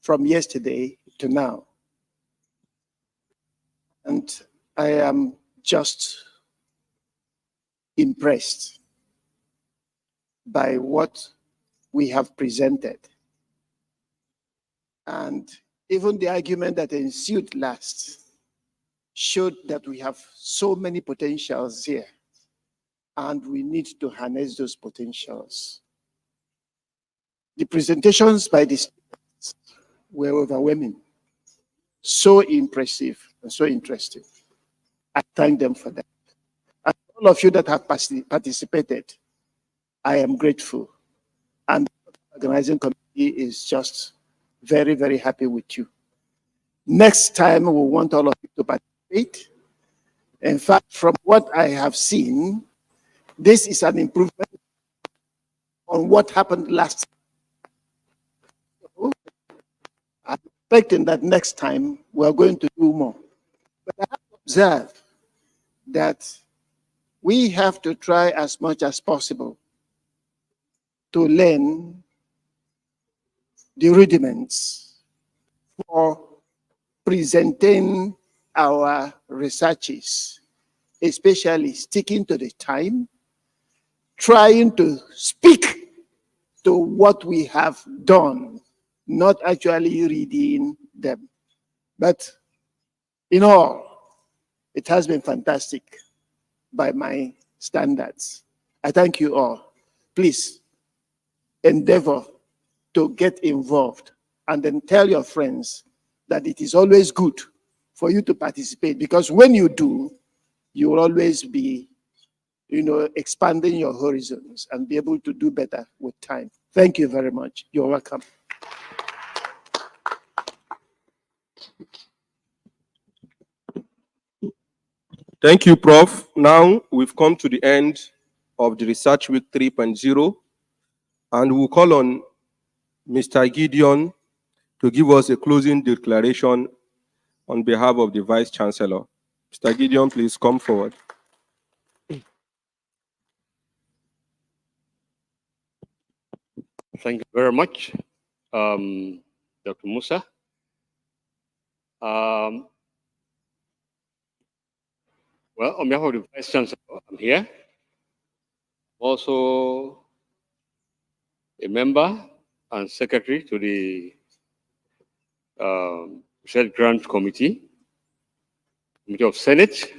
from yesterday to now. And I am just impressed by what we have presented. And even the argument that ensued last showed that we have so many potentials here, and we need to harness those potentials. The presentations by the students were overwhelming, so impressive and so interesting. I thank them for that. And all of you that have participated, I am grateful. And the organizing committee is just very, very happy with you. Next time, we want all of you to participate. In fact, from what I have seen, this is an improvement on what happened last time. I'm expecting that next time we are going to do more. But I have observed that we have to try as much as possible to learn the rudiments for presenting our researches, especially sticking to the time, trying to speak to what we have done not actually reading them. But in all, it has been fantastic by my standards. I thank you all. Please endeavor to get involved and then tell your friends that it is always good for you to participate, because when you do, you will always be, expanding your horizons and be able to do better with time. Thank you very much. You're welcome. Thank you, Prof. Now we've come to the end of the Research Week 3.0, and we'll call on Mr. Gideon to give us a closing declaration on behalf of the Vice Chancellor. Mr. Gideon, please come forward. Thank you very much, Dr. Musa. Well, on behalf of the Vice Chancellor, I'm here. Also a member and secretary to the Research Grant Committee of Senate.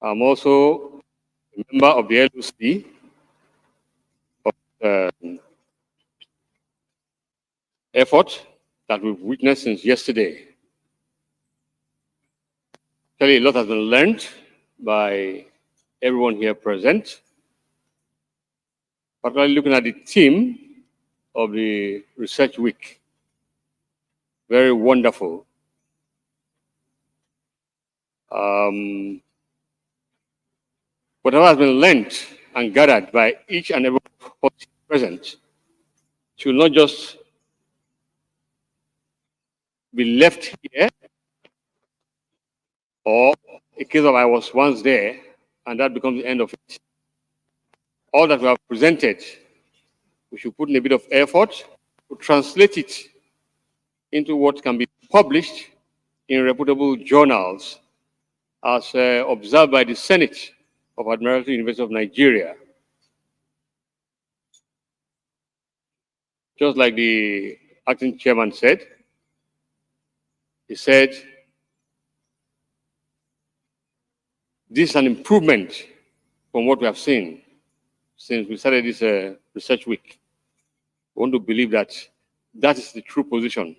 I'm also a member of the LUC effort that we've witnessed since yesterday. Clearly, a lot has been learned by everyone here present, particularly looking at the theme of the Research Week. Very wonderful. Whatever has been learned and gathered by each and every person present should not just be left here, or a case of I was once there, and that becomes the end of it. All that we have presented, we should put in a bit of effort to translate it into what can be published in reputable journals, as observed by the Senate of Admiralty University of Nigeria. Just like the acting chairman said, he said, this is an improvement from what we have seen since we started this research week. We want to believe that that is the true position,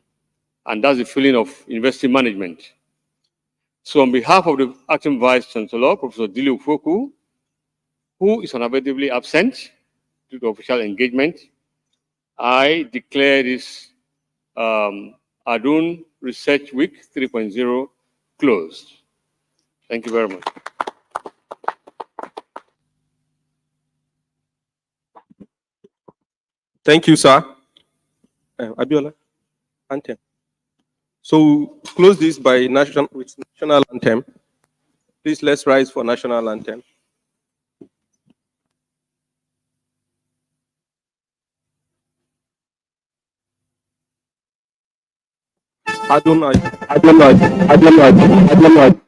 and that's the feeling of university management. So on behalf of the acting Vice Chancellor, Professor Dili Ufoku, who is unavoidably absent due to official engagement, I declare this ADUN Research Week 3.0 closed. Thank you very much. Thank you, sir. Abiola, anthem. So we'll close this by national anthem. Please, let's rise for national anthem. Adonai, Adonai, Adonai, Adonai.